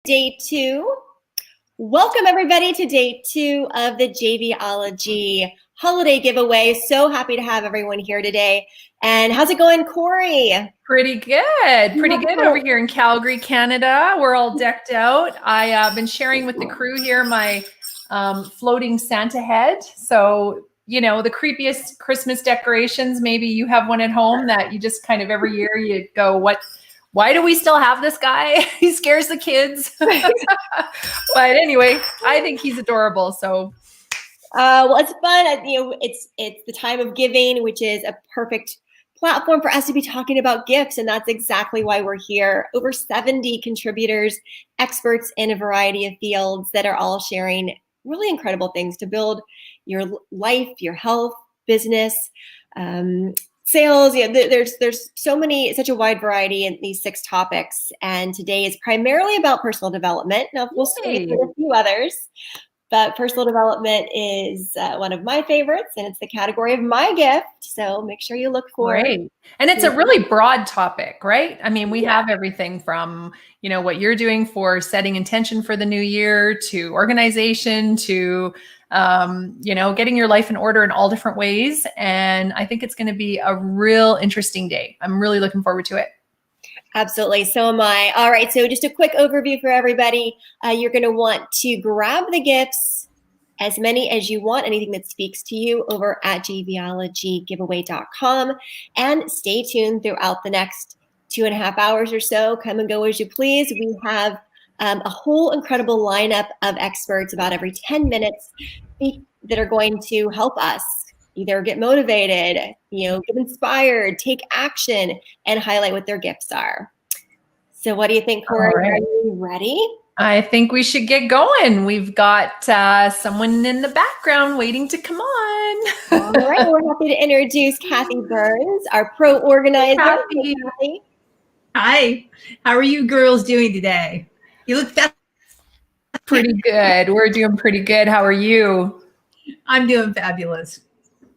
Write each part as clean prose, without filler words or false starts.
Day 2. Welcome everybody to day 2 of the Jvology holiday giveaway. So happy to have everyone here today. And how's it going, Corey? Pretty good. Pretty good over here in Calgary, Canada. We're all decked out. I've been sharing with the crew here my floating Santa head. So, you know, the creepiest Christmas decorations, maybe you have one at home that you just kind of every year you go, why do we still have this guy? He scares the kids. But anyway, I think he's adorable. So, well, it's fun. It's the time of giving, which is a perfect platform for us to be talking about gifts, and that's exactly why we're here. Over 70 contributors, experts in a variety of fields that are all sharing really incredible things to build your life, your health, business, sales. There's such a wide variety in these 6 topics, and today is primarily about personal development. Now we'll stay with a few others, but personal development is one of my favorites, and it's the category of my gift. So make sure you look for it. And it's a really broad topic, right? I mean, we have everything from, you know, what you're doing for setting intention for the new year to organization to, you know, getting your life in order in all different ways. And I think it's going to be a real interesting day. I'm really looking forward to it. Absolutely. So am I. All right. So just a quick overview for everybody. You're going to want to grab the gifts, as many as you want, anything that speaks to you, over at jvolgygiveaway.com, and stay tuned throughout the next 2.5 hours or so. Come and go as you please. We have a whole incredible lineup of experts about every 10 minutes that are going to help us either get motivated, get inspired, take action, and highlight what their gifts are. So what do you think, Corey? Right. Are you ready? I think we should get going. We've got someone in the background waiting to come on. All right. We're happy to introduce Kathy Burns, our pro organizer. Hey, Kathy. Hi. How are you girls doing today? You look pretty good. We're doing pretty good. How are you? I'm doing fabulous.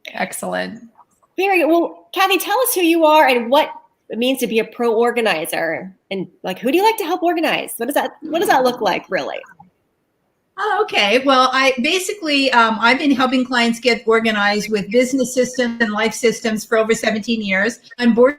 Excellent. Very good. Well, Kathy, tell us who you are and what it means to be a pro organizer, and like, who do you like to help organize? What does that look like, really? Oh, okay. Well, I've been helping clients get organized with business systems and life systems for over 17 years. I'm board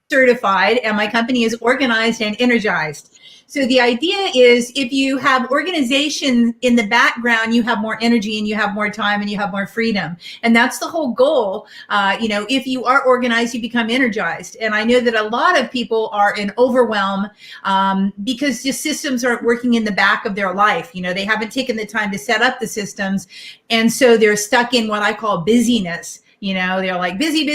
certified, and my company is organized and energized. So the idea is, if you have organization in the background, you have more energy and you have more time and you have more freedom. And that's the whole goal. If you are organized, you become energized. And I know that a lot of people are in overwhelm because the systems aren't working in the back of their life. They haven't taken the time to set up the systems. And so they're stuck in what I call busyness. They're like busy.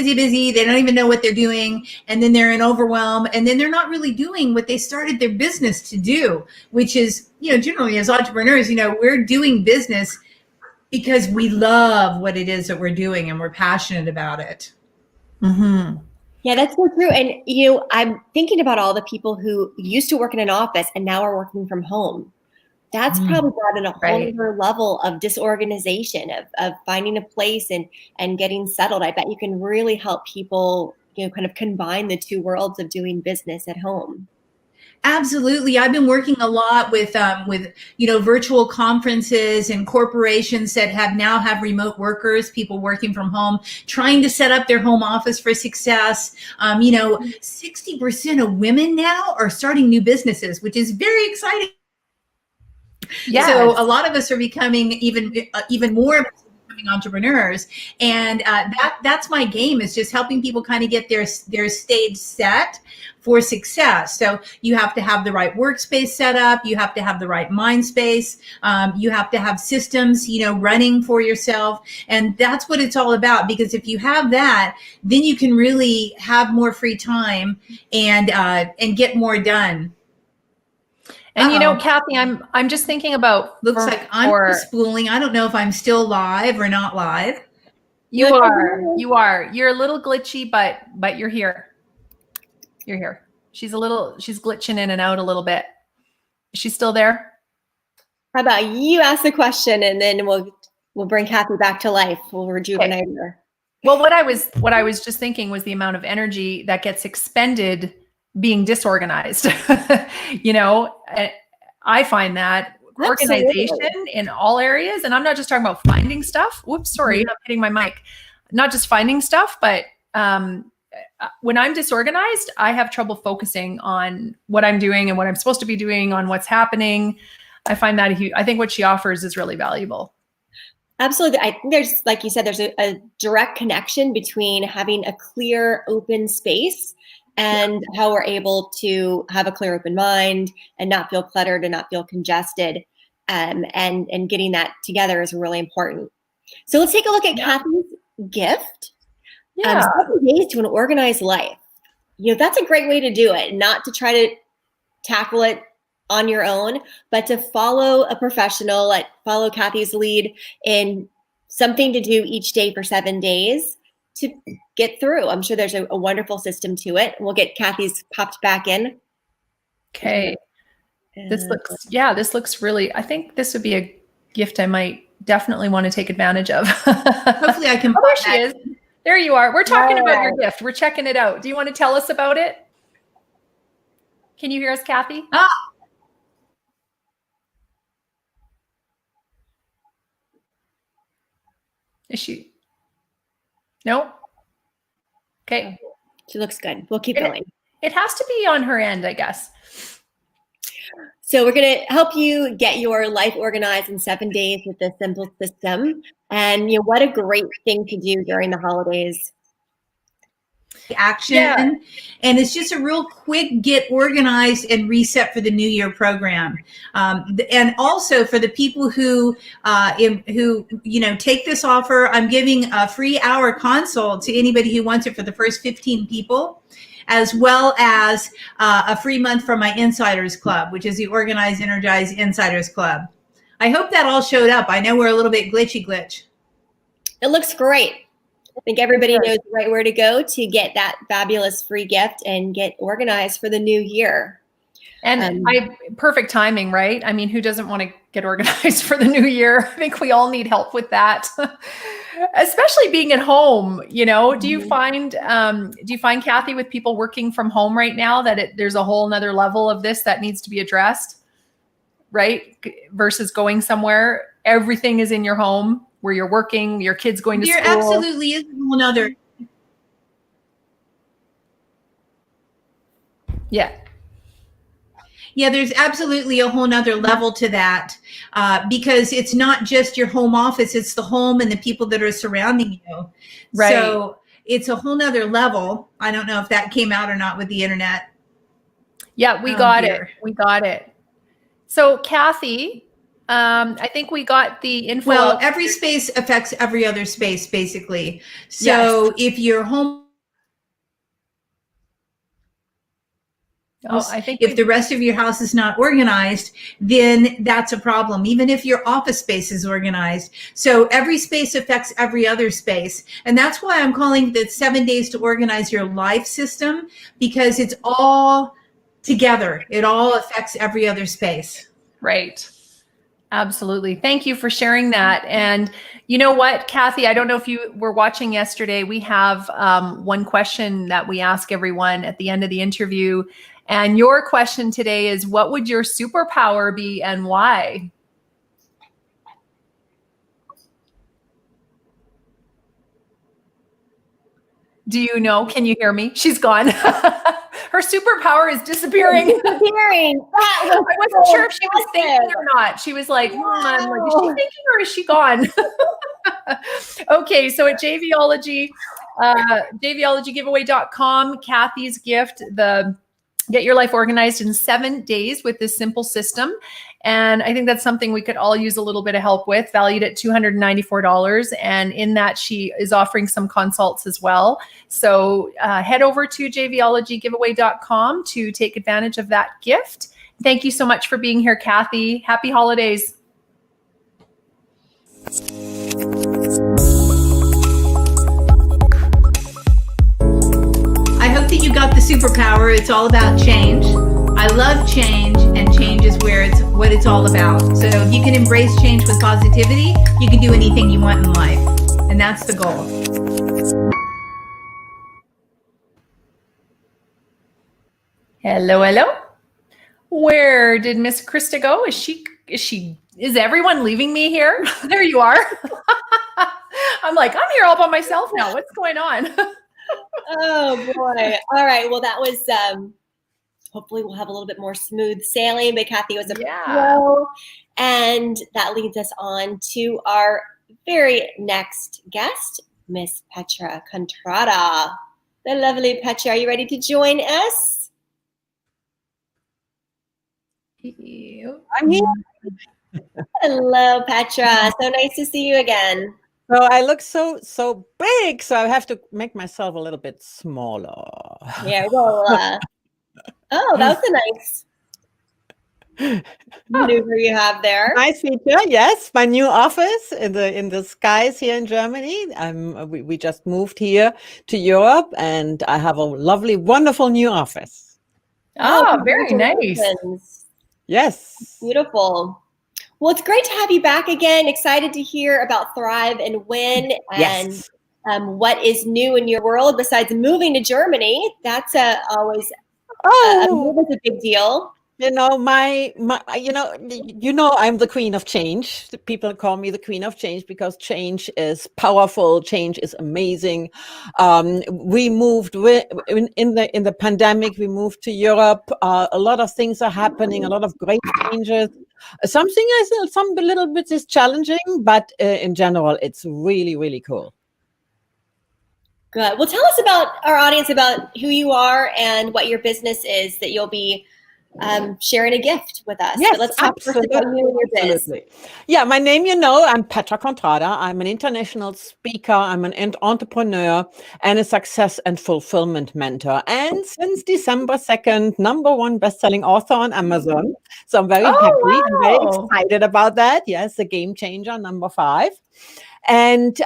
They don't even know what they're doing. And then they're in overwhelm. And then they're not really doing what they started their business to do, which is, generally as entrepreneurs, we're doing business because we love what it is that we're doing and we're passionate about it. Mm-hmm. Yeah, that's so true. And, I'm thinking about all the people who used to work in an office and now are working from home. That's probably brought in a whole other level of disorganization, of finding a place and getting settled. I bet you can really help people, kind of combine the two worlds of doing business at home. Absolutely. I've been working a lot with virtual conferences and corporations that have remote workers, people working from home, trying to set up their home office for success. 60% of women now are starting new businesses, which is very exciting. Yes. So a lot of us are becoming even more entrepreneurs, and that's my game, is just helping people kind of get their stage set for success. So you have to have the right workspace set up, you have to have the right mind space, you have to have systems running for yourself, and that's what it's all about. Because if you have that, then you can really have more free time and get more done. And Kathy, I'm just thinking about. Looks like I'm spooling. I don't know if I'm still live or not live. You are. You're a little glitchy, but you're here. You're here. She's glitching in and out a little bit. Is she still there? How about you ask the question, and then we'll bring Kathy back to life. We'll rejuvenate her. Well, what I was just thinking was the amount of energy that gets expended being disorganized, I find that organization in all areas, and I'm not just talking about finding stuff. Whoops, sorry, I'm hitting my mic. Not just finding stuff, but when I'm disorganized, I have trouble focusing on what I'm doing and what I'm supposed to be doing, on what's happening. I find that I think what she offers is really valuable. Absolutely. I think there's, like you said, there's a direct connection between having a clear, open space and how we're able to have a clear, open mind and not feel cluttered and not feel congested. And getting that together is really important. So let's take a look at Kathleens Gift. 7 days to an organized life. That's a great way to do it. Not to try to tackle it on your own, but to follow a professional, like follow Kathy's lead in something to do each day for 7 days to get through. I'm sure there's a wonderful system to it. We'll get Kathy's popped back in. Okay. This looks really, I think this would be a gift I might definitely want to take advantage of. Hopefully I can. There she is. There you are. We're talking about your gift. We're checking it out. Do you want to tell us about it? Can you hear us, Kathy? Is she? No? Okay. She looks good. We'll keep going. It has to be on her end, I guess. So we're going to help you get your life organized in 7 days with this simple system. And what a great thing to do during the holidays. Action. And it's just a real quick get organized and reset for the new year program. And also for the people who take this offer, I'm giving a free hour consult to anybody who wants it for the first 15 people, as well as a free month from my Insiders Club, which is the Organize, Energize Insiders Club. I hope that all showed up. I know we're a little bit glitch. It looks great. I think everybody knows the right where to go to get that fabulous free gift and get organized for the new year. And perfect timing, right? I mean, who doesn't want to get organized for the new year? I think we all need help with that, especially being at home. Do you find Kathy, with people working from home right now, that there's a whole nother level of this that needs to be addressed, right? Versus going somewhere, everything is in your home where you're working, your kids going to school. There absolutely is a whole nother. Yeah, there's absolutely a whole nother level to that because it's not just your home office, it's the home and the people that are surrounding you. Right. So it's a whole nother level. I don't know if that came out or not with the internet. Yeah, we got it. We got it. So Kathy, I think we got the info. Well, every space affects every other space, basically. So if your home, if the rest of your house is not organized, then that's a problem, even if your office space is organized. So every space affects every other space. And that's why I'm calling it 7 days to organize your life system, because it's all together. It all affects every other space. Right. Absolutely. Thank you for sharing that. And you know what, Kathy, I don't know if you were watching yesterday. We have one question that we ask everyone at the end of the interview. And your question today is, what would your superpower be and why? Do you know? Can you hear me? She's gone. Her superpower is disappearing. I wasn't sure if she was thinking or not. She was like, I'm like, is she thinking or is she gone? Okay, so at Jvology, jvologygiveaway.com, Kathy's gift, get your life organized in 7 days with this simple system. And I think that's something we could all use a little bit of help with, valued at $294. And in that, she is offering some consults as well. So head over to jvologygiveaway.com to take advantage of that gift. Thank you so much for being here, Kathy. Happy holidays. I hope that you got the superpower. It's all about change. I love change, and change is what it's all about. So if you can embrace change with positivity, you can do anything you want in life. And that's the goal. Hello, hello. Where did Miss Krista go? Is everyone leaving me here? There you are. I'm like, I'm here all by myself now. What's going on? Oh boy. All right. Well, that was hopefully we'll have a little bit more smooth sailing, but Kathy was a pro. And that leads us on to our very next guest, Miss Petra Contrada. The lovely Petra. Are you ready to join us? I'm here. Hello, Petra. So nice to see you again. So I look so big, so I have to make myself a little bit smaller. Yeah, well, oh, that was a nice maneuver you have there. Nice feature, yes. My new office in the skies here in Germany. We just moved here to Europe, and I have a lovely, wonderful new office. Oh, very nice. Yes. Beautiful. Well, it's great to have you back again. Excited to hear about Thrive and Win and what is new in your world besides moving to Germany. That's always a big deal. You know, I'm the queen of change. People call me the queen of change because change is powerful. Change is amazing. We moved in the pandemic. We moved to Europe. A lot of things are happening. A lot of great changes. Some little bit is challenging, but in general, it's really, really cool. Good. Well, tell us about our audience about who you are and what your business is that you'll be sharing a gift with us. Yes, but let's talk first about you and your business. Yeah, my name, I'm Petra Contrada. I'm an international speaker. I'm an entrepreneur and a success and fulfillment mentor. And since December 2nd, #1 best-selling author on Amazon. So I'm very happy. Wow. I'm very excited about that. Yes, a game changer, #5. And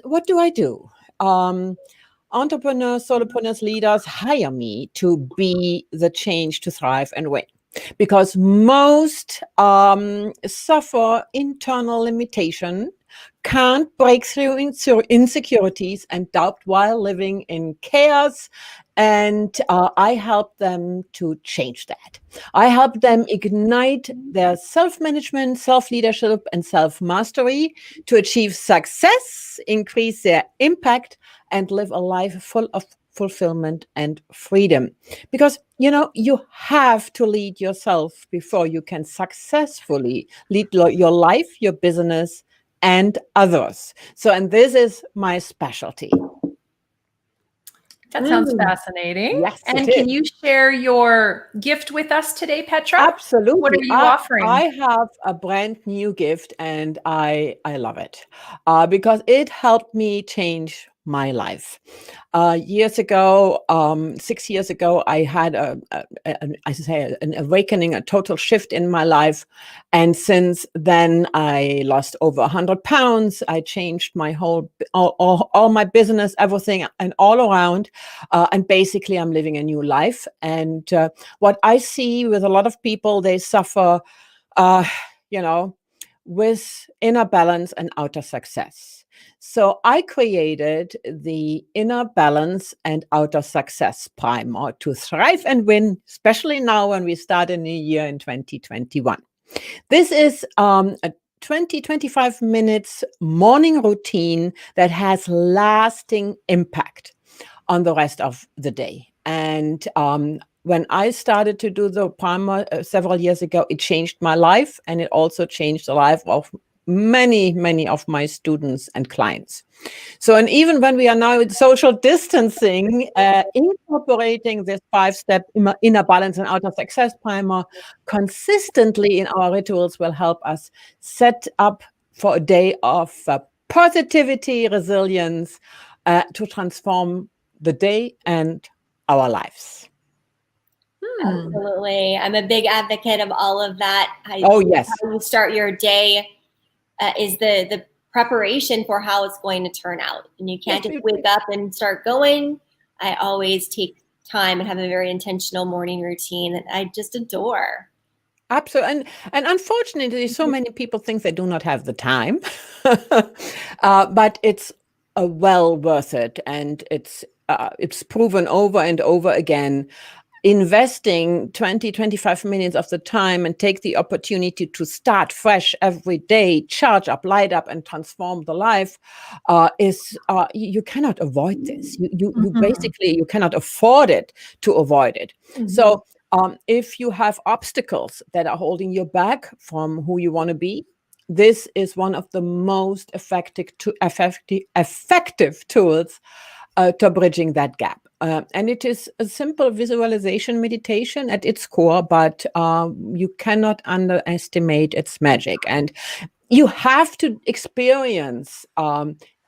what do I do? Entrepreneurs, solopreneurs, leaders hire me to be the change to thrive and win. Because most suffer internal limitation, can't break through insecurities and doubt while living in chaos. And I help them to change that. I help them ignite their self-management, self-leadership, and self-mastery to achieve success, increase their impact, and live a life full of fulfillment and freedom. Because, you have to lead yourself before you can successfully lead your life, your business, and others. So, and this is my specialty. That sounds fascinating. Yes, and can you share your gift with us today, Petra? Absolutely. What are you offering? I have a brand new gift, and I love it because it helped me change my life. Years ago, 6 years ago, I had an awakening, a total shift in my life. And since then, I lost over 100 pounds. I changed my all my business, everything, and all around. And basically, I'm living a new life. And what I see with a lot of people, they suffer, with inner balance and outer success. So I created the Inner Balance and Outer Success Primer to thrive and win, especially now when we start a new year in 2021. This is a 20-25 minutes morning routine that has lasting impact on the rest of the day. And when I started to do the primer several years ago, it changed my life, and it also changed the life of many of my students and clients. So, and even when we are now with social distancing, incorporating this 5-step inner balance and outer success primer consistently in our rituals will help us set up for a day of positivity, resilience, to transform the day and our lives. Absolutely. I'm a big advocate of all of that. Yes. How you start your day is the preparation for how it's going to turn out. And you can't just wake up and start going. I always take time and have a very intentional morning routine that I just adore. Absolutely. And unfortunately, so many people think they do not have the time, but it's well worth it. And it's proven over and over again. investing 20, 25 minutes of the time and take the opportunity to start fresh every day, charge up, light up, and transform the life, you cannot avoid this. You basically, you cannot afford it to avoid it. So if you have obstacles that are holding you back from who you want to be, this is one of the most effective tools to bridging that gap. And it is a simple visualization meditation at its core, but you cannot underestimate its magic. And you have to experience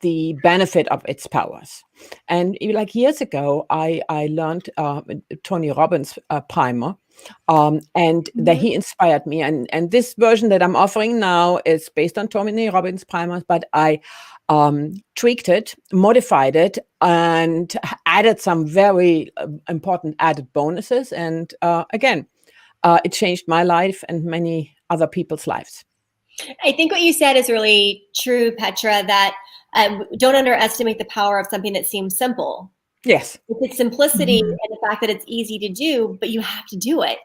the benefit of its powers. And like years ago, I learned Tony Robbins' primer, and that he inspired me. And this version that I'm offering now is based on Tony Robbins' primers, but I tweaked it, modified it, and added some very important added bonuses. And again, it changed my life and many other people's lives. I think what you said is really true, Petra, that don't underestimate the power of something that seems simple. Yes. It's simplicity and the fact that it's easy to do, but you have to do it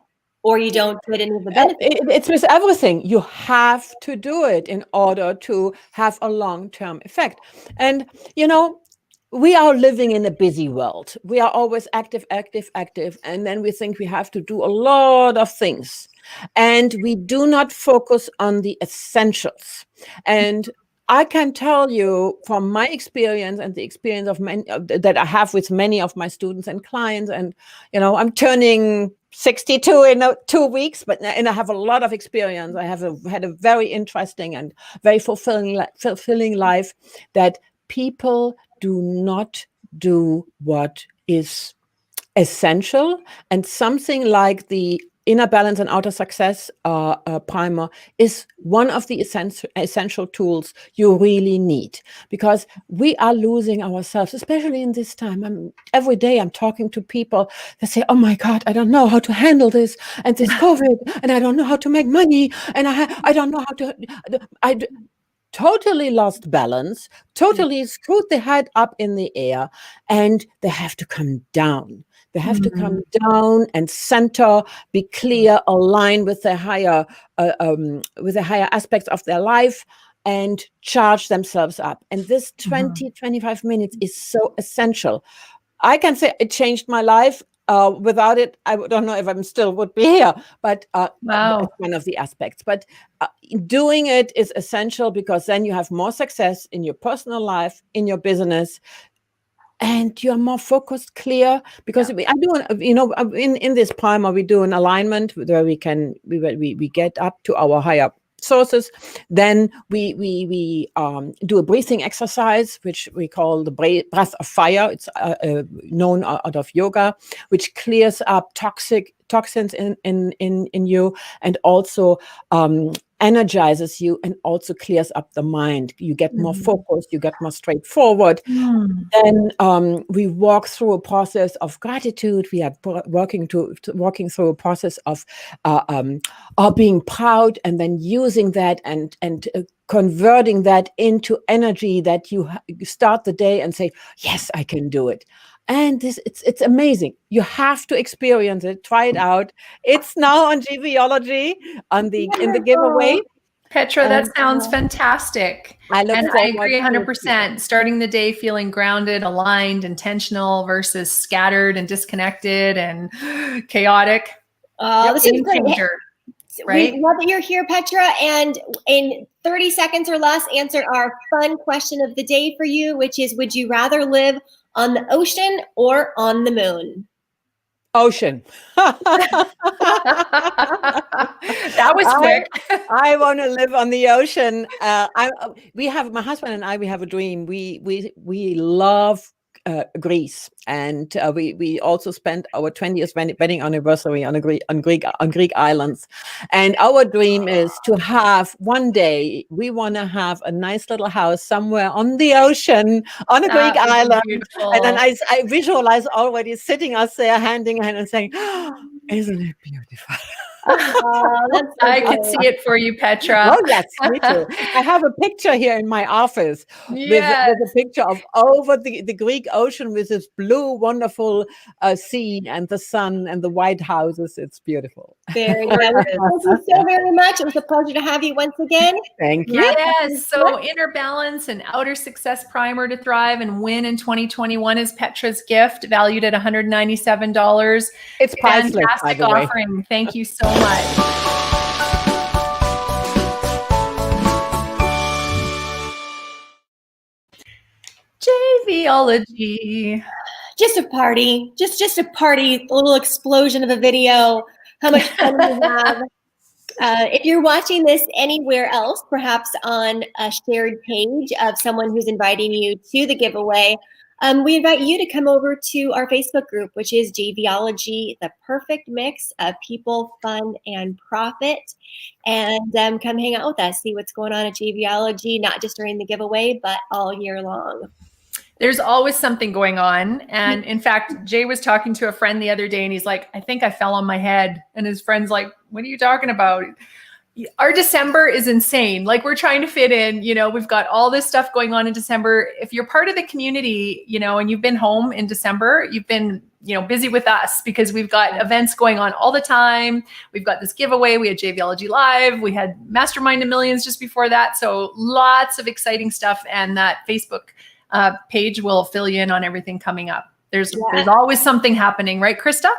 or you don't get any of the benefits. It's with everything. You have to do it in order to have a long-term effect. And, you know, we are living in a busy world. We are always active. And then we think we have to do a lot of things. And we do not focus on the essentials. And I can tell you from my experience and the experience of many that I have with many of my students and clients, and you know, I'm turning 62 in 2 weeks, and I have a lot of experience. I have had a very interesting and very fulfilling life. That people do not do what is essential, and something like the Inner Balance and Outer Success primer is one of the essential tools you really need, because we are losing ourselves, especially in this time. Every day I'm talking to people that say, oh my God, I don't know how to handle this and this COVID, and I don't know how to make money, and I don't know how to, I totally lost balance, totally screwed their head up in the air, and they have to come down. They have to come down and center, be clear, align with the higher aspects of their life, and charge themselves up. And this 20, 25 minutes is so essential. I can say it changed my life. Without it, I don't know if I still would be here, but that's one of the aspects. But doing it is essential, because then you have more success in your personal life, in your business, and you're more focused, clear. Because I do, you know, in this primer, we do an alignment where we get up to our higher sources. Then we do a breathing exercise, which we call the breath of fire. It's known out of yoga, which clears up toxins in you, and also energizes you, and also clears up the mind. You get more focused, you get more straightforward. Then we walk through a process of gratitude. We are walking through a process of being proud, and then using that and converting that into energy, that you start the day and say, yes, I can do it. And it's amazing. You have to experience it. Try it out. It's now on Jvology in the giveaway. Petra, that sounds fantastic. I agree 100%. Starting the day feeling grounded, aligned, intentional versus scattered and disconnected and chaotic. This is great. Right? We love that you're here, Petra. And in 30 seconds or less, answer our fun question of the day for you, which is, would you rather live on the ocean or on the moon? Ocean. That was quick. I want to live on the ocean. My husband and I, we have a dream. We love Greece, and we also spent our 20th wedding anniversary on Greek islands. And our dream is to have one day, we want to have a nice little house somewhere on the ocean on a Greek island. Beautiful. And then I visualize already sitting us there, hand in hand, and saying, oh, isn't it beautiful? That's so I good. can see it for you, Petra. Oh, yes, me too. I have a picture here in my office Yes. with a picture of over the Greek Ocean with this blue, wonderful sea and the sun and the white houses. It's beautiful. Very good. Well, thank you so very much. It was a pleasure to have you once again. Thank you. Yes. So Inner Balance and Outer Success Primer to Thrive and Win in 2021 is Petra's gift, valued at $197. It's priceless, by Fantastic the way. offering. Thank you so much. Jvology. Just a party, just a party, a little explosion of a video. How much fun we have. If you're watching this anywhere else, perhaps on a shared page of someone who's inviting you to the giveaway, we invite you to come over to our Facebook group, which is Jvology, the perfect mix of people, fun, and profit. And come hang out with us, see what's going on at Jvology, not just during the giveaway, but all year long. There's always something going on. And in fact, Jay was talking to a friend the other day and he's like, I think I fell on my head. And his friend's like, what are you talking about? Our December is insane. Like, we're trying to fit in, we've got all this stuff going on in December. If you're part of the community, and you've been home in December, you've been, busy with us because we've got events going on all the time. We've got this giveaway. We had Jvology Live. We had Mastermind to Millions just before that. So lots of exciting stuff. And that Facebook page will fill you in on everything coming up. There's always something happening, right, Krista?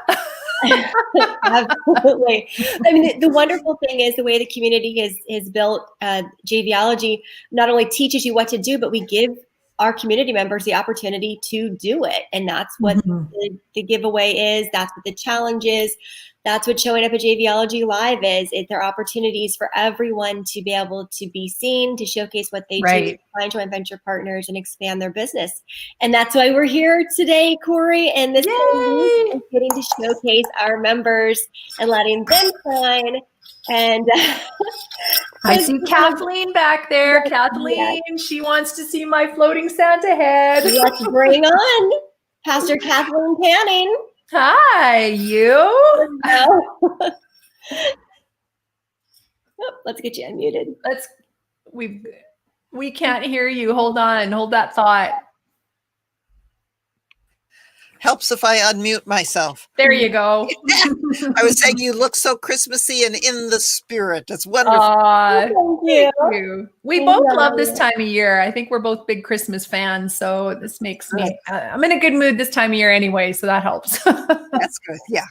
Absolutely. I mean, the wonderful thing is the way the community is built. Jvology not only teaches you what to do, but we give our community members the opportunity to do it. And that's what the giveaway is. That's what the challenge is. That's what showing up at Jvology Live is. There are opportunities for everyone to be able to be seen, to showcase what they do, find joint venture partners, and expand their business. And that's why we're here today, Corey, and this is getting to showcase our members and letting them shine. And I see Kathleen back there. Kathleen, she wants to see my floating Santa head. Let's bring on Pastor Kathleen Canning. Hi, you. Oh, let's get you unmuted. We can't hear you. Hold on. Hold that thought. Helps if I unmute myself. There you go. I was saying you look so Christmassy and in the spirit. It's wonderful. Thank you. We both love this time of year. I think we're both big Christmas fans, so this makes me, I'm in a good mood this time of year anyway, so that helps. That's good. Yeah.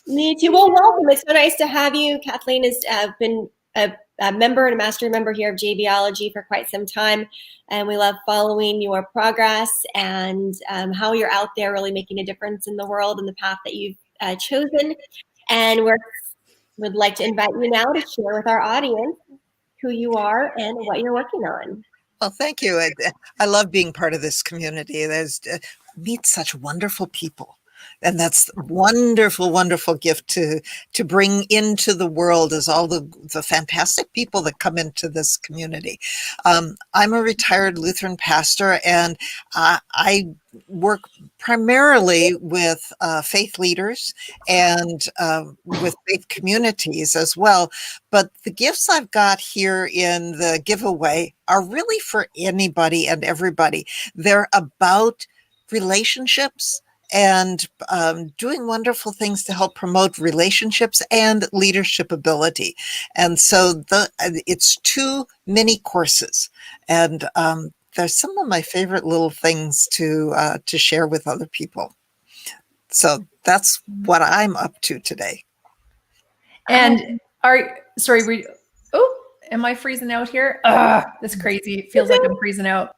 Me too. Well, welcome. It's so nice to have you. Kathleen has been a member and a master member here of Jvology for quite some time. And we love following your progress and how you're out there really making a difference in the world and the path that you've chosen. And we would like to invite you now to share with our audience who you are and what you're working on. Well, thank you. I love being part of this community. Meet such wonderful people. And that's a wonderful, wonderful gift to bring into the world is all the fantastic people that come into this community. I'm a retired Lutheran pastor, and I work primarily with faith leaders and with faith communities as well. But the gifts I've got here in the giveaway are really for anybody and everybody. They're about relationships and doing wonderful things to help promote relationships and leadership ability. And so it's 2 mini courses. And there's some of my favorite little things to share with other people. So that's what I'm up to today. And am I freezing out here? That's crazy. It feels like I'm freezing out.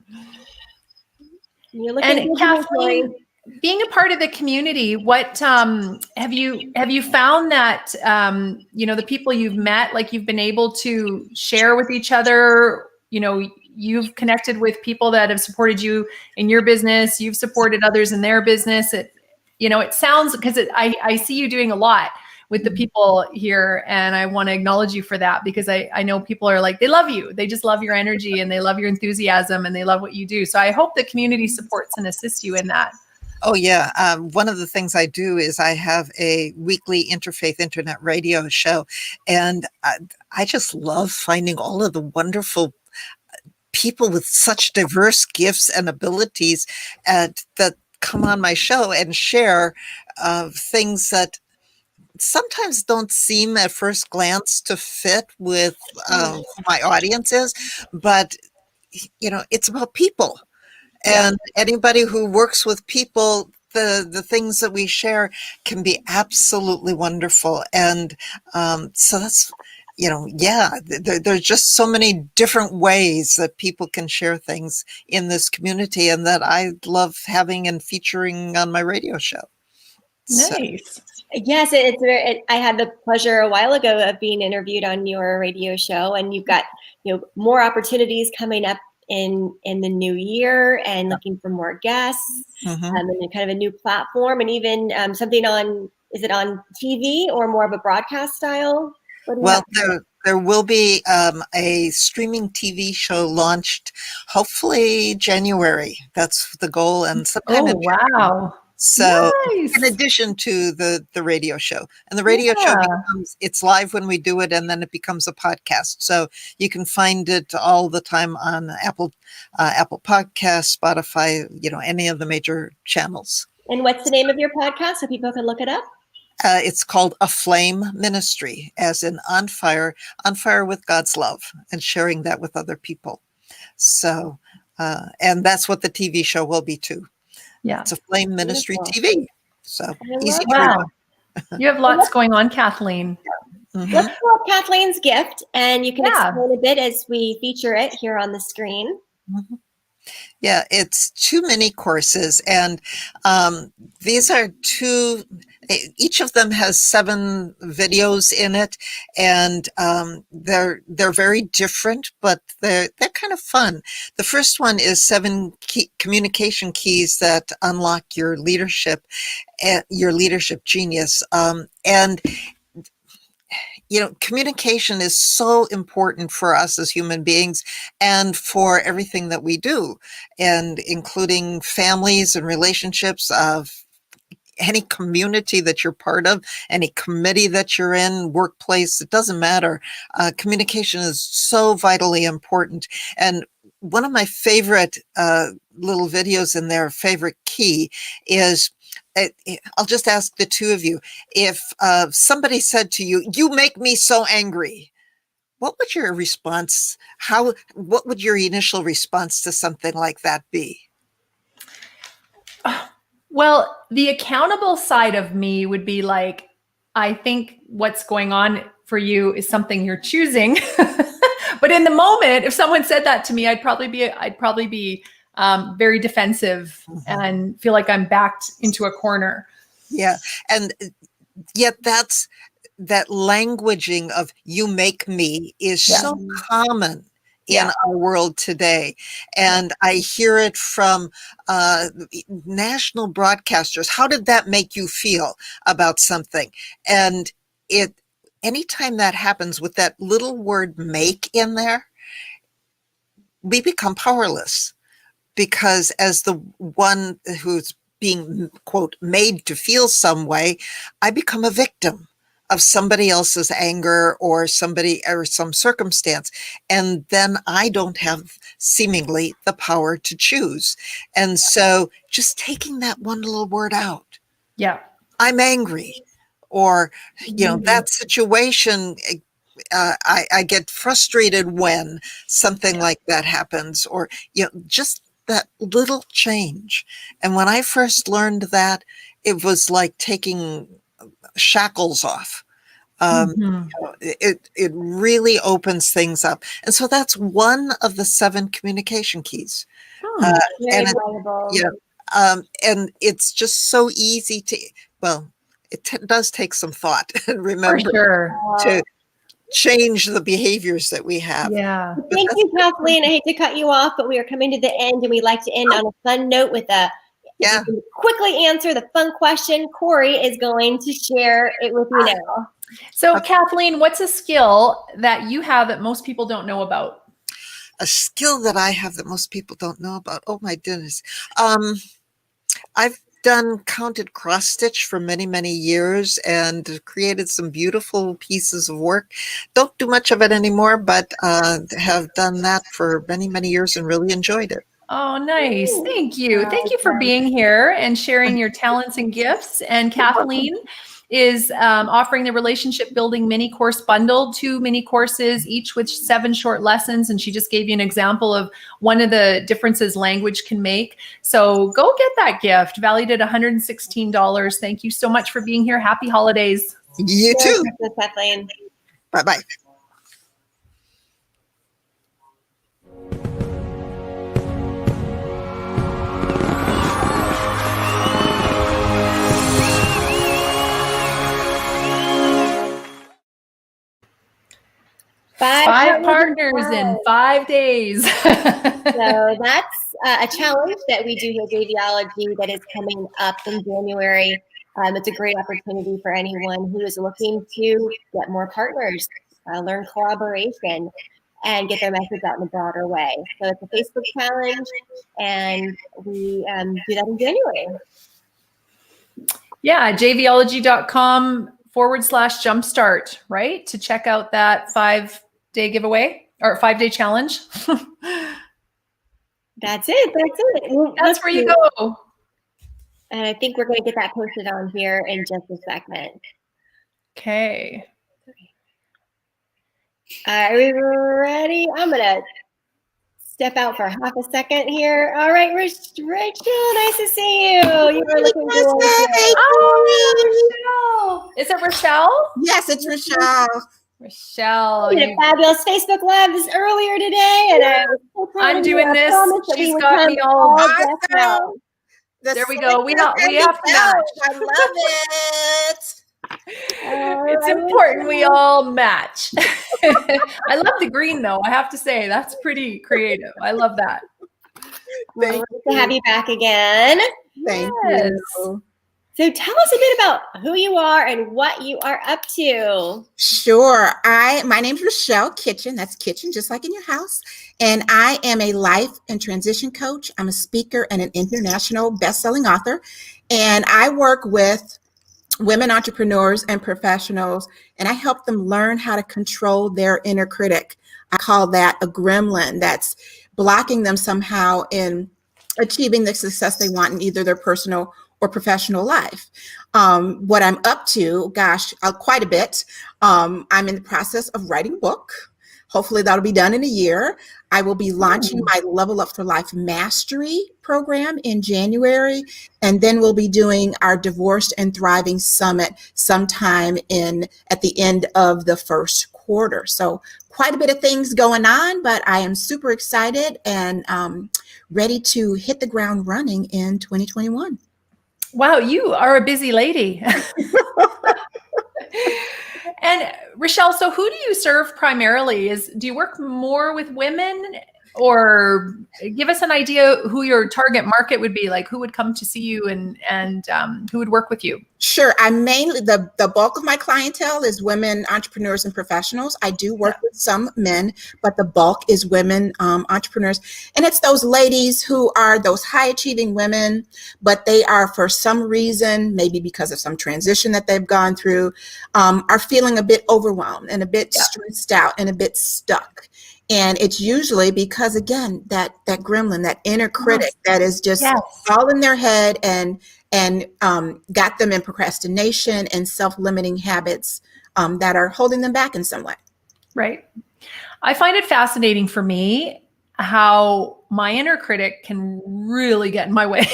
And Kathleen, being a part of the community, what have you found that the people you've met, like you've been able to share with each other, you've connected with people that have supported you in your business, you've supported others in their business. It sounds, because I see you doing a lot with the people here, and I want to acknowledge you for that, because I know people are like, they love you. They just love your energy and they love your enthusiasm and they love what you do. So I hope the community supports and assists you in that. Oh, yeah. One of the things I do is I have a weekly interfaith internet radio show, and I just love finding all of the wonderful people with such diverse gifts and abilities that come on my show and share things that sometimes don't seem at first glance to fit with who my audience is, but it's about people. And anybody who works with people, the things that we share can be absolutely wonderful. And so that's, there's just so many different ways that people can share things in this community, and that I love having and featuring on my radio show. Nice. Yes, I had the pleasure a while ago of being interviewed on your radio show, and you've got more opportunities coming up in the new year, and looking for more guests, and kind of a new platform, and even something is it on TV or more of a broadcast style? Well, there will be a streaming TV show launched, hopefully January. That's the goal, and sometime in January. Wow. So nice. in addition to the radio show, and the radio show it's live when we do it, and then it becomes a podcast. So you can find it all the time on Apple Podcasts, Spotify, any of the major channels. And what's the name of your podcast so people can look it up? It's called A Flame Ministry, as in on fire with God's love, and sharing that with other people. So, and that's what the TV show will be too. Yeah. It's a Flame Ministry TV. So easy to remember. You have lots going on, Kathleen. Let's pull up Kathleen's Gift, and you can explain a bit as we feature it here on the screen. Yeah, it's 2 mini courses, and these are each of them has 7 videos in it, and they're very different, but they're kind of fun. The first one is 7 communication keys that unlock your leadership genius, and communication is so important for us as human beings, and for everything that we do, and including families and relationships of any community that you're part of, any committee that you're in, workplace, it doesn't matter. Communication is so vitally important. And one of my favorite little videos in there, favorite key, is I'll just ask the 2 of you, if somebody said to you, "You make me so angry," what would your response, what would your initial response to something like that be? Well, the accountable side of me would be like, I think what's going on for you is something you're choosing. But in the moment, if someone said that to me, I'd probably be very defensive and feel like I'm backed into a corner. Yeah. And yet that languaging of "you make me" is so common in our world today. And I hear it from national broadcasters. How did that make you feel about something? And anytime that happens with that little word "make" in there, we become powerless, because as the one who's being, quote, made to feel some way, I become a victim of somebody else's anger or some circumstance. And then I don't have seemingly the power to choose. And so just taking that one little word out. Yeah. I'm angry, or, that situation, I get frustrated when something like that happens, or, just that little change. And when I first learned that, it was like taking shackles off. It really opens things up. And so that's one of the 7 communication keys. And it's just so easy it does take some thought and remember to change the behaviors that we have. Yeah. Thank you, Kathleen. I hate to cut you off, but we are coming to the end, and we'd like to end on a fun note with quickly answer the fun question. Corey is going to share it with you now. So, Kathleen, what's a skill that you have that most people don't know about? A skill that I have that most people don't know about. Oh my goodness. I've counted cross stitch for many, many years and created some beautiful pieces of work. Don't do much of it anymore, but have done that for many, many years and really enjoyed it. Oh, nice. Thank you. Thank you for being here and sharing your talents and gifts. And Kathleen is offering the relationship building mini course bundle, 2 mini courses, each with 7 short lessons. And she just gave you an example of one of the differences language can make. So go get that gift, valued at $116. Thank you so much for being here. Happy holidays. You too. Kathleen. Bye-bye. Five partners in 5 days. So that's a challenge that we do here at Jvology that is coming up in January. It's a great opportunity for anyone who is looking to get more partners, learn collaboration, and get their message out in a broader way. So it's a Facebook challenge, and we do that in January. Yeah, jvology.com/jumpstart, right? To check out that 5-day giveaway or 5-day challenge. That's it. That's where you go. And I think we're going to get that posted on here in just a second. Okay. Are we ready? I'm going to step out for half a second here. All right, Rachel, nice to see you. You were looking good. Oh, Rochelle. Is it Rochelle? Yes, it's Rochelle. Rochelle. We did a fabulous Facebook Live earlier today, and I'm doing this. She's got me all decked out. There we go. We have to match. I love it. It's important we all match. I love the green though. I have to say that's pretty creative. I love that. Great to have you back again. Thank you. So tell us a bit about who you are and what you are up to. Sure. My name's Rochelle Kitchen. That's kitchen, just like in your house. And I am a life and transition coach. I'm a speaker and an international best-selling author. And I work with women entrepreneurs and professionals, and I help them learn how to control their inner critic. I call that a gremlin that's blocking them somehow in achieving the success they want in either their personal or professional life. What I'm up to, quite a bit. I'm in the process of writing a book. Hopefully that'll be done in a year. I will be launching my Level Up for Life Mastery program in January, and then we'll be doing our Divorced and Thriving Summit sometime at the end of the first quarter. So quite a bit of things going on, but I am super excited and ready to hit the ground running in 2021. Wow, you are a busy lady. And Rochelle, so who do you serve primarily? Do you work more with women, or give us an idea who your target market would be? Like who would come to see you and who would work with you? Sure. I mainly, the bulk of my clientele is women entrepreneurs and professionals. I do work with some men, but the bulk is women entrepreneurs. And it's those ladies who are those high achieving women, but they are, for some reason, maybe because of some transition that they've gone through, are feeling a bit overwhelmed and a bit stressed out and a bit stuck. And it's usually because, again, that gremlin, that inner critic that is just all in their head and got them in procrastination and self-limiting habits that are holding them back in some way. Right. I find it fascinating for me how my inner critic can really get in my way.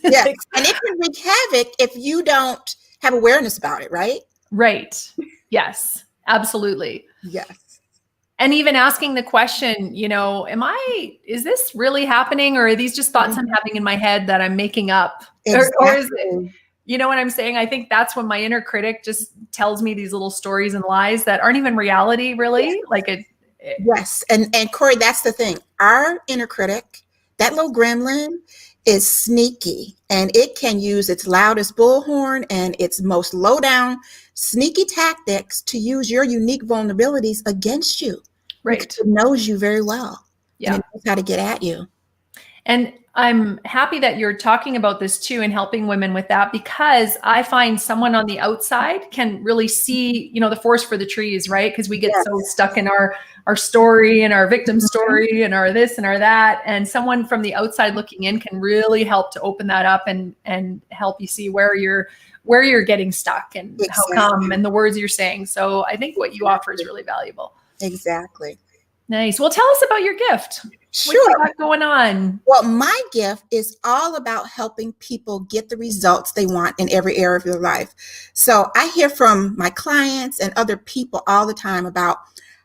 Yes. And it can wreak havoc if you don't have awareness about it, right? Right. Yes, absolutely. Yes. And even asking the question, is this really happening, or are these just thoughts I'm having in my head that I'm making up? Exactly. Or is it, you know what I'm saying? I think that's when my inner critic just tells me these little stories and lies that aren't even reality, really. Yes. And Corey, that's the thing. Our inner critic, that little gremlin, is sneaky, and it can use its loudest bullhorn and its most low down sneaky tactics to use your unique vulnerabilities against you. Right. Because it knows you very well. Yeah. And it knows how to get at you. And I'm happy that you're talking about this too and helping women with that, because I find someone on the outside can really see, you know, the forest for the trees, right? Because we get so stuck in our story and our victim story and our this and our that. And someone from the outside looking in can really help to open that up and help you see where you're getting stuck and how come and the words you're saying. So I think what you offer is really valuable. Exactly. Nice. Well, tell us about your gift. Sure. What you got going on? Well, my gift is all about helping people get the results they want in every area of their life. So I hear from my clients and other people all the time about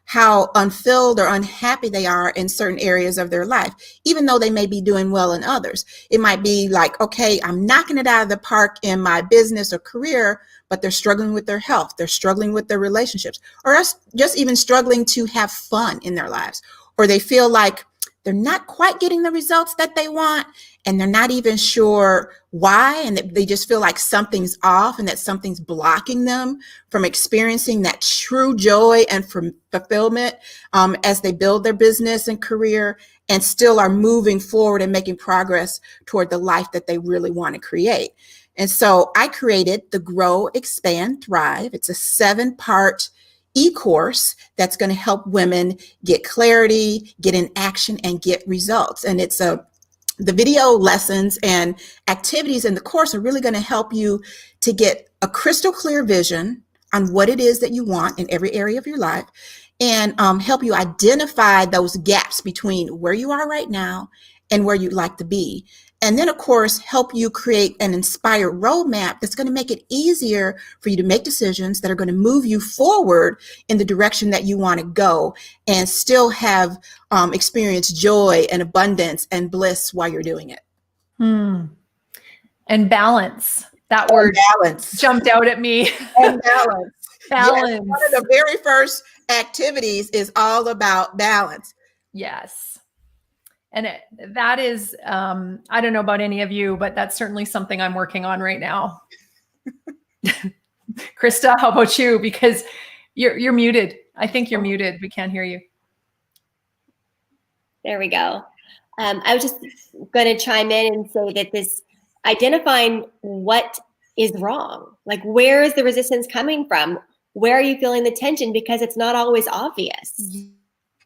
how unfilled or unhappy they are in certain areas of their life, even though they may be doing well in others. It might be like, okay, I'm knocking it out of the park in my business or career, but they're struggling with their health. They're struggling with their relationships, or just even struggling to have fun in their lives, or they feel like they're not quite getting the results that they want, and they're not even sure why, and they just feel like something's off and that something's blocking them from experiencing that true joy and from fulfillment as they build their business and career, and still are moving forward and making progress toward the life that they really want to create. And so I created the Grow, Expand, Thrive. It's a 7-part e-course that's going to help women get clarity, get in action, and get results. And it's the video lessons and activities in the course are really going to help you to get a crystal clear vision on what it is that you want in every area of your life, and help you identify those gaps between where you are right now and where you'd like to be. And then, of course, help you create an inspired roadmap that's going to make it easier for you to make decisions that are going to move you forward in the direction that you want to go, and still have experience joy and abundance and bliss while you're doing it. And balance. That word balance jumped out at me. And balance. Balance. Yes, one of the very first activities is all about balance. Yes. And that is, I don't know about any of you, but that's certainly something I'm working on right now. Krista, how about you? Because you're muted. I think you're muted. We can't hear you. There we go. I was just going to chime in and say that this identifying what is wrong, like where is the resistance coming from? Where are you feeling the tension? Because it's not always obvious.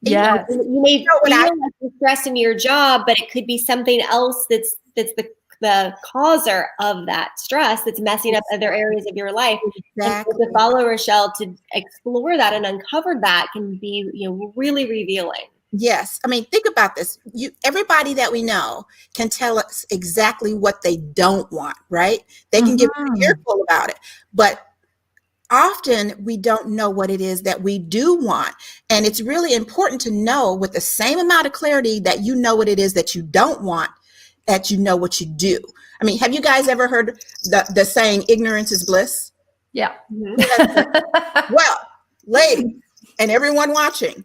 Yes. You may feel like you're stressed in your job, but it could be something else that's the causer of that stress that's messing up other areas of your life. Exactly. And to follow Rochelle to explore that and uncover that can be, really revealing. Yes. I mean, think about this. Everybody that we know can tell us exactly what they don't want, right? They can get fearful about it, but often we don't know what it is that we do want. And it's really important to know with the same amount of clarity that you know what it is that you don't want, that you know what you do. I mean, have you guys ever heard the saying, ignorance is bliss? Yeah. Well, ladies and everyone watching,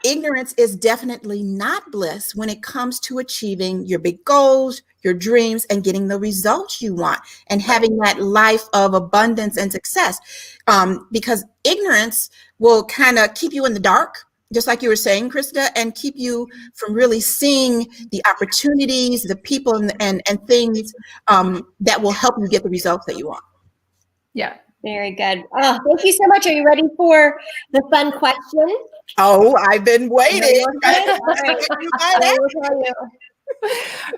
ignorance is definitely not bliss when it comes to achieving your big goals, your dreams, and getting the results you want, and having that life of abundance and success. Because ignorance will kind of keep you in the dark, just like you were saying, Krista, and keep you from really seeing the opportunities, the people, and things that will help you get the results that you want. Yeah. Very good. Oh, thank you so much. Are you ready for the fun question? Oh, I've been waiting.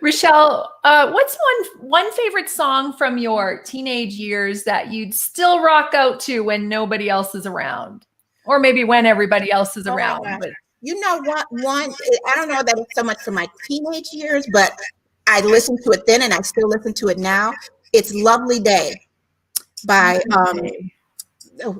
Rochelle, what's one favorite song from your teenage years that you'd still rock out to when nobody else is around, or maybe when everybody else is around? But you know what? I don't know that it's so much for my teenage years, but I listened to it then and I still listen to it now. It's "Lovely Day" by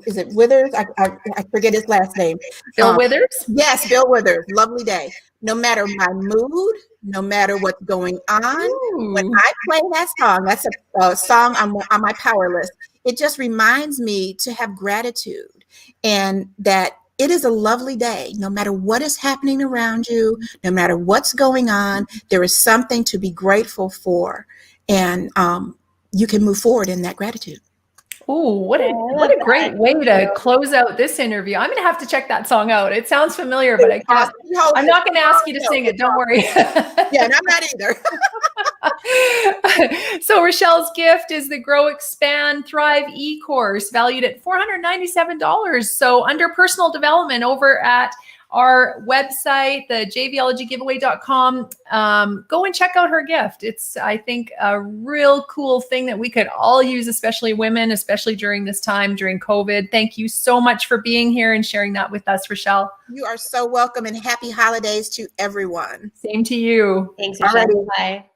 is it Withers? I forget his last name. Bill Withers? Yes, Bill Withers. "Lovely Day." No matter my mood, no matter what's going on, when I play that song, that's a song on my power list. It just reminds me to have gratitude, and that it is a lovely day. No matter what is happening around you, no matter what's going on, there is something to be grateful for, and you can move forward in that gratitude. Oh, what a great way to close out this interview. I'm going to have to check that song out. It sounds familiar, but I can't. I'm not going to ask you to sing it. Don't worry. Yeah, and I'm not either. So Rochelle's gift is the Grow, Expand, Thrive e-course valued at $497. So under personal development over at our website, the jvologygiveaway.com, go and check out her gift. It's, I think, a real cool thing that we could all use, especially women, especially during this time, during COVID. Thank you so much for being here and sharing that with us, Rochelle. You are so welcome, and happy holidays to everyone. Same to you. Thanks, Rochelle. Alrighty. Bye.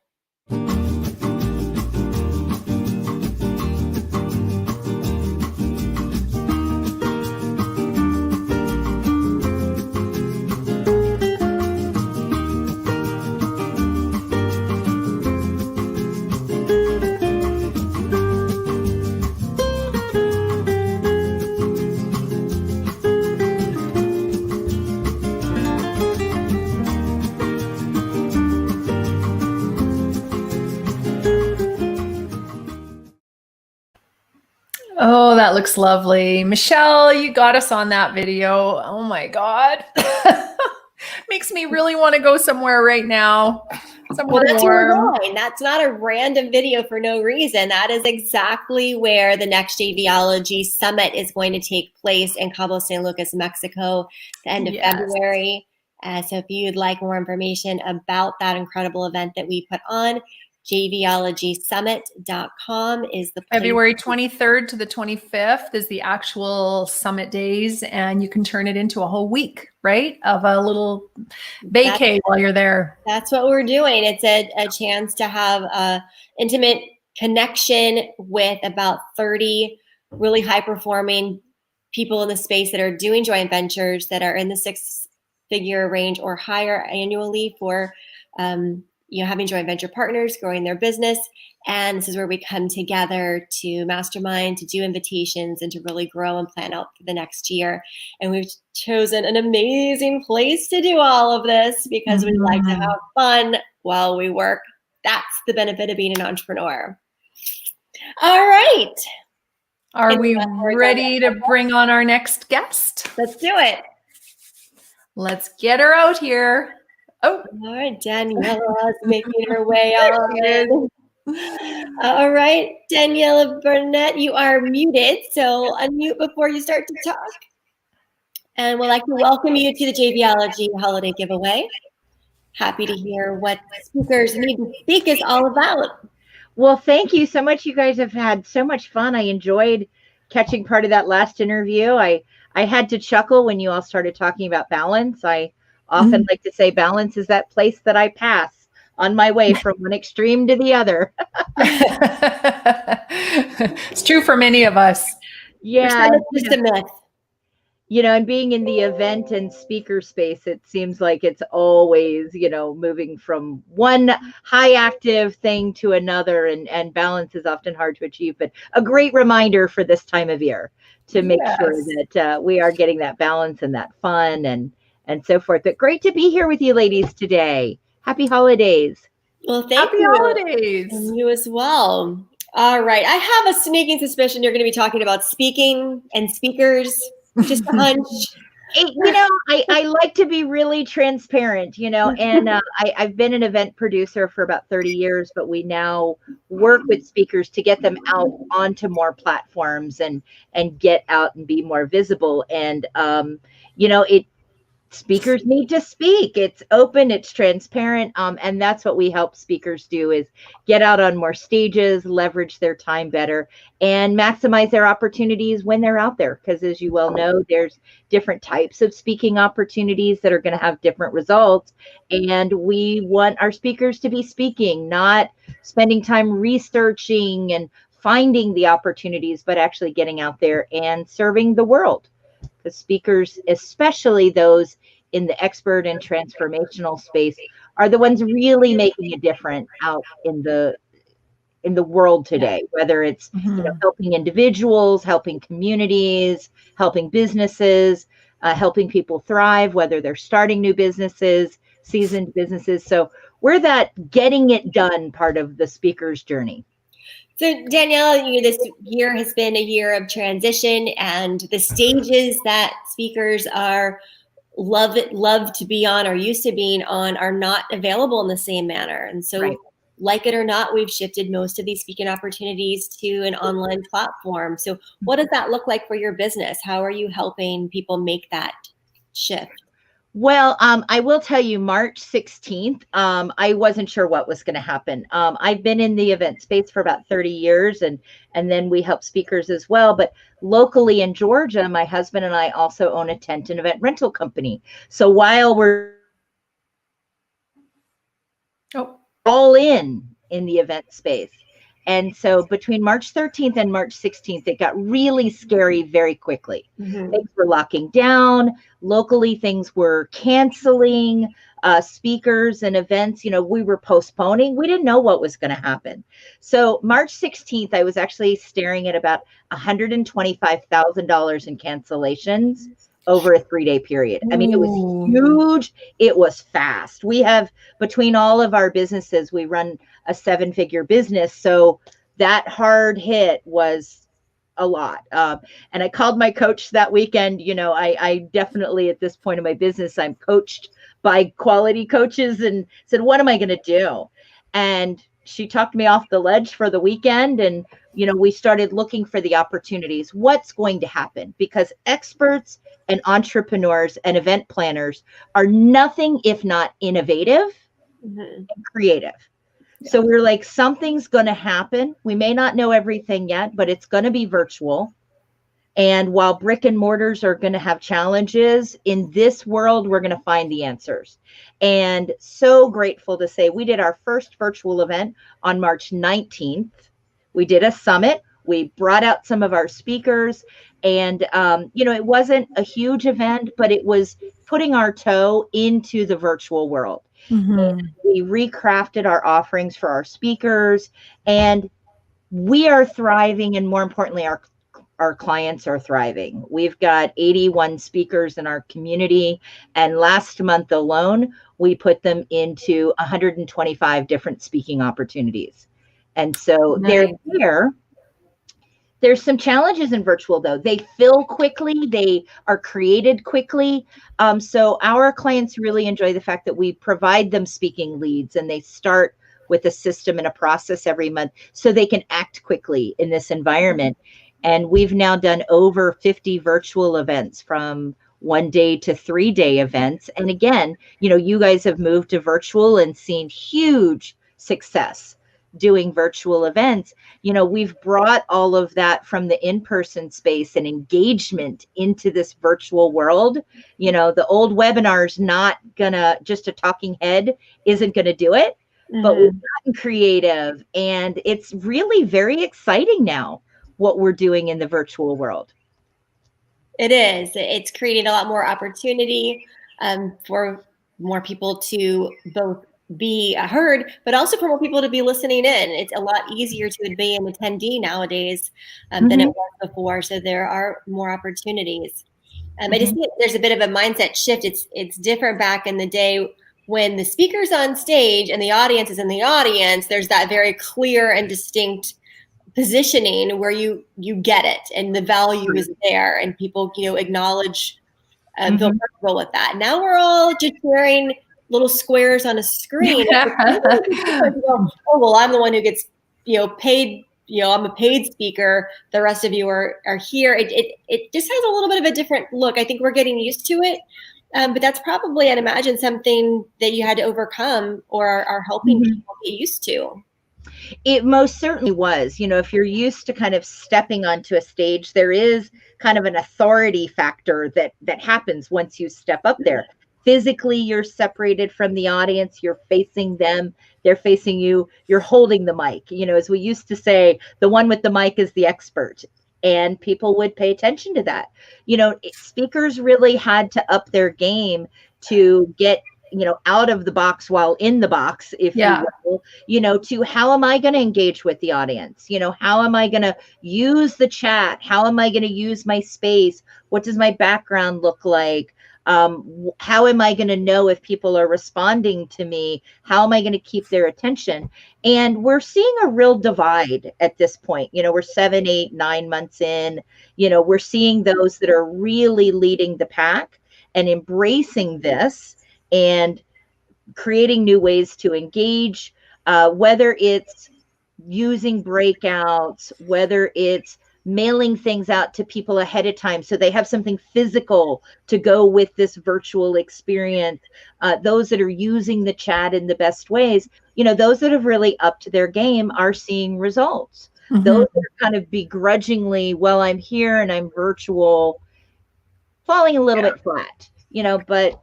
Oh, that looks lovely. Michelle, you got us on that video. Oh my God. Makes me really want to go somewhere right now. Somewhere Well, that's where warm. we're going. That's not a random video for no reason. That is exactly where the next Jvology Summit is going to take place in Cabo San Lucas, Mexico, the end of Yes. February. So if you'd like more information about that incredible event that we put on, jvologysummit.com is the place. February 23rd to the 25th is the actual summit days, and you can turn it into a whole week, right? Of a little vacay while you're there. That's what we're doing. It's a chance to have a intimate connection with about 30 really high-performing people in the space that are doing joint ventures that are in the six-figure range or higher annually for having joint venture partners, growing their business. And this is where we come together to mastermind, to do invitations, and to really grow and plan out for the next year. And we've chosen an amazing place to do all of this because we like to have fun while we work. That's the benefit of being an entrepreneur. All right. Are we ready to bring on our next guest? Let's do it. Let's get her out here. Oh, all right. Daniella's making her way on. All right. Daniella Barnett, you are muted. So unmute before you start to talk. And we'd like to welcome you to the Jvology Holiday Giveaway. Happy to hear what Speakers Need to Speak is all about. Well, thank you so much. You guys have had so much fun. I enjoyed catching part of that last interview. I had to chuckle when you all started talking about balance. I often like to say balance is that place that I pass on my way from one extreme to the other. It's true for many of us. Yeah. It's just a myth. You know, and being in the event and speaker space, it seems like it's always, moving from one high active thing to another, and balance is often hard to achieve, but a great reminder for this time of year to make sure that we are getting that balance and that fun and so forth. But great to be here with you ladies today. Happy holidays. Well, thank you. Happy holidays. And you as well. All right. I have a sneaking suspicion you're going to be talking about speaking and speakers. Just a hunch. I like to be really transparent, and I've been an event producer for about 30 years, but we now work with speakers to get them out onto more platforms and get out and be more visible. And, speakers need to speak. It's open, it's transparent. And that's what we help speakers do, is get out on more stages, leverage their time better, and maximize their opportunities when they're out there. Because as you well know, there's different types of speaking opportunities that are going to have different results. And we want our speakers to be speaking, not spending time researching and finding the opportunities, but actually getting out there and serving the world. The speakers, especially those in the expert and transformational space, are the ones really making a difference out in the world today, whether it's helping individuals, helping communities, helping businesses, helping people thrive, whether they're starting new businesses, seasoned businesses. So we're that getting it done part of the speaker's journey. So Daniella, this year has been a year of transition, and the stages that speakers love to be on or used to being on are not available in the same manner. And so like it or not, we've shifted most of these speaking opportunities to an online platform. So what does that look like for your business? How are you helping people make that shift? Well, I will tell you, March 16th, I wasn't sure what was going to happen. I've been in the event space for about 30 years, and then we help speakers as well. But locally in Georgia, my husband and I also own a tent and event rental company. So while we're all in the event space, and so between March 13th and March 16th, it got really scary very quickly. Things were locking down. Locally, things were canceling. Speakers and events, we were postponing. We didn't know what was going to happen. So March 16th, I was actually staring at about $125,000 in cancellations over a 3-day period. I mean, it was huge. It was fast. We have, between all of our businesses, we run a 7-figure business. So that hard hit was a lot. And I called my coach that weekend. I definitely, at this point in my business, I'm coached by quality coaches, and said, what am I going to do? And she talked me off the ledge for the weekend. And, we started looking for the opportunities. What's going to happen? Because experts and entrepreneurs and event planners are nothing if not innovative and creative. Yeah. So we're like, something's going to happen. We may not know everything yet, but it's going to be virtual. And while brick and mortars are going to have challenges, in this world, we're going to find the answers. And so grateful to say we did our first virtual event on March 19th. We did a summit. We brought out some of our speakers, and, it wasn't a huge event, but it was putting our toe into the virtual world. And we recrafted our offerings for our speakers, and we are thriving. And more importantly, our clients are thriving. We've got 81 speakers in our community, and last month alone, we put them into 125 different speaking opportunities. And so they're here. There's some challenges in virtual, though. They fill quickly. They are created quickly. So our clients really enjoy the fact that we provide them speaking leads, and they start with a system and a process every month so they can act quickly in this environment. And we've now done over 50 virtual events, from 1-day to 3-day events. And again, you guys have moved to virtual and seen huge success doing virtual events. We've brought all of that from the in-person space and engagement into this virtual world. The old webinar's not gonna, just a talking head isn't gonna do it, but we've gotten creative, and it's really very exciting now what we're doing in the virtual world. It is. It's creating a lot more opportunity for more people to both be heard, but also for more people to be listening in. It's a lot easier to be an attendee nowadays than it was before. So there are more opportunities. I just think there's a bit of a mindset shift. It's different back in the day when the speaker's on stage and the audience is in the audience. There's that very clear and distinct positioning where you get it and the value is there, and people acknowledge feel comfortable with that. Now we're all just sharing little squares on a screen. Oh, well, I'm the one who gets paid. I'm a paid speaker. The rest of you are here. It just has a little bit of a different look. I think we're getting used to it, but that's probably, I'd imagine, something that you had to overcome or are helping people get used to. It most certainly was. If you're used to kind of stepping onto a stage, there is kind of an authority factor that happens once you step up there. Physically, you're separated from the audience. You're facing them. They're facing you. You're holding the mic. As we used to say, the one with the mic is the expert. And people would pay attention to that. Speakers really had to up their game to get out of the box while in the box, if you will, to how am I going to engage with the audience? How am I going to use the chat? How am I going to use my space? What does my background look like? How am I going to know if people are responding to me? How am I going to keep their attention? And we're seeing a real divide at this point. We're 7, 8, 9 months in. We're seeing those that are really leading the pack and embracing this and creating new ways to engage. whether it's using breakouts, whether it's mailing things out to people ahead of time so they have something physical to go with this virtual experience. Those that are using the chat in the best ways, those that have really upped their game are seeing results. Mm-hmm. Those that are kind of begrudgingly, well, I'm here and I'm virtual, falling a little bit flat, but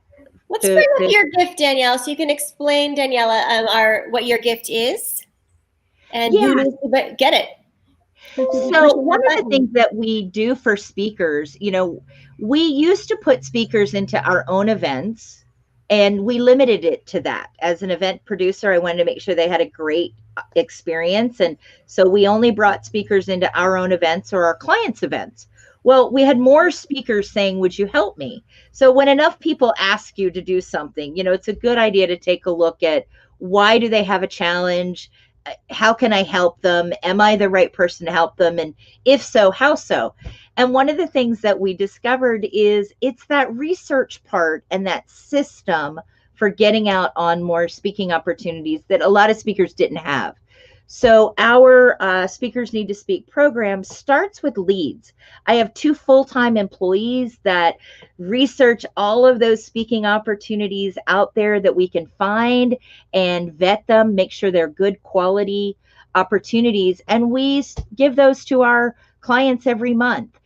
let's bring up your gift, Danielle, so you can explain, Daniella, what your gift is and who needs to get it. So one of the things that we do for speakers, we used to put speakers into our own events, and we limited it to that. As an event producer, I wanted to make sure they had a great experience. And so we only brought speakers into our own events or our clients' events. Well, we had more speakers saying, would you help me? So when enough people ask you to do something, it's a good idea to take a look at why do they have a challenge? How can I help them? Am I the right person to help them? And if so, how so? And one of the things that we discovered is it's that research part and that system for getting out on more speaking opportunities that a lot of speakers didn't have. So our Speakers Need to Speak program starts with leads. I have 2 full-time employees that research all of those speaking opportunities out there that we can find and vet them, make sure they're good quality opportunities, and we give those to our clients every month.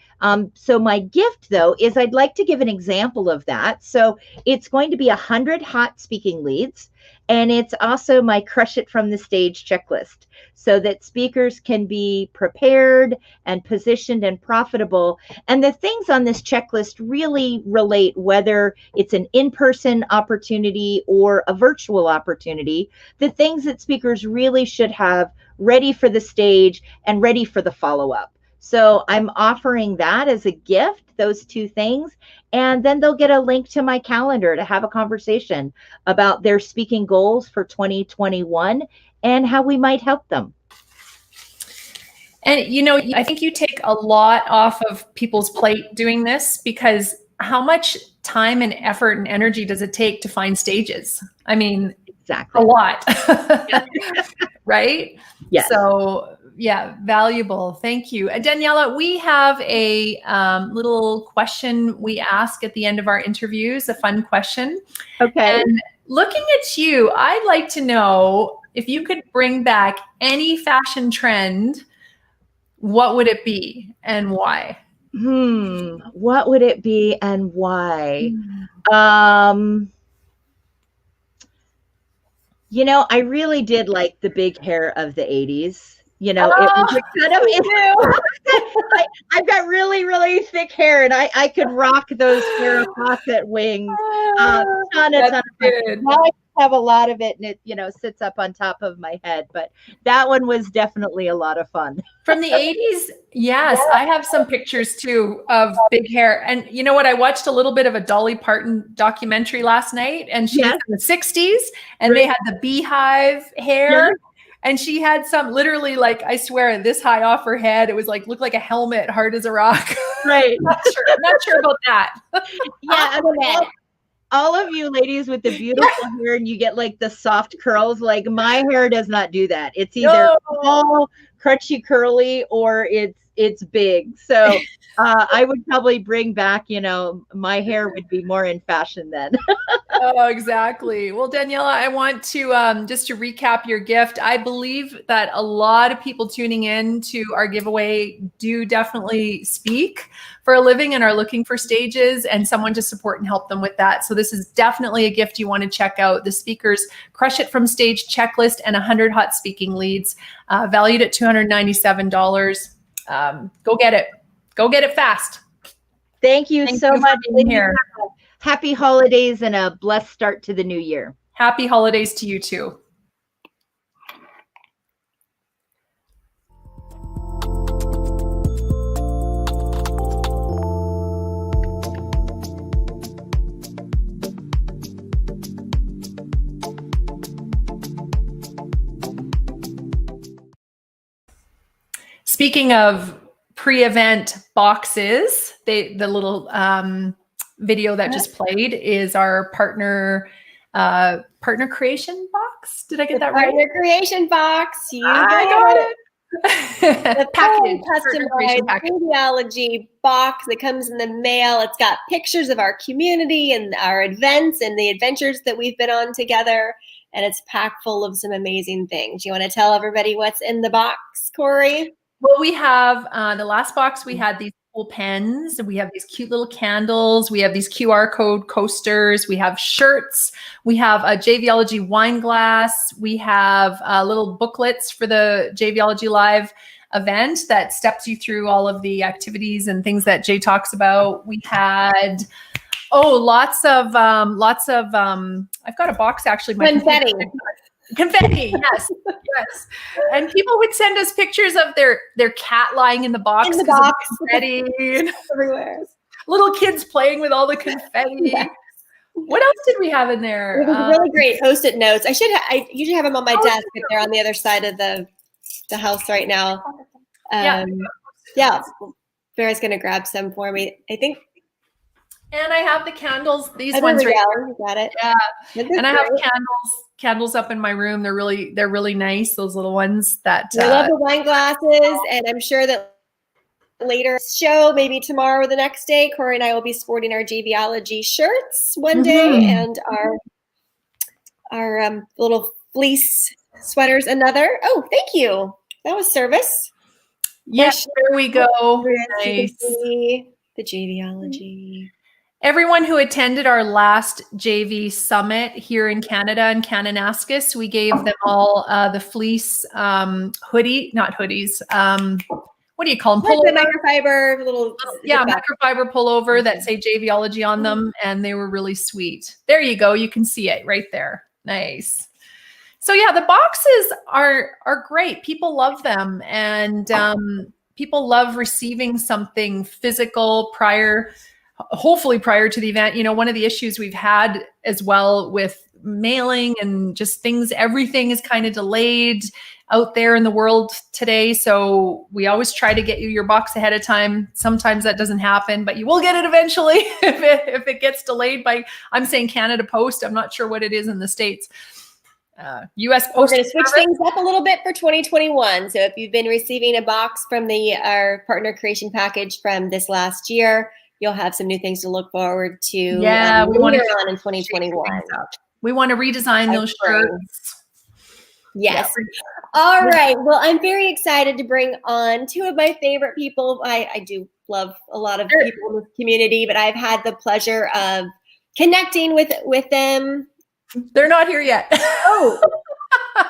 So my gift, though, is I'd like to give an example of that. So it's going to be 100 hot speaking leads. And it's also my Crush It from the Stage checklist so that speakers can be prepared and positioned and profitable. And the things on this checklist really relate whether it's an in-person opportunity or a virtual opportunity, the things that speakers really should have ready for the stage and ready for the follow-up. So I'm offering that as a gift, those 2 things, and then they'll get a link to my calendar to have a conversation about their speaking goals for 2021 and how we might help them. And, I think you take a lot off of people's plate doing this, because how much time and effort and energy does it take to find stages? I mean, exactly. A lot, right? Yes. So yeah, valuable. Thank you. Daniella, we have a little question we ask at the end of our interviews, a fun question. Okay. And looking at you, I'd like to know if you could bring back any fashion trend, what would it be and why? What would it be and why? I really did like the big hair of the 80s. It was kind of, I've got really, really thick hair, and I could rock those Farrah Fawcett wings. Ton of fun. Now I have a lot of it, and it, sits up on top of my head. But that one was definitely a lot of fun. From the 80s, yes. I have some pictures too of big hair. And you know what? I watched a little bit of a Dolly Parton documentary last night, and she was in the 60s, and they had the beehive hair. Yeah. And she had some literally, like, I swear, this high off her head. It was like, looked like a helmet, hard as a rock. Right. Not sure about that. Yeah. All of you ladies with the beautiful hair, and you get like the soft curls, like my hair does not do that. It's either all crunchy curly or it's big. So I would probably bring back, my hair would be more in fashion then. Oh, exactly. Well, Daniella, I want to just to recap your gift. I believe that a lot of people tuning in to our giveaway do definitely speak for a living and are looking for stages and someone to support and help them with that. So this is definitely a gift you want to check out. The Speakers Crush It from Stage checklist and 100 hot speaking leads, valued at $297. Go get it. Go get it fast. Thank you so much for being here. Happy holidays and a blessed start to the new year. Happy holidays to you too. Speaking of pre-event boxes, the little video that just played is our partner partner creation box. Did I get that right? Partner creation box. I got it. The Package, customized Jvology box that comes in the mail. It's got pictures of our community and our events and the adventures that we've been on together. And it's packed full of some amazing things. You want to tell everybody what's in the box, Corey? Well, we have the last box, we had these cool pens. We have these cute little candles. We have these QR code coasters. We have shirts. We have a Jvology wine glass. We have little booklets for the Jvology Live event that steps you through all of the activities and things that Jay talks about. We had lots of I've got a box actually. Confetti, yes, yes. And people would send us pictures of their cat lying in the box. In the box. Confetti. Everywhere. Little kids playing with all the confetti. Yes. What else did we have in there? It was really great Post-it notes. I usually have them on my desk, but they're on the other side of the house right now. Yeah. Vera's going to grab some for me, I think. And I have the candles. These ones right here. You got it. Yeah. And I have candles up in my room. They're really nice. Those little ones that I love the wine glasses, and I'm sure that later show, maybe tomorrow or the next day, Corey and I will be sporting our Jvology shirts one day, and our little fleece sweaters another. Oh, thank you. That was service. Yes, there we go. Nice. The Jvology. Everyone who attended our last JV Summit here in Canada in Kananaskis, we gave them all the fleece not hoodies. What do you call them? Like the microfiber little. Microfiber pullover that say Jvology on them, and they were really sweet. There you go. You can see it right there. Nice. So yeah, the boxes are great. People love them, and people love receiving something physical hopefully prior to the event. You know, one of the issues we've had as well with mailing and just everything is kind of delayed out there in the world today. So we always try to get you your box ahead of time. Sometimes that doesn't happen, but you will get it eventually if it gets delayed by, I'm saying Canada Post. I'm not sure what it is in the States. U.S. Post. We're going to switch things up a little bit for 2021. So if you've been receiving a box from our partner creation package from this last year, you'll have some new things to look forward to. Yeah, we want to on in 2021. We want to redesign those shirts. Yes. All right. Well, I'm very excited to bring on two of my favorite people. I do love a lot of people in this community, but I've had the pleasure of connecting with them. They're not here yet. Oh.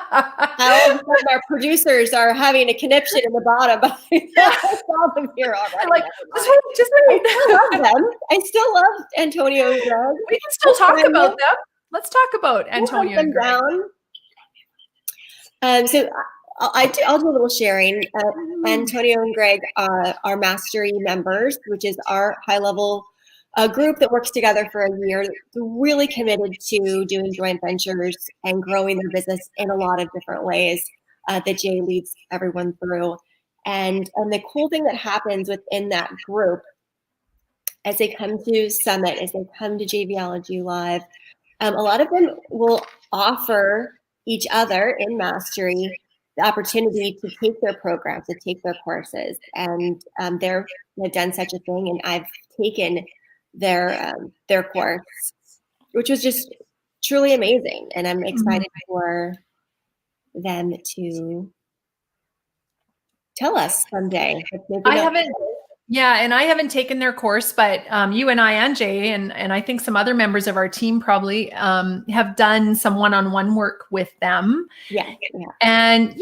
Our producers are having a conniption in the bottom. I saw them here already. Like, just wait. I still love them. I still love Antonio and Greg. We can still talk about them. Let's talk about Antonio and Greg. So I'll do a little sharing. Antonio and Greg are Mastery members, which is our high-level group that works together for a year, really committed to doing joint ventures and growing their business in a lot of different ways that Jay leads everyone through. And the cool thing that happens within that group as they come to Summit, as they come to Jvology Live, a lot of them will offer each other in Mastery the opportunity to take their programs, to take their courses. And they've done such a thing, and I've taken their course, which was just truly amazing, and I'm excited for them to tell us someday. I haven't taken their course, but you and I and Jay and I think some other members of our team probably have done some one-on-one work with them. Yeah. And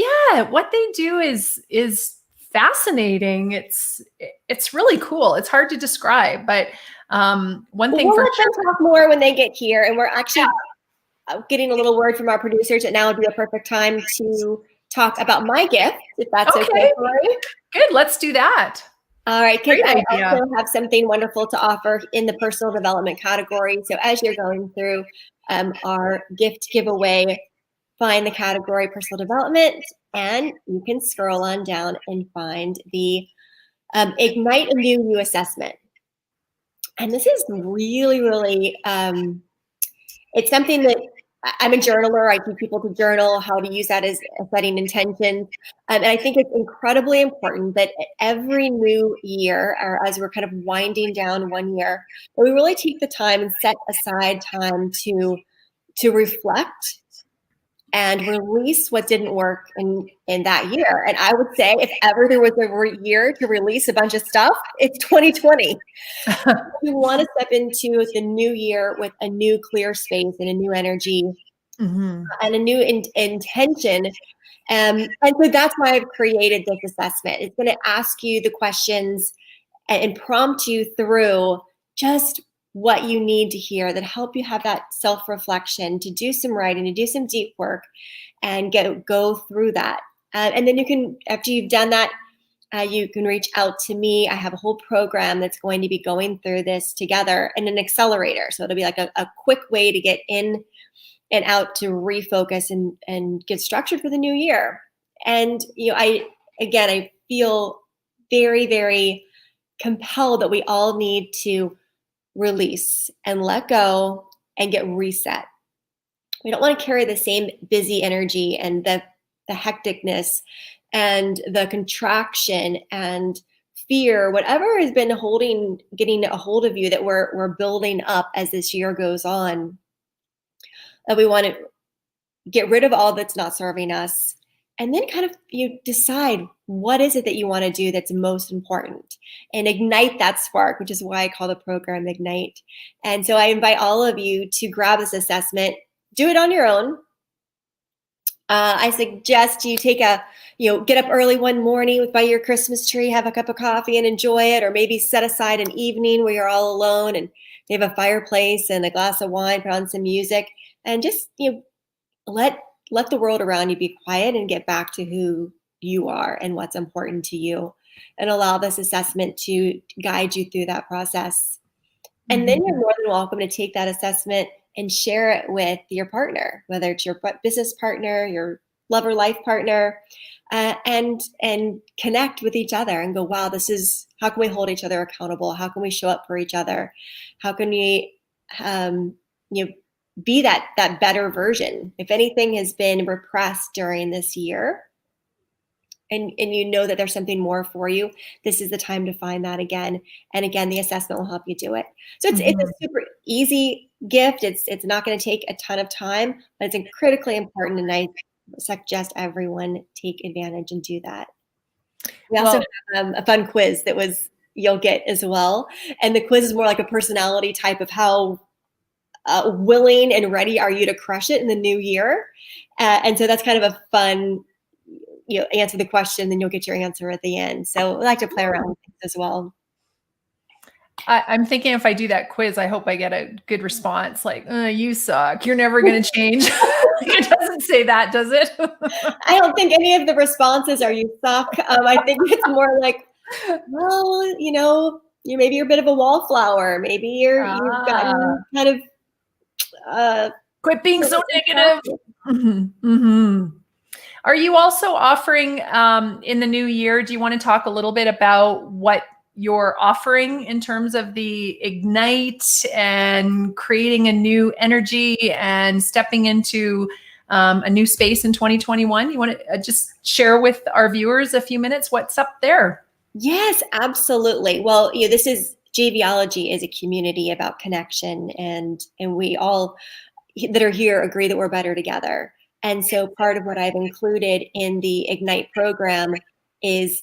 what they do is fascinating. It's really cool. It's hard to describe, but one thing we'll for let them talk more when they get here, and we're actually getting a little word from our producers that now would be a perfect time to talk about my gift, if that's okay, Corey. Good, let's do that. All right, because I also have something wonderful to offer in the personal development category. So as you're going through our gift giveaway, find the category personal development, and you can scroll on down and find the Ignite a New You assessment. And this is really, really, it's something that I'm a journaler. I teach people to journal, how to use that as setting intentions. And I think it's incredibly important that every new year, or as we're kind of winding down one year, that we really take the time and set aside time to reflect and release what didn't work in that year. And I would say if ever there was a year to release a bunch of stuff, it's 2020. We want to step into the new year with a new clear space and a new energy and a new intention. And so that's why I've created this assessment. It's going to ask you the questions and prompt you through just what you need to hear that help you have that self-reflection, to do some writing, to do some deep work, and go through that. And then you can, after you've done that, you can reach out to me. I have a whole program that's going to be going through this together in an accelerator. So it'll be like a quick way to get in and out, to refocus and get structured for the new year. And I feel very, very compelled that we all need to release and let go and get reset. We don't want to carry the same busy energy and the hecticness and the contraction and fear, whatever has been getting a hold of you, that we're building up as this year goes on. That we want to get rid of all that's not serving us, and then kind of decide what is it that you want to do that's most important, and ignite that spark, which is why I call the program Ignite. And so I invite all of you to grab this assessment, do it on your own. I suggest you take get up early one morning by your Christmas tree, have a cup of coffee and enjoy it, or maybe set aside an evening where you're all alone and you have a fireplace and a glass of wine, put on some music, and just let the world around you be quiet and get back to who you are and what's important to you, and allow this assessment to guide you through that process. And then you're more than welcome to take that assessment and share it with your partner, whether it's your business partner, your lover life partner, and connect with each other and go, wow, this is, how can we hold each other accountable? How can we show up for each other? How can we, be that better version? If anything has been repressed during this year, and that there's something more for you, this is the time to find that again. And again, the assessment will help you do it. So it's a super easy gift. It's not going to take a ton of time, but it's critically important, and I suggest everyone take advantage and do that. We also have a fun quiz you'll get as well. And the quiz is more like a personality type of how willing and ready are you to crush it in the new year. And so that's kind of a fun, answer the question, then you'll get your answer at the end. So I like to play around with things as well. I'm thinking if I do that quiz, I hope I get a good response, like, you suck, you're never going to change. It doesn't say that, does it? I don't think any of the responses are you suck. I think it's more like, well, maybe you're a bit of a wallflower. Maybe you've gotten kind of quit being so negative. Are you also offering in the new year? Do you want to talk a little bit about what you're offering in terms of the Ignite and creating a new energy and stepping into a new space in 2021? You want to just share with our viewers a few minutes what's up there? Yes, absolutely. Well, this is Jvology is a community about connection, and we all that are here agree that we're better together. And so part of what I've included in the Ignite program is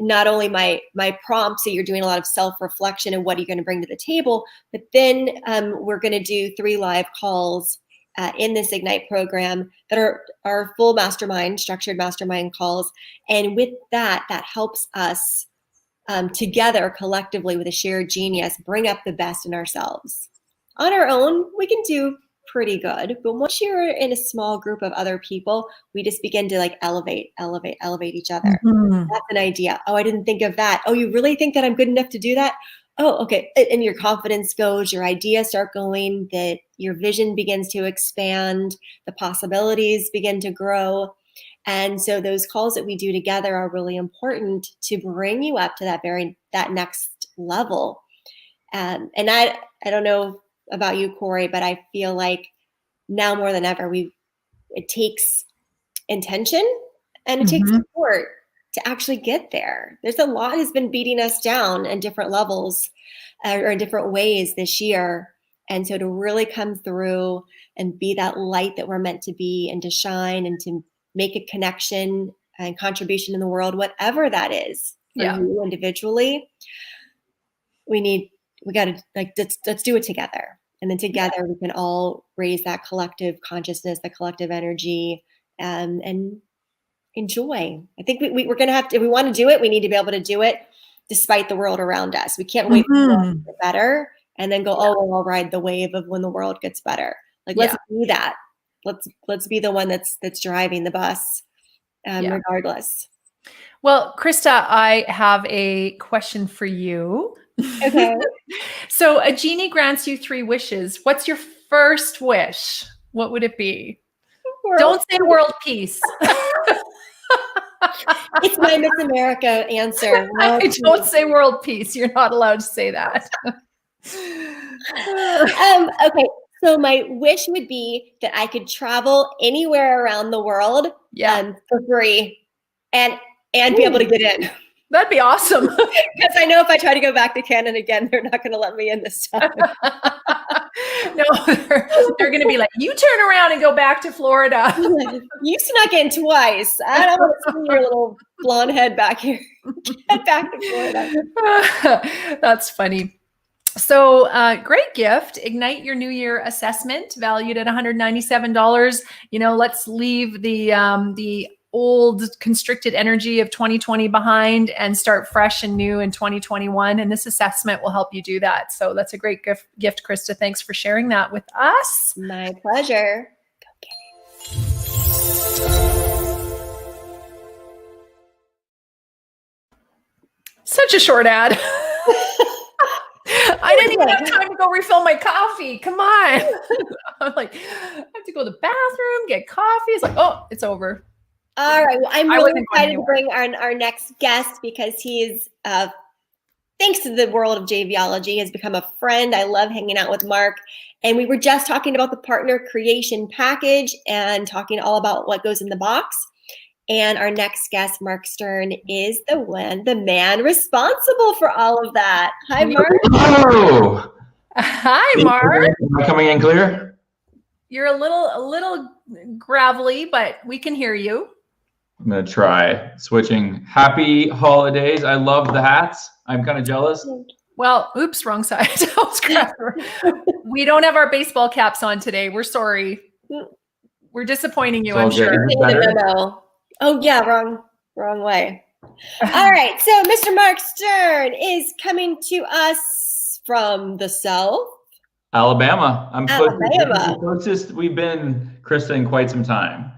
not only my prompt, so you're doing a lot of self-reflection and what are you going to bring to the table, but then we're going to do 3 live calls in this Ignite program that are full mastermind, structured mastermind calls. And with that helps us together collectively with a shared genius, bring up the best in ourselves. On our own, we can do pretty good, but once you're in a small group of other people, we just begin to elevate each other. That's an idea. Oh, I didn't think of that. Oh, you really think that I'm good enough to do that? Oh, okay. And your confidence goes, your ideas start going, that your vision begins to expand, the possibilities begin to grow. And so those calls that we do together are really important to bring you up to that next level. And I don't know about you, Corey, but I feel like now more than ever, it takes intention and it takes support to actually get there. There's a lot has been beating us down in different levels or in different ways this year. And so to really come through and be that light that we're meant to be and to shine and to make a connection and contribution in the world, whatever that is for you individually, we got to let's do it together. And then together we can all raise that collective consciousness, the collective energy, and enjoy. I think we're going to have to, if we want to do it, we need to be able to do it despite the world around us. We can't wait for the world to get better and then go, well, I'll ride the wave of when the world gets better. Like, let's be that. Let's be the one that's driving the bus, regardless. Well, Krista, I have a question for you. Okay. So a genie grants you 3 wishes. What's your first wish? What would it be? Don't say world peace. It's my Miss America answer. Don't say world peace. You're not allowed to say that. Okay. So my wish would be that I could travel anywhere around the world for free and be able to get in. That'd be awesome. Because I know if I try to go back to Canada again, they're not going to let me in this time. No, they're going to be like, you turn around and go back to Florida. You snuck in twice. I don't want to see your little blonde head back here. Get back to Florida. That's funny. So great gift. Ignite your New Year assessment valued at $197. Let's leave the old constricted energy of 2020 behind and start fresh and new in 2021. And this assessment will help you do that. So that's a great gift, Krista. Thanks for sharing that with us. My pleasure. Such a short ad. I didn't even have time to go refill my coffee. Come on. I'm like, I have to go to the bathroom, get coffee. It's like, oh, it's over. All right. Well, I'm really excited to bring our next guest because he is, thanks to the world of Jvology, has become a friend. I love hanging out with Mark. And we were just talking about the partner creation package and talking all about what goes in the box. And our next guest, Mark Stern, is the man responsible for all of that. Hi, Mark. Hello. Hi, Mark. Am I coming in clear? You're a little gravelly, but we can hear you. I'm going to try switching. Happy holidays. I love the hats. I'm kind of jealous. Well, oops, wrong side. We don't have our baseball caps on today. We're sorry. We're disappointing you, I'm sure. Oh, yeah, wrong way. All right, so Mr. Mark Stern is coming to us from the South. Alabama. Alabama. Closest we've been, Krista, in quite some time.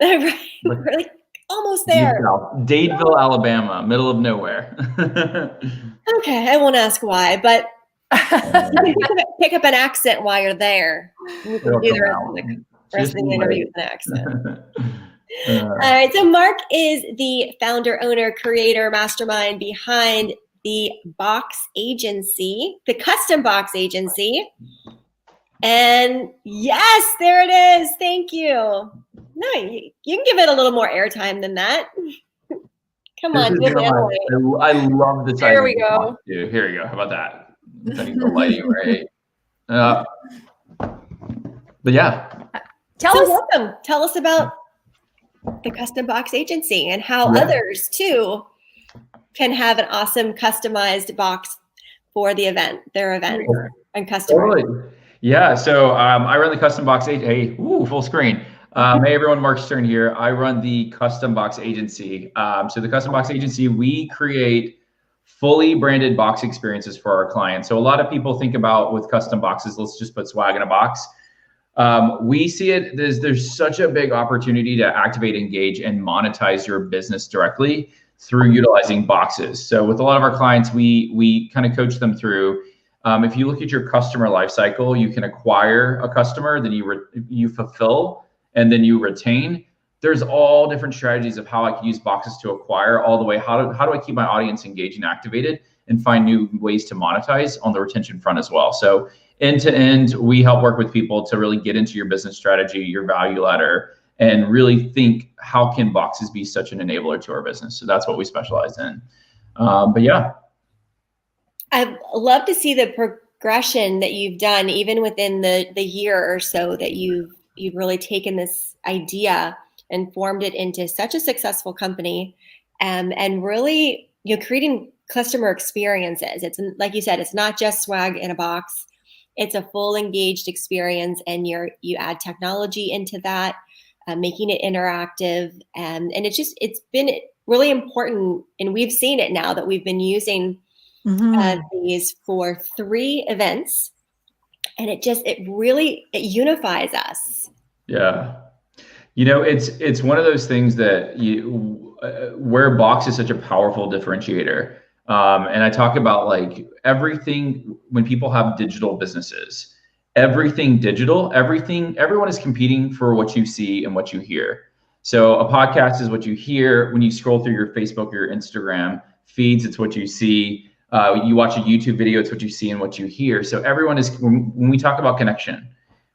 Right, really almost there. Dadeville, Alabama, middle of nowhere. Okay, I won't ask why, but you can pick up an accent while you're there. You can do the rest of the interview with an accent. All right, so Mark is the founder, owner, creator, mastermind behind the box agency, the custom box agency. And yes, there it is. Thank you. No, you can give it a little more airtime than that. Come on. I love the There we go. Here we go. How about that? Setting the lighting right. But yeah. Welcome. Tell us about the custom box agency and how others too can have an awesome customized box for their event and customer. Totally. Yeah. So I run the custom box agency. Hey, full screen. Hey everyone, Mark Stern here. I run the custom box agency. So the custom box agency, we create fully branded box experiences for our clients. So a lot of people think about with custom boxes, let's just put swag in a box. We see it, there's such a big opportunity to activate, engage, and monetize your business directly through utilizing boxes. So with a lot of our clients, we kind of coach them through, if you look at your customer life cycle, you can acquire a customer, then you fulfill, and then you retain. There's all different strategies of how I can use boxes to acquire, all the way, how do I keep my audience engaged and activated and find new ways to monetize on the retention front as well. So end to end, we help work with people to really get into your business strategy, your value ladder, and really think, how can boxes be such an enabler to our business? So that's what we specialize in. But yeah. I'd love to see the progression that you've done, even within the year or so that you've really taken this idea and formed it into such a successful company, and really, creating customer experiences. It's like you said, it's not just swag in a box. It's a full engaged experience, and you add technology into that, making it interactive, and it's been really important. And we've seen it now that we've been using these for 3 events, and it really unifies us. Yeah. It's one of those things that where box is such a powerful differentiator. And I talk about like everything when people have digital businesses, everything digital, everyone is competing for what you see and what you hear. So a podcast is what you hear when you scroll through your Facebook or your Instagram feeds. It's what you see. You watch a YouTube video, it's what you see and what you hear. So everyone is, when we talk about connection,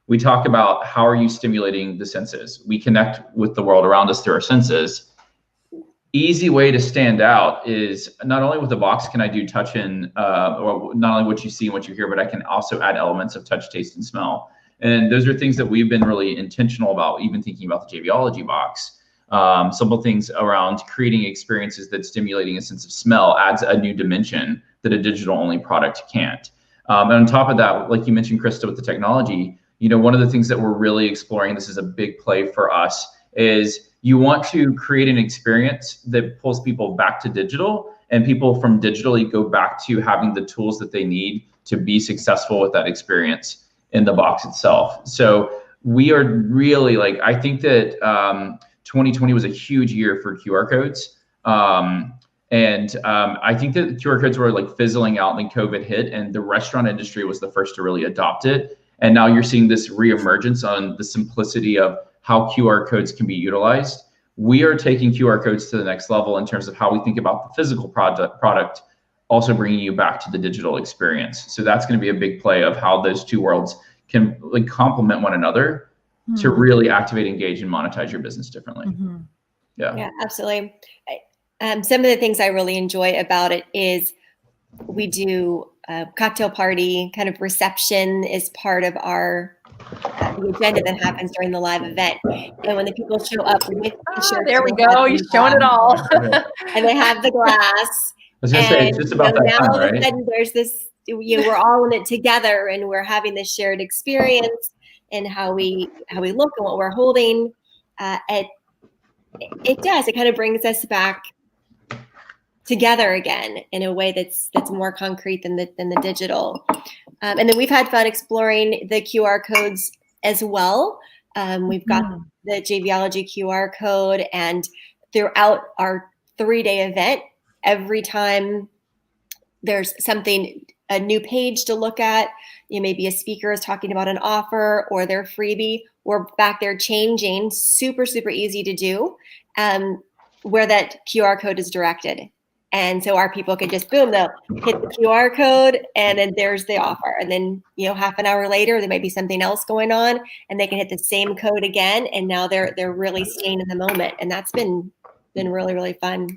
we talk about how are you stimulating the senses. We connect with the world around us through our senses. Easy way to stand out is not only with the box can I do touch and, or not only what you see and what you hear, but I can also add elements of touch, taste, and smell. And those are things that we've been really intentional about, even thinking about the Jvology box. Simple things around creating experiences that stimulating a sense of smell adds a new dimension that a digital only product can't. And on top of that, like you mentioned, Krista, with the technology, one of the things that we're really exploring, this is a big play for us, is you want to create an experience that pulls people back to digital, and people from digitally go back to having the tools that they need to be successful with that experience in the box itself. So we are really I think that 2020 was a huge year for QR codes. And I think that QR codes were fizzling out, and then COVID hit, and the restaurant industry was the first to really adopt it. And now you're seeing this reemergence on the simplicity of how QR codes can be utilized. We are taking QR codes to the next level in terms of how we think about the physical product, also bringing you back to the digital experience. So that's going to be a big play of how those two worlds can complement one another to really activate, engage, and monetize your business differently. Yeah, absolutely. Some of the things I really enjoy about it is we do a cocktail party kind of reception is part of our the agenda that happens during the live event. And when the people show up with t-shirts, there we go. You're showing it all. And they have the glass. I was gonna say, it's just about that now time, all of a right? sudden there's this, we're all in it together, and we're having this shared experience and how we look and what we're holding. It kind of brings us back together again in a way that's more concrete than the digital. And then we've had fun exploring the QR codes as well. We've got the Jvology QR code, and throughout our 3-day event, every time there's something, a new page to look at, maybe a speaker is talking about an offer or their freebie, we're back there changing, super, super easy to do, where that QR code is directed. And so our people can just, boom, they'll hit the QR code, and then there's the offer. And then, half an hour later, there might be something else going on, and they can hit the same code again. And now they're really staying in the moment. And that's been really, really fun.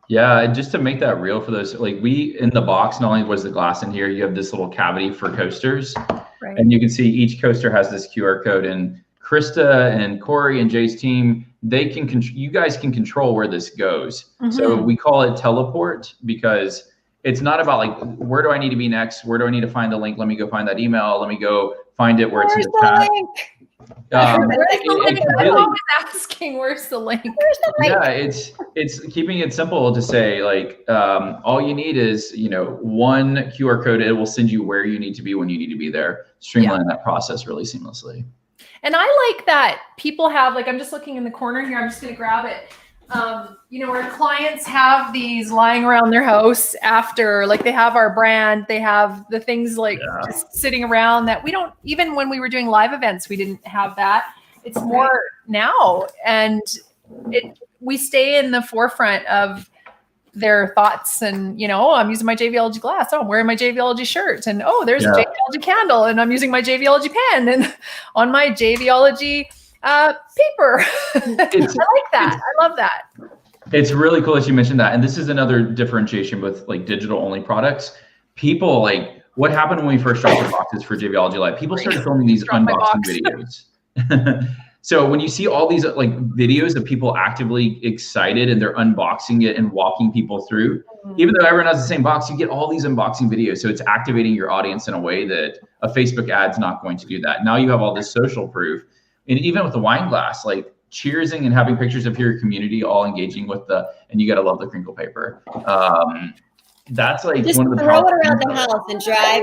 Yeah, and just to make that real for those, we in the box, not only was the glass in here, you have this little cavity for coasters, right? And you can see each coaster has this QR code, and Krista and Corey and Jay's team, you guys can control where this goes. So we call it teleport, because it's not about where do I need to be next? Where do I need to find the link? Let me go find that email. Let me go find it where it's in the chat. I'm always asking, where's the link? Yeah, it's keeping it simple to say all you need is one QR code. It will send you where you need to be when you need to be there. Streamline that process really seamlessly. And I like that people have I'm just looking in the corner here. I'm just going to grab it. Where clients have these lying around their house after, they have our brand, they have the things just sitting around that we don't, even when we were doing live events, we didn't have that. It's more now. And we stay in the forefront of their thoughts. And, I'm using my Jvology glass. Oh, I'm wearing my Jvology shirt. And, oh, there's a Jvology candle. And I'm using my Jvology pen. And on my Jvology paper. I like that. I love that. It's really cool that you mentioned that. And this is another differentiation with like digital only products. People like, what happened when we first dropped the boxes for Jvology Live? People started filming these unboxing videos. So when you see all these like videos of people actively excited and they're unboxing it and walking people through, even though everyone has the same box, you get all these unboxing videos. So it's activating your audience in a way that a Facebook ad's not going to do that. Now you have all this social proof. And even with the wine glass, like cheersing and having pictures of your community all engaging with and you got to love the crinkle paper. That's like just one of the throw it around the house and drive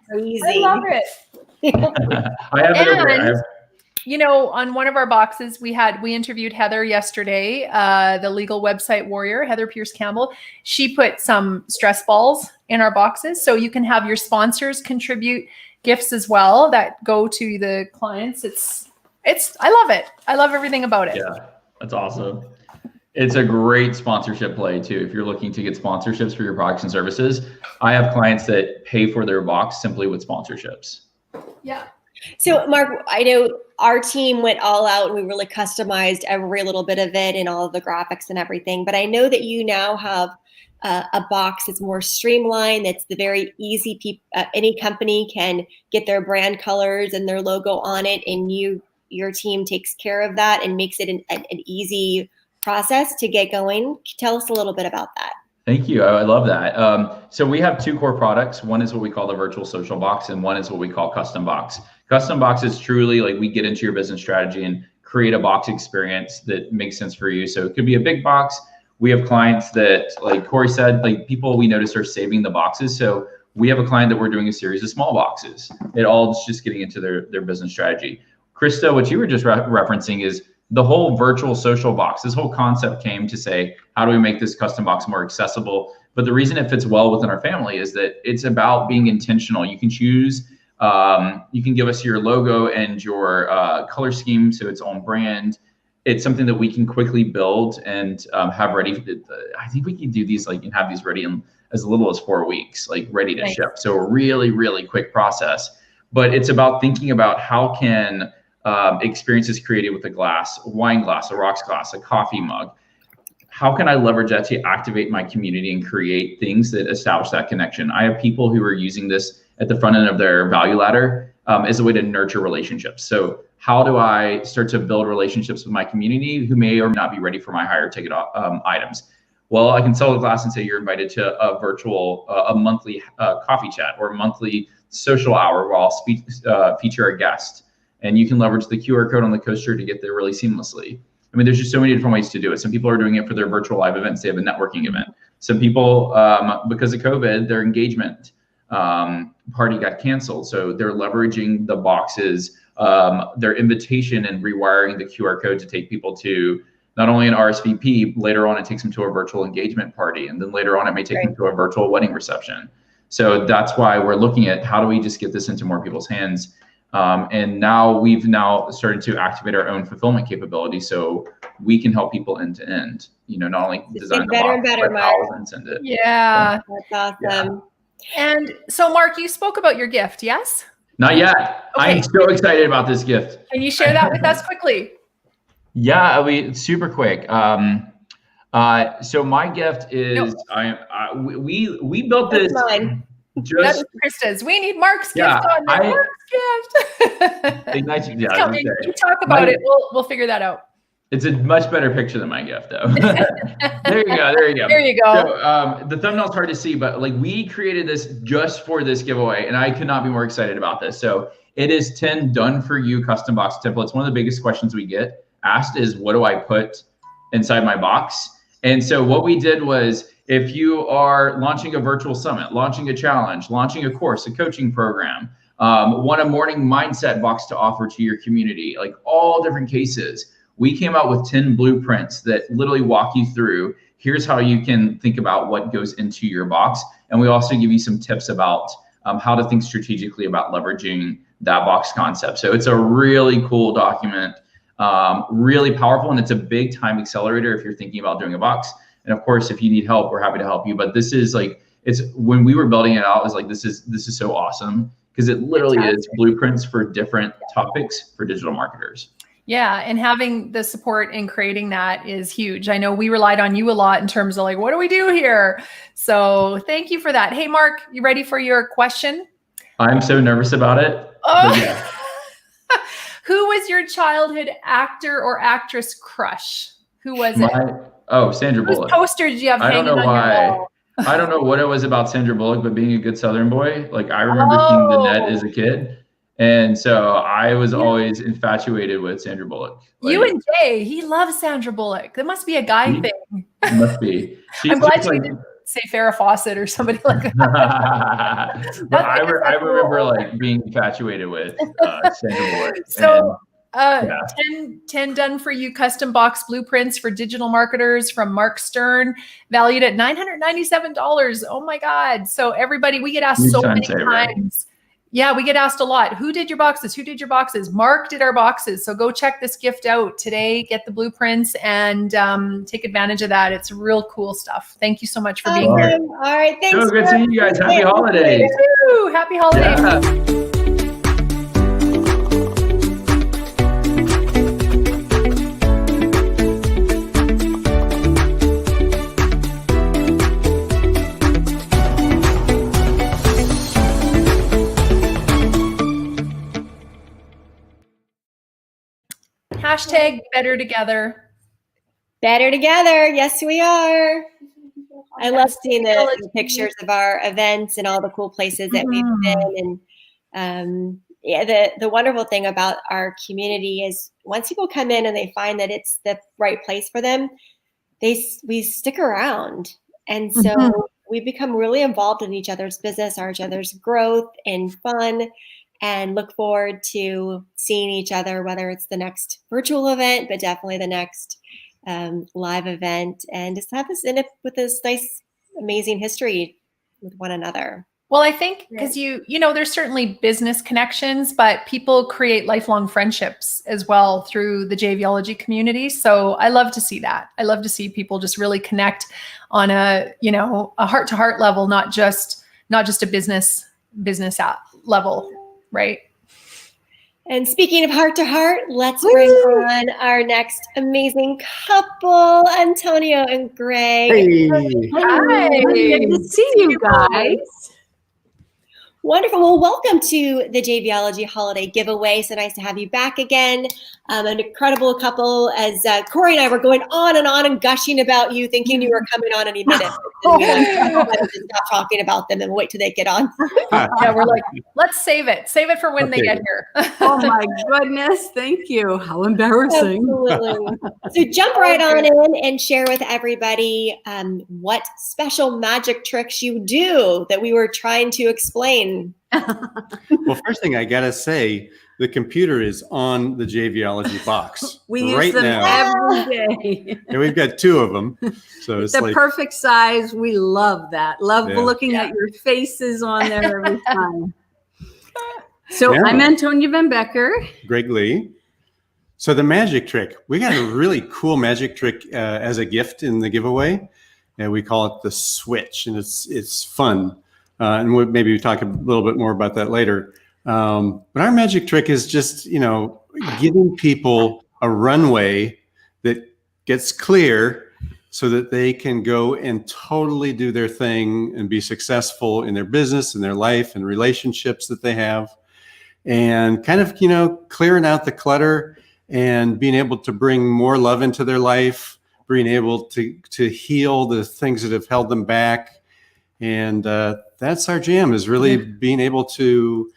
crazy. I love it. I have it over there. On one of our boxes, we interviewed Heather yesterday, the legal website warrior, Heather Pierce Campbell. She put some stress balls in our boxes. So you can have your sponsors contribute gifts as well that go to the clients. I love it. I love everything about it. Yeah, that's awesome. It's a great sponsorship play too. If you're looking to get sponsorships for your products and services, I have clients that pay for their box simply with sponsorships. Yeah. So Mark, I know our team went all out and we really customized every little bit of it and all of the graphics and everything. But I know that you now have a box that's more streamlined. That's the very easy. Any company can get their brand colors and their logo on it, and your team takes care of that and makes it an easy process to get going. Tell us a little bit about that. Thank you. I love that. So we have two core products. One is what we call the virtual social box, and one is what we call custom box. Custom box is truly like we get into your business strategy and create a box experience that makes sense for you. So it could be a big box. We have clients that, like Corey said, like people we notice are saving the boxes. So we have a client that we're doing a series of small boxes. It all is just getting into their business strategy. Krista, what you were just referencing is the whole virtual social box. This whole concept came to say, how do we make this custom box more accessible? But the reason it fits well within our family is that it's about being intentional. You can choose, you can give us your logo and your color scheme so its own brand. It's something that we can quickly build and have ready. I think we can do these and have these ready in as little as 4 weeks, like ready to ship. So a really, really quick process. But it's about thinking about how can experiences created with a wine glass, a rocks glass, a coffee mug. How can I leverage that to activate my community and create things that establish that connection? I have people who are using this at the front end of their value ladder as a way to nurture relationships. So how do I start to build relationships with my community who may or may not be ready for my higher ticket items? Well, I can sell a glass and say you're invited to a virtual, a monthly coffee chat or a monthly social hour where I'll feature a guest. And you can leverage the QR code on the coaster to get there really seamlessly. I mean, there's just so many different ways to do it. Some people are doing it for their virtual live events. They have a networking event. Some people, because of COVID, their engagement party got canceled. So they're leveraging the boxes, their invitation and rewiring the QR code to take people to not only an RSVP, later on it takes them to a virtual engagement party. And then later on it may take them to a virtual wedding reception. So that's why we're looking at how do we just get this into more people's hands. And now we've started to activate our own fulfillment capability, so we can help people end to end. Not only design the box, but how and send it. Yeah, that's awesome. Yeah. And so, Mark, you spoke about your gift, yes? Not yet. Okay. I'm so excited about this gift. Can you share that with us quickly? Yeah, super quick. So my gift is we built this. Mine. That is Krista's. We need Mark's gift on there. Mark's gift. You talk about it. We'll figure that out. It's a much better picture than my gift, though. There you go. There you go. So, the thumbnail's hard to see, but we created this just for this giveaway, and I could not be more excited about this. So it is 10 done-for-you custom box templates. One of the biggest questions we get asked is, what do I put inside my box? And so what we did was, if you are launching a virtual summit, launching a challenge, launching a course, a coaching program, want a morning mindset box to offer to your community, all different cases, we came out with 10 blueprints that literally walk you through, here's how you can think about what goes into your box. And we also give you some tips about how to think strategically about leveraging that box concept. So it's a really cool document, really powerful, and it's a big time accelerator if you're thinking about doing a box. And of course, if you need help, we're happy to help you. But this is like, it's when we were building it out, I was like, this is so awesome, because it literally is blueprints for different topics for digital marketers. Yeah, and having the support in creating that is huge. I know we relied on you a lot in terms of like, what do we do here? So thank you for that. Hey, Mark, you ready for your question? I'm so nervous about it. Oh. Yeah. Who was your childhood actor or actress crush? Who was it? Sandra Bullock. Whose poster did you have hanging on your wall? I don't know what it was about Sandra Bullock, but being a good Southern boy, like I remember seeing The Net as a kid. And so I was always infatuated with Sandra Bullock. Like, you and Jay, he loves Sandra Bullock. That must be a guy thing. It must be. I'm glad you didn't say Farrah Fawcett or somebody like that. But I remember like being infatuated with Sandra Bullock. So 10 done for you custom box blueprints for digital marketers from Mark Stern, valued at $997. Oh my God. So everybody, we get asked so many times. Yeah, we get asked a lot. Who did your boxes? Who did your boxes? Mark did our boxes. So go check this gift out today. Get the blueprints and take advantage of that. It's real cool stuff. Thank you so much for being here. All right, thanks. So good seeing you guys. Happy holidays. Woo, happy holidays. Yeah. Hashtag better together. Better together. Yes, we are. I love seeing the pictures of our events and all the cool places that we've been. And the wonderful thing about our community is once people come in and they find that it's the right place for them, we stick around. And so we become really involved in each other's business, each other's growth and fun, and look forward to seeing each other, whether it's the next virtual event, but definitely the next live event, and just have this end up with this nice, amazing history with one another. Well, I think because you know, there's certainly business connections, but people create lifelong friendships as well through the Jvology community. So I love to see that. I love to see people just really connect on a heart-to-heart level, not just a business level. Right. And speaking of heart to heart, let's bring on our next amazing couple, Antonio and Greg. Hey. Hi. Good to see you guys. Wonderful. Well, welcome to the Jvology Holiday Giveaway. So nice to have you back again. An incredible couple, as Corey and I were going on and gushing about you, thinking you were coming on any minute. Stop talking about them and wait till they get on. Yeah, we're like, let's save it for when they get here. Oh my goodness. Thank you. How embarrassing. Absolutely. So jump right on in and share with everybody what special magic tricks you do that we were trying to explain. Well, first thing I gotta say, the computer is on the Jvology box. We use them every day. And we've got two of them. So it's the like perfect size. We love that. Love looking at your faces on there every time. So I'm Antonia Van Becker. Greg Lee. So the magic trick, we got a really cool magic trick as a gift in the giveaway. And we call it the switch, and it's fun. And maybe we talk a little bit more about that later. But our magic trick is just, giving people a runway that gets clear so that they can go and totally do their thing and be successful in their business and their life and relationships that they have, and kind of, clearing out the clutter and being able to bring more love into their life, being able to heal the things that have held them back. And that's our jam, is really being able to,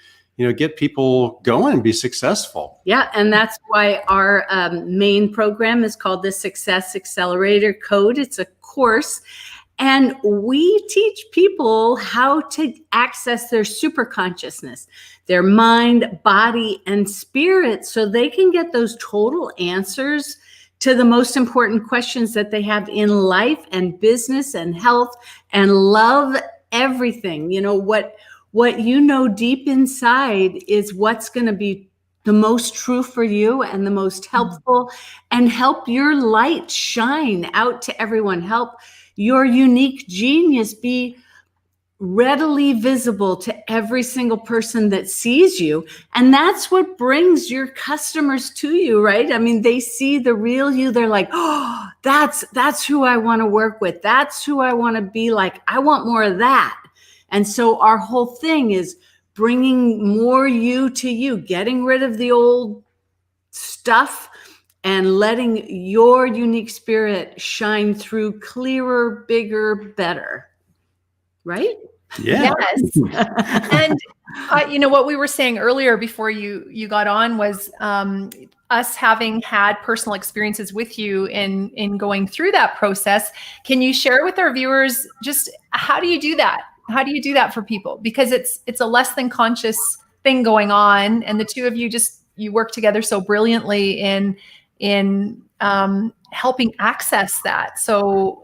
get people going and be successful. Yeah, and that's why our main program is called the Success Accelerator Code. It's a course, and we teach people how to access their super consciousness, their mind, body, and spirit, so they can get those total answers to the most important questions that they have in life and business and health and love, everything. What you know deep inside is what's going to be the most true for you and the most helpful, and help your light shine out to everyone. Help your unique genius be readily visible to every single person that sees you. And that's what brings your customers to you, right? I mean, they see the real you. They're like, oh, that's who I want to work with. That's who I want to be like. I want more of that. And so our whole thing is bringing more you to you, getting rid of the old stuff and letting your unique spirit shine through clearer, bigger, better. Right? Yeah. Yes. And you know what we were saying earlier before you got on was us having had personal experiences with you in going through that process. Can you share with our viewers just how do you do that? How do you do that for people? Because it's a less than conscious thing going on, and the two of you you work together so brilliantly in helping access that. So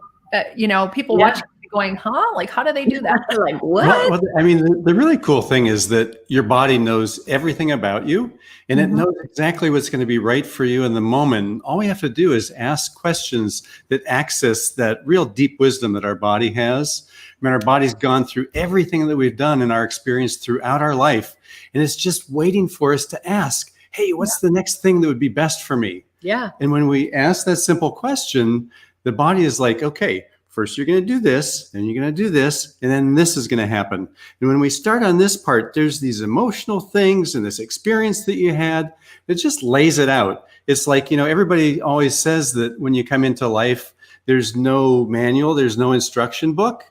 you know, people watching going, huh? Like, how do they do that? Like, what? Well, I mean, the really cool thing is that your body knows everything about you, and it knows exactly what's going to be right for you in the moment. All we have to do is ask questions that access that real deep wisdom that our body has. I mean, our body's gone through everything that we've done in our experience throughout our life, and it's just waiting for us to ask, hey, what's the next thing that would be best for me? Yeah. And when we ask that simple question, the body is like, okay, first you're going to do this, then you're going to do this, and then this is going to happen. And when we start on this part, there's these emotional things and this experience that you had. It just lays it out. It's like, you know, everybody always says that when you come into life, there's no manual, there's no instruction book.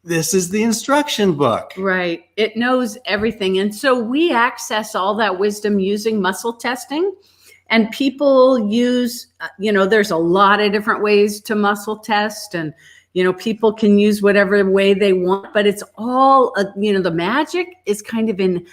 This is the instruction book. Right. It knows everything. And so we access all that wisdom using muscle testing. And people use, you know, there's a lot of different ways to muscle test, and you know, people can use whatever way they want, but it's all, you know, the magic is kind of in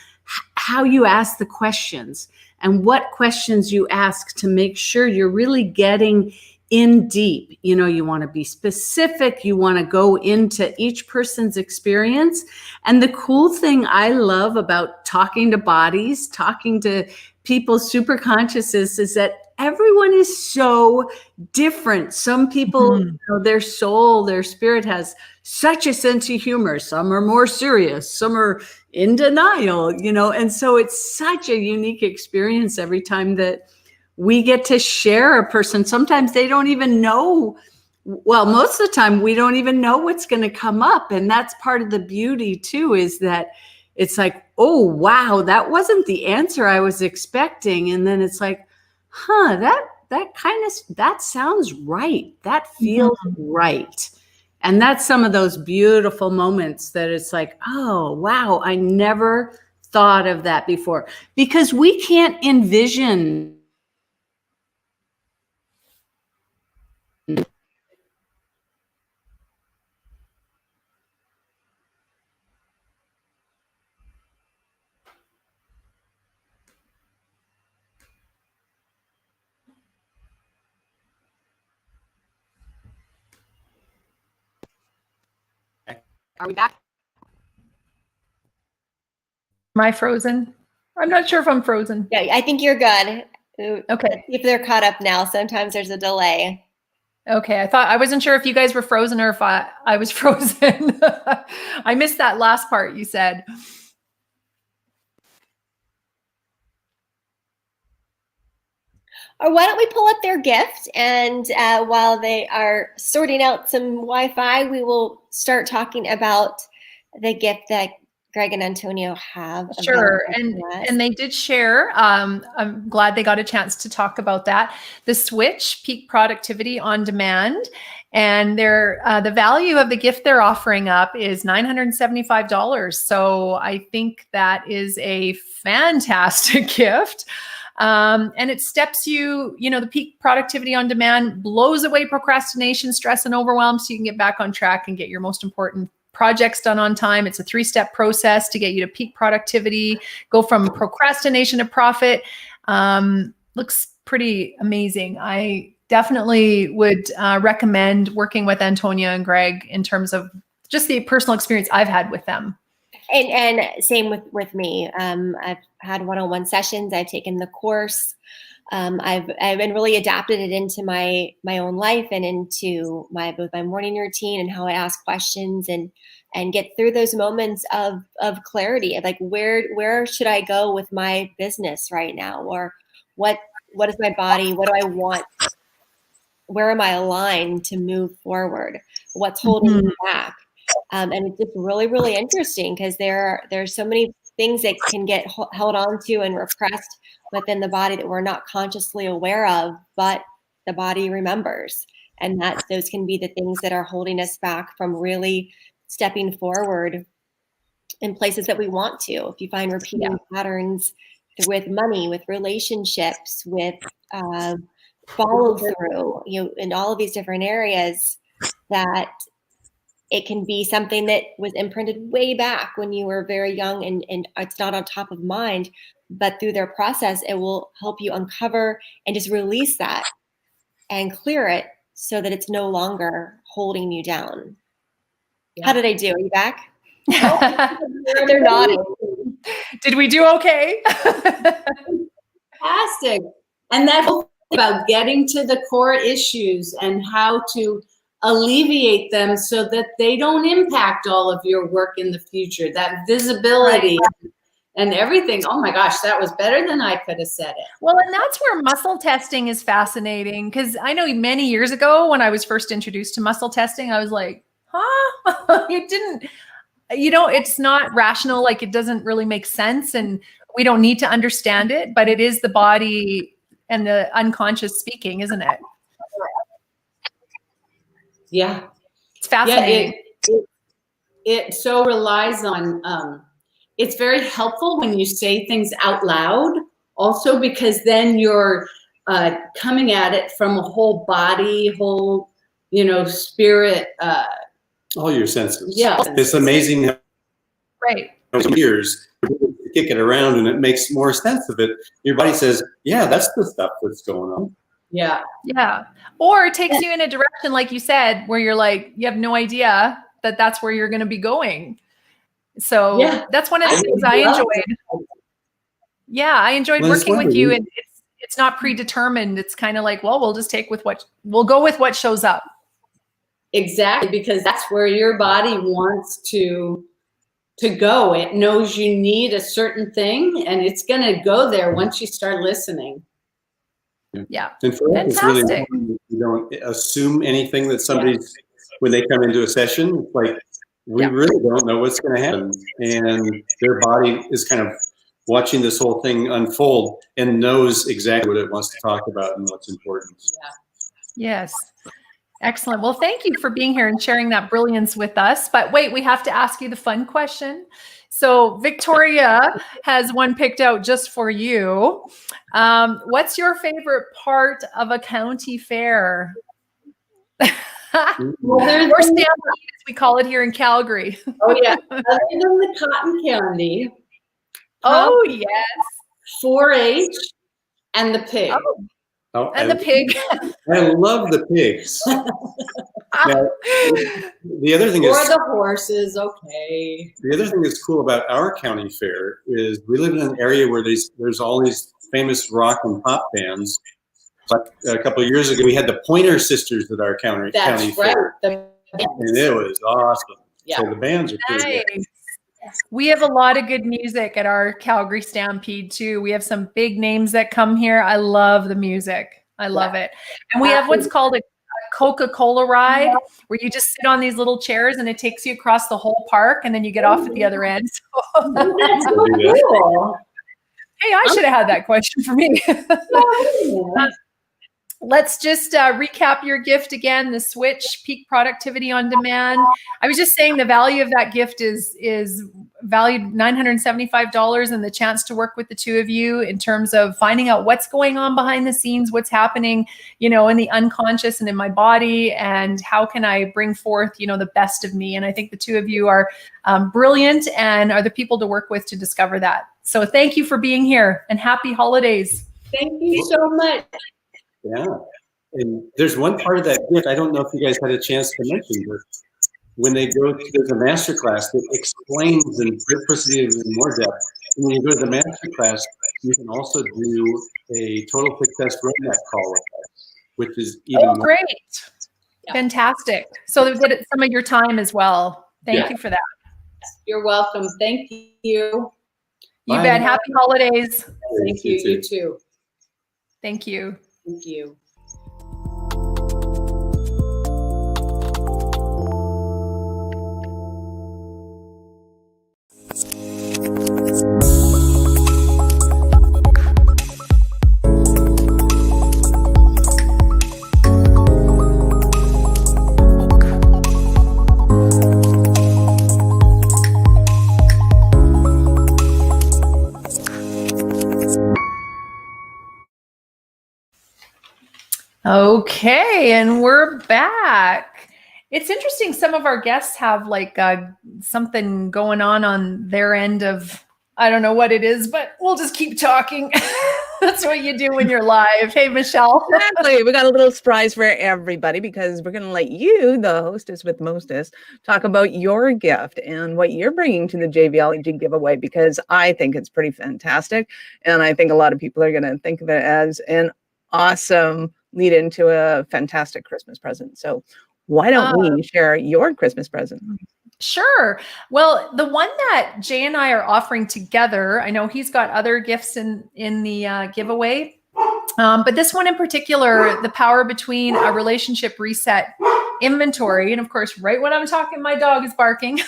how you ask the questions and what questions you ask to make sure you're really getting in deep. You know, you want to be specific. You want to go into each person's experience. And the cool thing I love about talking to bodies, talking to people's superconsciouses is that everyone is so different. Some people, you know, their soul, their spirit has such a sense of humor. Some are more serious. Some are in denial, you know, and so it's such a unique experience every time that we get to share a person. Sometimes they don't even know. Well, most of the time we don't even know what's going to come up. And that's part of the beauty too, is that it's like, oh, wow, that wasn't the answer I was expecting. And then it's like, huh, that sounds right. That feels right. And that's some of those beautiful moments that it's like, oh, wow, I never thought of that before. Because we can't envision Are we back? Am I frozen? I'm not sure if I'm frozen. Yeah, I think you're good. Okay. Let's see if they're caught up now. Sometimes there's a delay. Okay. I wasn't sure if you guys were frozen or if I was frozen. I missed that last part you said. Or why don't we pull up their gift, and while they are sorting out some Wi-Fi, we will start talking about the gift that Greg and Antonio have. Sure. And they did share. I'm glad they got a chance to talk about that. The Switch, Peak Productivity on Demand. And the value of the gift they're offering up is $975. So I think that is a fantastic gift. And it steps you, you know, the Peak Productivity on Demand blows away procrastination, stress, and overwhelm so you can get back on track and get your most important projects done on time. It's a 3-step process to get you to peak productivity, go from procrastination to profit. Looks pretty amazing. I definitely would recommend working with Antonia and Greg in terms of just the personal experience I've had with them. And same with me. I've had one-on-one sessions. I've taken the course. I've been really adapted it into my own life and into both my morning routine and how I ask questions and get through those moments of clarity of like where should I go with my business right now, or what is my body, what do I want, where am I aligned to move forward, what's holding me back, and it's just really, really interesting because there's so many things that can get held on to and repressed within the body that we're not consciously aware of, but the body remembers. And that those can be the things that are holding us back from really stepping forward in places that we want to. If you find repeating patterns with money, with relationships, with follow through, in all of these different areas, that it can be something that was imprinted way back when you were very young and it's not on top of mind, but through their process, it will help you uncover and just release that and clear it so that it's no longer holding you down. Yeah. How did I do? Are you back? They're nodding. Did we do okay? Fantastic. And that whole thing about getting to the core issues and how to alleviate them so that they don't impact all of your work in the future, that visibility and everything. Oh my gosh, that was better than I could have said it. Well, and that's where muscle testing is fascinating, because I know many years ago when I was first introduced to muscle testing, I was like, huh? You didn't, it's not rational, like it doesn't really make sense, and we don't need to understand it, but it is the body and the unconscious speaking, isn't it? Yeah. It's fascinating. Yeah, it so relies on, it's very helpful when you say things out loud also, because then you're coming at it from a whole body, whole, spirit. All your senses. Yeah. It's amazing how years kick it around and it makes more sense of it. Your body says, yeah, that's the stuff that's going on. Yeah. Yeah. Or it takes you in a direction, like you said, where you're like, you have no idea that that's where you're going to be going. So that's one of the things I enjoyed. Yeah. I enjoyed working with you, and it's not predetermined. It's kind of like, well, we'll just we'll go with what shows up. Exactly. Because that's where your body wants to go. It knows you need a certain thing, and it's going to go there once you start listening. Yeah. And for us, it's really important. You don't assume anything that somebody's, when they come into a session, it's like, we really don't know what's going to happen. And their body is kind of watching this whole thing unfold and knows exactly what it wants to talk about and what's important. Yeah. Yes. Excellent. Well, thank you for being here and sharing that brilliance with us. But wait, we have to ask you the fun question. So Victoria has one picked out just for you. What's your favorite part of a county fair? Or stampede, as we call it here in Calgary. Oh yeah, other than the cotton candy. Oh yes. 4-H and the pig. Oh, and the pig. I love the pigs. Now, the other thing or the horses, okay. The other thing that's cool about our county fair is we live in an area where there's all these famous rock and pop bands. But a couple of years ago, we had the Pointer Sisters at our county fair. And it was awesome. Yeah. So the bands are pretty good. We have a lot of good music at our Calgary Stampede too. We have some big names that come here. I love the music. I love it. And we have what's called a Coca-Cola ride, where you just sit on these little chairs and it takes you across the whole park, and then you get off at the other end. That's so cool. Hey, I should have had that question for me. Let's just recap your gift again, the Switch Peak Productivity on Demand. I was just saying the value of that gift is valued $975, and the chance to work with the two of you in terms of finding out what's going on behind the scenes, what's happening, in the unconscious and in my body, and how can I bring forth, the best of me. And I think the two of you are brilliant and are the people to work with to discover that. So thank you for being here, and happy holidays. Thank you so much. Yeah. And there's one part of that gift, I don't know if you guys had a chance to mention, but when they go to the masterclass that explains and puts it in more depth, and when you go to the masterclass, you can also do a total success roadmap call with us, which is even more. Great. Fantastic. So they get some of your time as well. Thank you for that. You're welcome. Thank you. You bet. Happy holidays. Thank you. You too. Thank you. Thank you. Okay, and we're back. It's interesting. Some of our guests have like something going on their end of, I don't know what it is, but we'll just keep talking. That's what you do when you're live. Hey, Michelle. Exactly. We got a little surprise for everybody because we're going to let you, the hostess with mostest, talk about your gift and what you're bringing to the Jvology giveaway, because I think it's pretty fantastic. And I think a lot of people are going to think of it as an awesome lead into a fantastic Christmas present. So why don't we share your Christmas present? Sure. Well, the one that Jay and I are offering together, I know he's got other gifts in the giveaway, but this one in particular, the power between a relationship reset inventory. And of course, right when I'm talking, my dog is barking.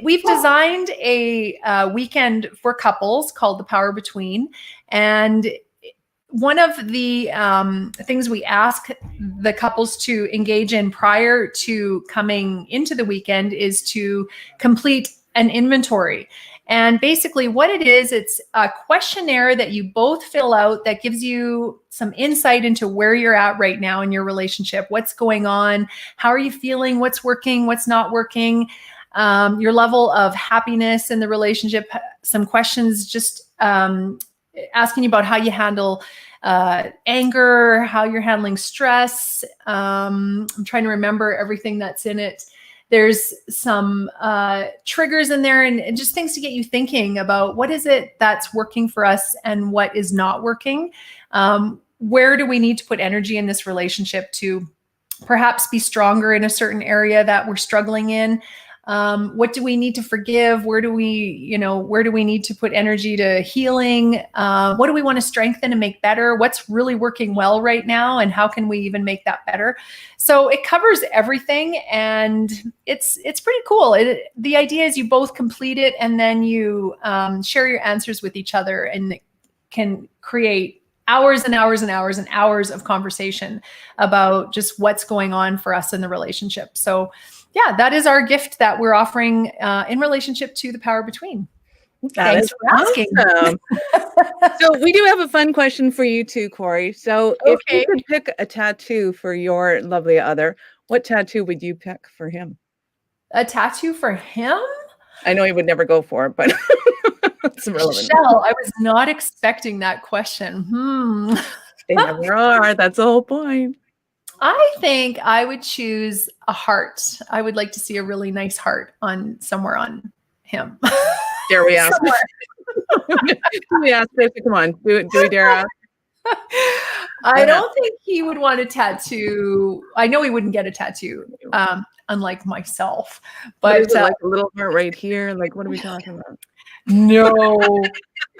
We've designed a weekend for couples called The Power Between. And one of the things we ask the couples to engage in prior to coming into the weekend is to complete an inventory. And basically what it is, it's a questionnaire that you both fill out that gives you some insight into where you're at right now in your relationship, what's going on, how are you feeling, what's working, what's not working, your level of happiness in the relationship, some questions just asking you about how you handle anger, how you're handling stress. I'm trying to remember everything that's in it. There's some triggers in there and just things to get you thinking about what is it that's working for us and what is not working. Where do we need to put energy in this relationship to perhaps be stronger in a certain area that we're struggling in? What do we need to forgive? Where do we need to put energy to healing? What do we want to strengthen and make better? What's really working well right now? And how can we even make that better? So it covers everything and it's pretty cool. The idea is you both complete it and then you share your answers with each other and can create hours and hours and hours and hours of conversation about just what's going on for us in the relationship. So yeah, that is our gift that we're offering in relationship to The Power Between. Thanks for asking. Awesome. So we do have a fun question for you too, Corey. So if you could pick a tattoo for your lovely other, what tattoo would you pick for him? A tattoo for him? I know he would never go for it, but it's relevant. Michelle, I was not expecting that question. They never are. That's the whole point. I think I would choose a heart. I would like to see a really nice heart somewhere on him. Dare we ask? We ask this. Come on, do we dare ask? I don't think he would want a tattoo. I know he wouldn't get a tattoo, unlike myself. But like a little heart right here. Like, what are we talking about? No,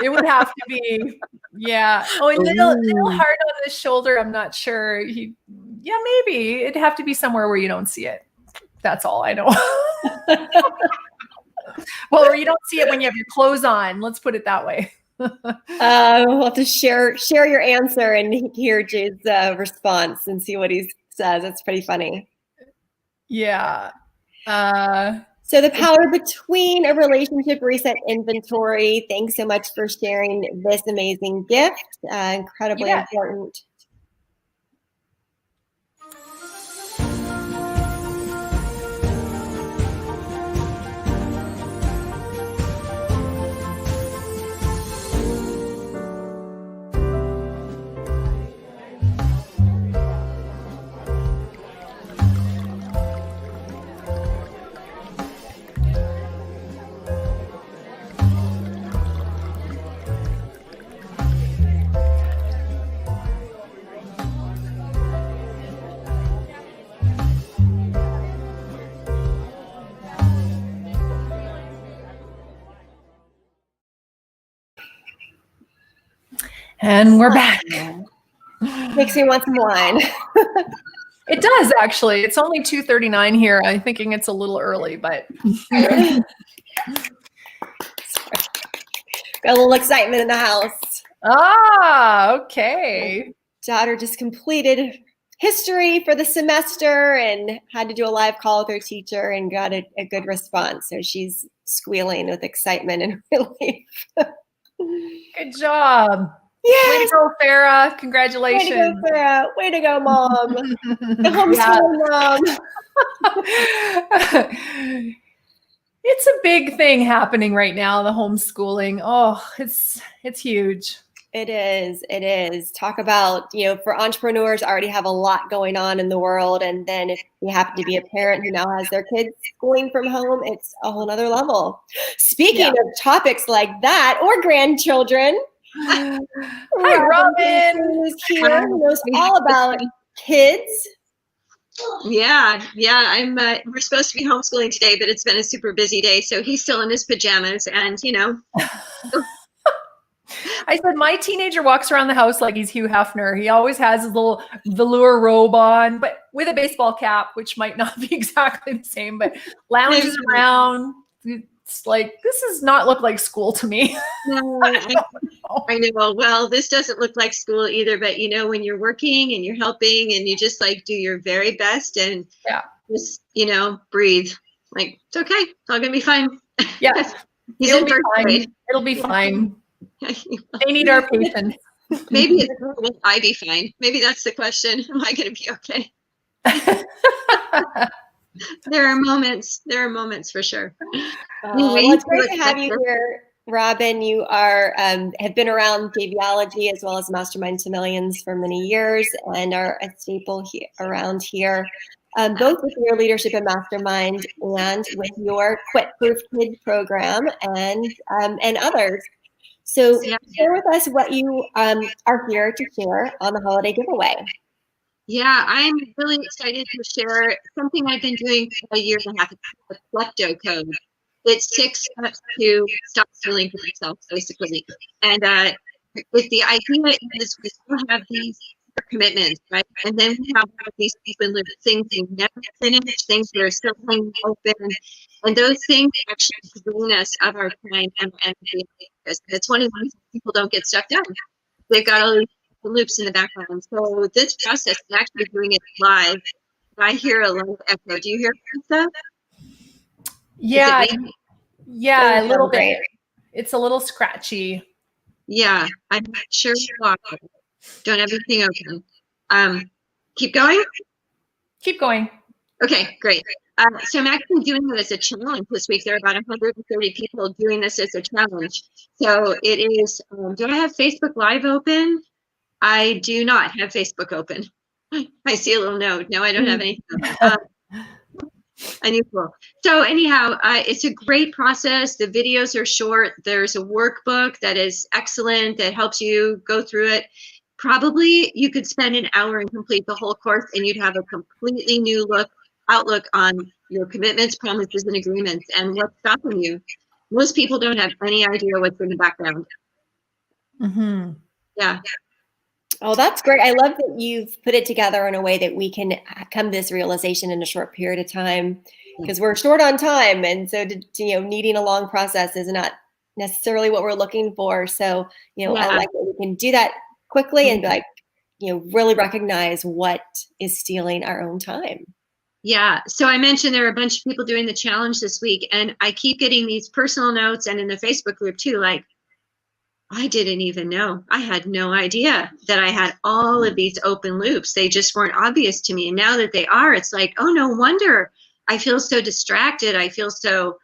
it would have to be, yeah. Oh, a little heart on the shoulder. I'm not sure. Maybe it'd have to be somewhere where you don't see it. That's all I know. Well, or you don't see it when you have your clothes on. Let's put it that way. We'll have to share your answer and hear Jay's response and see what he says. It's pretty funny. Yeah. So The Power Between, a relationship reset inventory. Thanks so much for sharing this amazing gift. Incredibly important. And we're back. Makes me want some wine. It does, actually. It's only 2:39 here. I'm thinking it's a little early, but. Got a little excitement in the house. Ah, okay. Daughter just completed history for the semester and had to do a live call with her teacher and got a good response. So she's squealing with excitement and relief. Good job. Yes. Way to go, Farah. Congratulations. Way to go, Farah. Way to go, Mom. The homeschooling mom. It's a big thing happening right now, the homeschooling. Oh, it's huge. It is. It is. Talk about, for entrepreneurs already have a lot going on in the world. And then if you happen to be a parent who now has their kids schooling from home, it's a whole nother level. Speaking of topics like that or grandchildren. Hi, Robin. Who's here, who knows all about kids. Yeah. I'm. We're supposed to be homeschooling today, but it's been a super busy day. So he's still in his pajamas, and I said my teenager walks around the house like he's Hugh Hefner. He always has his little velour robe on, but with a baseball cap, which might not be exactly the same, but lounges around. It's like, this does not look like school to me. No, I know. Well, this doesn't look like school either, but when you're working and you're helping and you just do your very best and just, breathe. Like, it's okay. It's all going to be fine. Yeah. It'll be fine. It'll be fine. They need our patience. Maybe will I be fine? Maybe that's the question. Am I going to be okay? There are moments for sure. Well, it's great to have you here, Robin. You are have been around Jvology as well as Mastermind to Millions for many years and are a staple around here, both with your leadership in Mastermind and with your Quit Proof Kid program and others. So share with us what you are here to share on the holiday giveaway. Yeah, I'm really excited to share something I've been doing for a year and a half. It's called the Klepto Code. It's 6 steps to stop stealing from yourself, basically. And with the idea is we still have these commitments, right? And then we have these open loop things you never finish, things that are still hanging open. And those things actually drain us of our time and energy. That's one of the reasons people don't get stuff done. They've got all these loops in the background. So this process is actually doing it live. I hear a lot of echo. Do you hear stuff? Yeah, a little bit. It's a little scratchy. Yeah, I'm not sure why. Don't have everything open. Keep going? Keep going. Okay, great. So I'm actually doing it as a challenge this week. There are about 130 people doing this as a challenge. So it is, do I have Facebook Live open? I do not have Facebook open. I see a little note. No, I don't have anything. Unusual. So anyhow, it's a great process. The videos are short. There's a workbook that is excellent that helps you go through it. Probably you could spend an hour and complete the whole course and you'd have a completely new outlook on your commitments, promises, and agreements and what's stopping you. Most people don't have any idea what's in the background. Mm-hmm. Yeah. Oh, that's great. I love that you've put it together in a way that we can come to this realization in a short period of time because we're short on time. And so, needing a long process is not necessarily what we're looking for. So, I like that we can do that quickly and be like, really recognize what is stealing our own time. Yeah. So I mentioned there are a bunch of people doing the challenge this week, and I keep getting these personal notes and in the Facebook group too, like, I didn't even know. I had no idea that I had all of these open loops. They just weren't obvious to me. And now that they are, it's like, oh, no wonder I feel so distracted. I feel so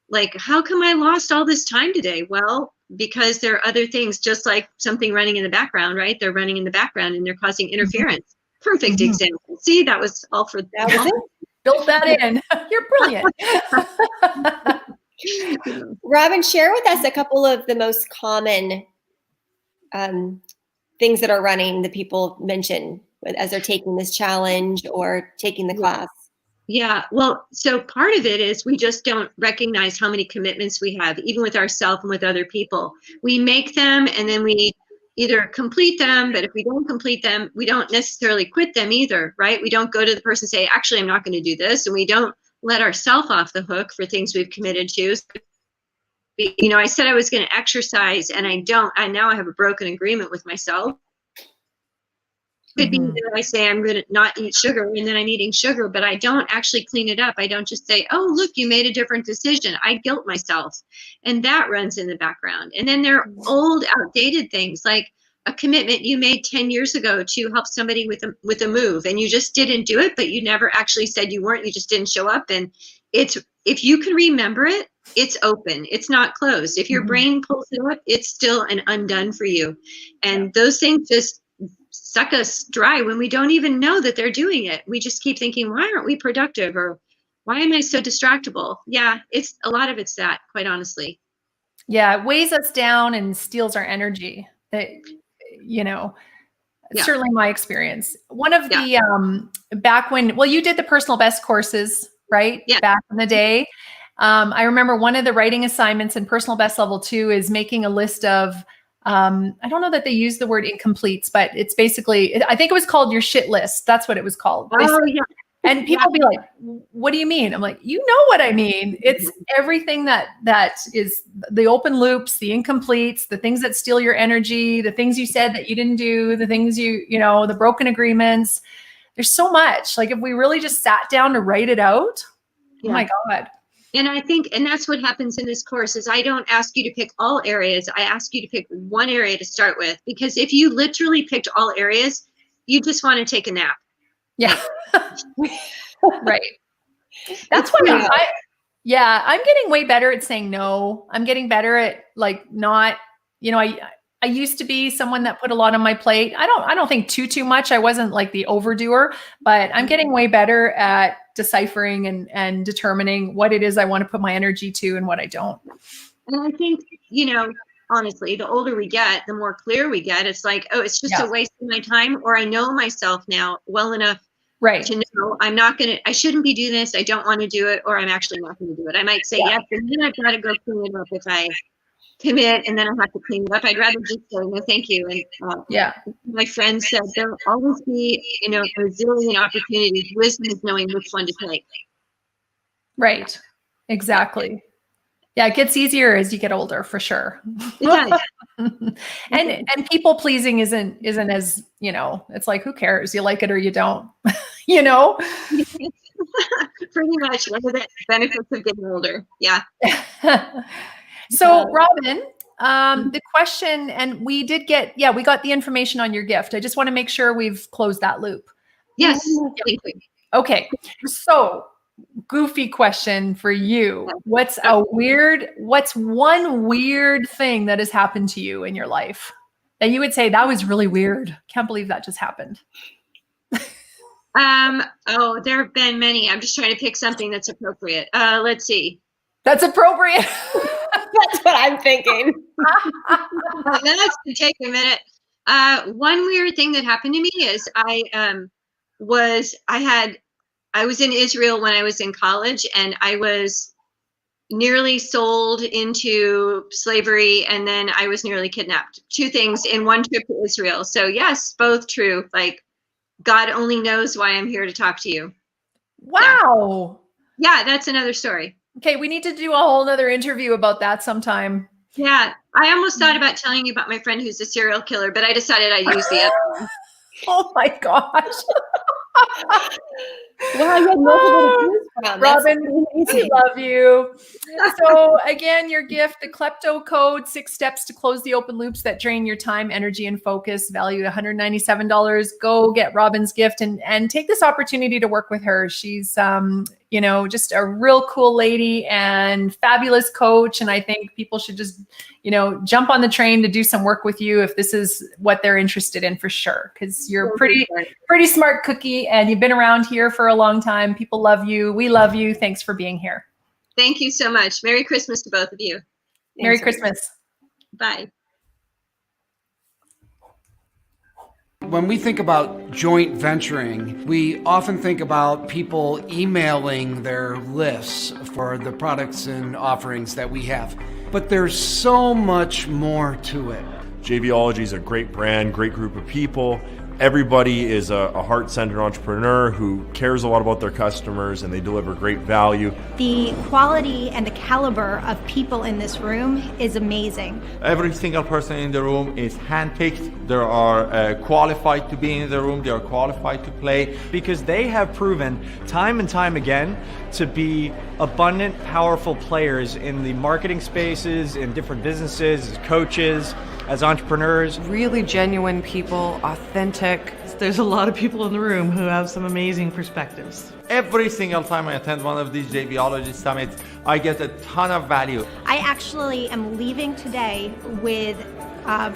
like, how come I lost all this time today? Well, because there are other things, just like something running in the background, right? They're running in the background and they're causing interference. Perfect example. See, that was all for that. Was it. Built that in. You're brilliant. Robin, share with us a couple of the most common things that are running that people mention as they're taking this challenge or taking the class. Yeah, well, so part of it is we just don't recognize how many commitments we have, even with ourselves and with other people. We make them and then we either complete them, but if we don't complete them, we don't necessarily quit them either, right? We don't go to the person and say, actually, I'm not going to do this. And we don't let ourselves off the hook for things we've committed to. So, you know, I said I was going to exercise and I don't, and now I have a broken agreement with myself. Could be that I say I'm going to not eat sugar and then I'm eating sugar, but I don't actually clean it up. I don't just say, oh, look, you made a different decision. I guilt myself. And that runs in the background. And then there are old, outdated things like a commitment you made 10 years ago to help somebody with a move, and you just didn't do it, but you never actually said you weren't, you just didn't show up. And it's, if you can remember it, it's open, it's not closed. If your brain pulls it up, it's still an undone for you. And those things just suck us dry when we don't even know that they're doing it. We just keep thinking, why aren't we productive? Or why am I so distractible? Yeah, it's a lot of it's that, quite honestly. Yeah, it weighs us down and steals our energy. That, you know, certainly my experience. One of the back when, well, you did the personal best courses, right? Yeah. Back in the day. I remember one of the writing assignments in personal best level 2 is making a list of, I don't know that they use the word incompletes, but it's basically, I think it was called your shit list. That's what it was called. Oh, yeah. And people be like, what do you mean? I'm like, you know what I mean? It's everything that is the open loops, the incompletes, the things that steal your energy, the things you said that you didn't do, the things you know, the broken agreements. There's so much. Like if we really just sat down to write it out, oh my God. And I think, and that's what happens in this course is I don't ask you to pick all areas. I ask you to pick one area to start with, because if you literally picked all areas, you just want to take a nap. Yeah. Right. That's why I'm getting way better at saying no. I'm getting better at like not, you know, I used to be someone that put a lot on my plate. I don't think too much. I wasn't like the overdoer, but I'm getting way better at deciphering and determining what it is I want to put my energy to and what I don't. And I think, you know, honestly, the older we get, the more clear we get. It's like, oh, it's just a waste of my time, or I know myself now well enough to know I shouldn't be doing this. I don't want to do it, or I'm actually not going to do it. I might say yes, and then I've got to go clean it up if I commit, and then I have to clean it up. I'd rather just say no, thank you. And my friend said there'll always be, you know, a zillion opportunities. Wisdom is knowing which one to take. Right. Exactly. Yeah, it gets easier as you get older, for sure. Yeah. and people pleasing isn't as, you know, it's like, who cares? You like it or you don't, you know? Pretty much one of the benefits of getting older. Yeah. So Robin, the question, and we did get, we got the information on your gift. I just want to make sure we've closed that loop. Yes. Okay. So goofy question for you. What's one weird thing that has happened to you in your life that you would say that was really weird? Can't believe that just happened. Oh, there have been many. I'm just trying to pick something that's appropriate. Let's see. That's appropriate. That's what I'm thinking. That's going to take a minute. One weird thing that happened to me is I was in Israel when I was in college, and I was nearly sold into slavery, and then I was nearly kidnapped. 2 things in one trip to Israel. So yes, both true. Like God only knows why I'm here to talk to you. Wow. Yeah, that's another story. Okay, we need to do a whole nother interview about that sometime. Yeah, I almost thought about telling you about my friend who's a serial killer, but I decided I'd use the other one. Oh my gosh. Wow, you had multiple to choose from. Robin, we love you. So again, your gift, the Klepto Code, 6 steps to close the open loops that drain your time, energy, and focus, valued $197. Go get Robin's gift and take this opportunity to work with her. She's, you know, just a real cool lady and fabulous coach. And I think people should just, you know, jump on the train to do some work with you if this is what they're interested in, for sure. Because you're pretty smart cookie, and you've been around here for a long time. People love you. We love you. Thanks for being here. Thank you so much. Merry Christmas to both of you. Merry Christmas. Bye. When we think about joint venturing, we often think about people emailing their lists for the products and offerings that we have. But there's so much more to it. Jvology is a great brand, great group of people. Everybody is a heart-centered entrepreneur who cares a lot about their customers, and they deliver great value. The quality and the caliber of people in this room is amazing. Every single person in the room is handpicked. They are qualified to be in the room. They are qualified to play. Because they have proven time and time again to be abundant, powerful players in the marketing spaces, in different businesses, as coaches, as entrepreneurs. Really genuine people, authentic. There's a lot of people in the room who have some amazing perspectives. Every single time I attend one of these Jvology Summits, I get a ton of value. I actually am leaving today with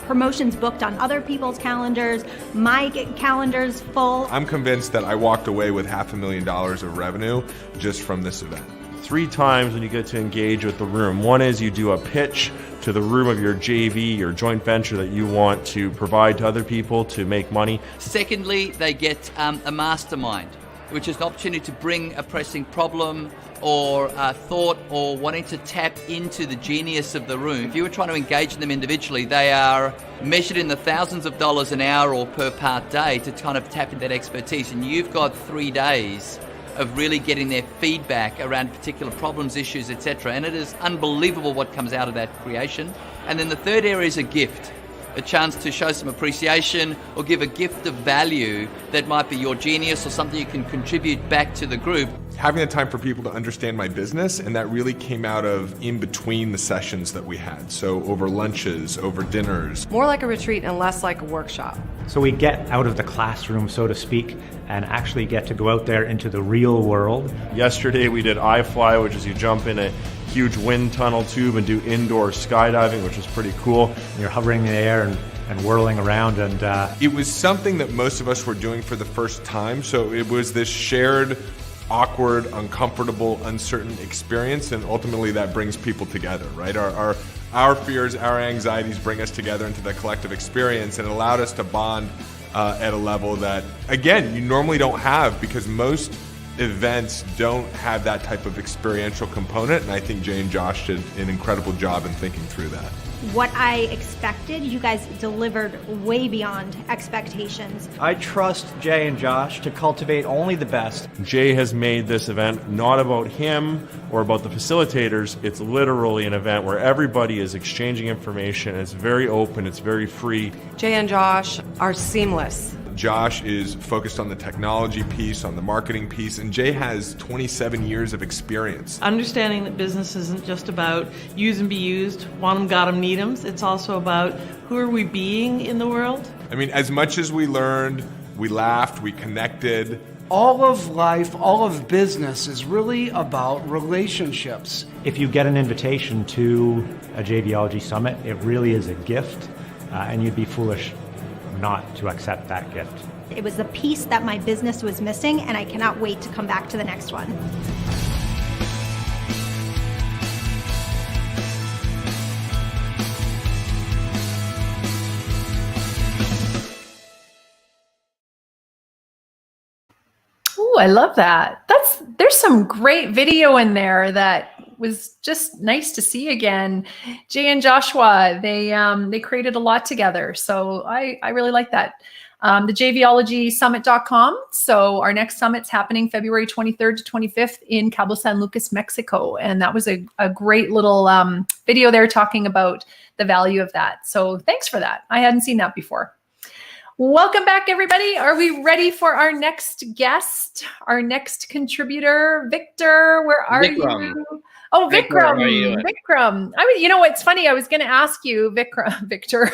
promotions booked on other people's calendars. My calendar's full. I'm convinced that I walked away with $500,000 of revenue just from this event. 3 times when you get to engage with the room. One is you do a pitch to the room of your JV, your joint venture that you want to provide to other people to make money. Secondly, they get a mastermind, which is an opportunity to bring a pressing problem or a thought or wanting to tap into the genius of the room. If you were trying to engage them individually, they are measured in the thousands of dollars an hour or per part day to kind of tap into that expertise. And you've got 3 days of really getting their feedback around particular problems, issues, etc. And it is unbelievable what comes out of that creation. And then the third area is a gift, a chance to show some appreciation or give a gift of value that might be your genius or something you can contribute back to the group. Having the time for people to understand my business, and that really came out of in between the sessions that we had. So over lunches, over dinners. More like a retreat and less like a workshop. So we get out of the classroom, so to speak, and actually get to go out there into the real world. Yesterday we did iFly, which is you jump in a huge wind tunnel tube and do indoor skydiving, which was pretty cool. And you're hovering in the air and whirling around. And it was something that most of us were doing for the first time. So it was this shared, awkward, uncomfortable, uncertain experience, and ultimately that brings people together, right? Our fears, our anxieties bring us together into the collective experience, and it allowed us to bond at a level that, again, you normally don't have, because most events don't have that type of experiential component, and I think Jay and Josh did an incredible job in thinking through that. What I expected, you guys delivered way beyond expectations. I trust Jay and Josh to cultivate only the best. Jay has made this event not about him or about the facilitators. It's literally an event where everybody is exchanging information. It's very open, it's very free. Jay and Josh are seamless. Josh is focused on the technology piece, on the marketing piece, and Jay has 27 years of experience. Understanding that business isn't just about use and be used, want 'em, got 'em, need 'em. It's also about who are we being in the world. I mean, as much as we learned, we laughed, we connected. All of life, all of business is really about relationships. If you get an invitation to a Jvology Summit, it really is a gift, and you'd be foolish not to accept that gift. It was the piece that my business was missing, and I cannot wait to come back to the next one. Oh, I love that. There's some great video in there that was just nice to see again. Jay and Joshua, they created a lot together. So I really like that. The jvologysummit.com. So our next summit's happening February 23rd to 25th in Cabo San Lucas, Mexico. And that was a great little video there talking about the value of that. So thanks for that. I hadn't seen that before. Welcome back, everybody. Are we ready for our next guest, our next contributor? Victor, where are you? Oh, Vikram. Vikram. You know what's funny? I was going to ask you, Victor,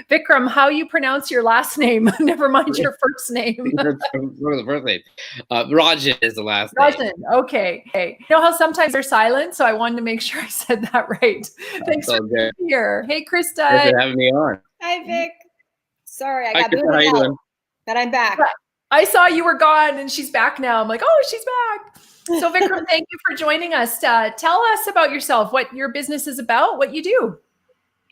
Vikram, how you pronounce your last name. Never mind your first name. What is the first name? Rajan is the last name. Rajan. Okay. You know how sometimes they're silent, so I wanted to make sure I said that right. Thanks for being here. Hey, Krista. Thanks for having me on. Hi, Vic. Sorry, I Hi, got Krista, how booted you out, doing? but I'm back. I saw you were gone and she's back now. I'm like, oh, she's back. So Vikram, thank you for joining us. Tell us about yourself, what your business is about, what you do.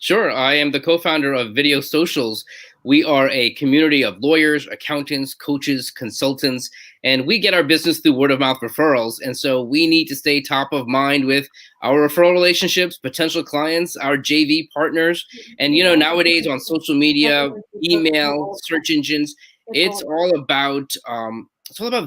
Sure. I am the co-founder of Video Socials, We are a community of lawyers, accountants, coaches, consultants, and we get our business through word of mouth referrals. And so we need to stay top of mind with our referral relationships, potential clients, our JV partners. And, nowadays on social media, email, search engines, it's all about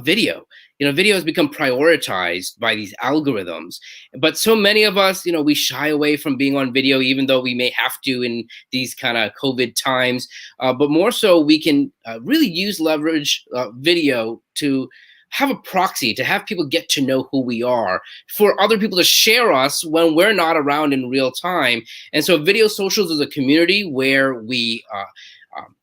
video. Video has become prioritized by these algorithms, but so many of us, we shy away from being on video, even though we may have to in these kind of COVID times. But more so, we can really leverage video to have a proxy, to have people get to know who we are, for other people to share us when we're not around in real time. And so Video Socials is a community where we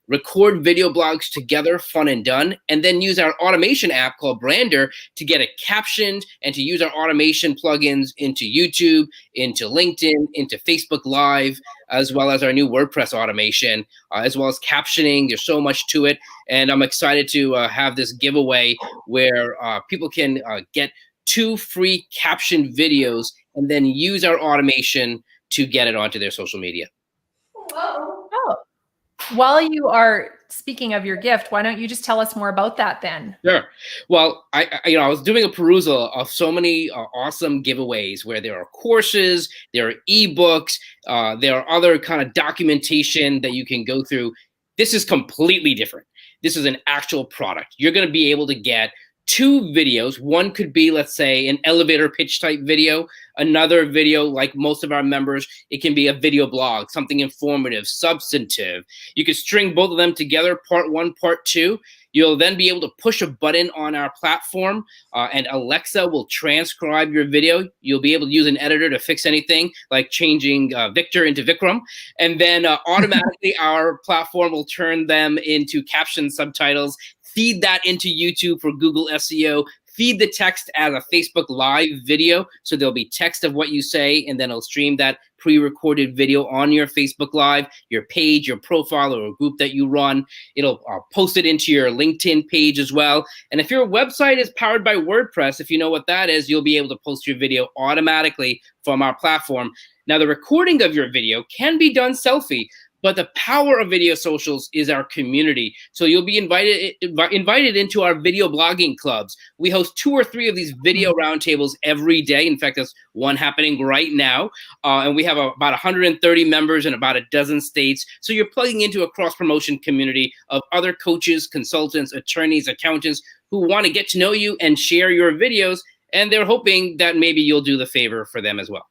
record video blogs together, fun and done, and then use our automation app called Brander to get it captioned and to use our automation plugins into YouTube, into LinkedIn, into Facebook Live, as well as our new WordPress automation, as well as captioning. There's so much to it. And I'm excited to have this giveaway where people can get 2 free captioned videos and then use our automation to get it onto their social media. Oh. While you are speaking of your gift, why don't you just tell us more about that then? Sure. Well, I was doing a perusal of so many awesome giveaways where there are courses, there are ebooks, there are other kind of documentation that you can go through. This is completely different. This is an actual product. You're going to be able to get 2 videos. One could be, let's say, an elevator pitch type video. Another video, like most of our members, it can be a video blog, something informative, substantive. You could string both of them together, part 1, part 2. You'll then be able to push a button on our platform and Alexa will transcribe your video. You'll be able to use an editor to fix anything like changing Victor into Vikram. And then automatically our platform will turn them into caption subtitles, feed that into YouTube for Google SEO, feed the text as a Facebook Live video. So there'll be text of what you say, and then it'll stream that pre-recorded video on your Facebook Live, your page, your profile, or a group that you run. It'll post it into your LinkedIn page as well. And if your website is powered by WordPress, if you know what that is, you'll be able to post your video automatically from our platform. Now, the recording of your video can be done selfie, but the power of Video Socials is our community. So you'll be invited into our video blogging clubs. We host 2 or 3 of these video roundtables every day. In fact, there's one happening right now. And we have about 130 members in about a dozen states. So you're plugging into a cross-promotion community of other coaches, consultants, attorneys, accountants who want to get to know you and share your videos. And they're hoping that maybe you'll do the favor for them as well.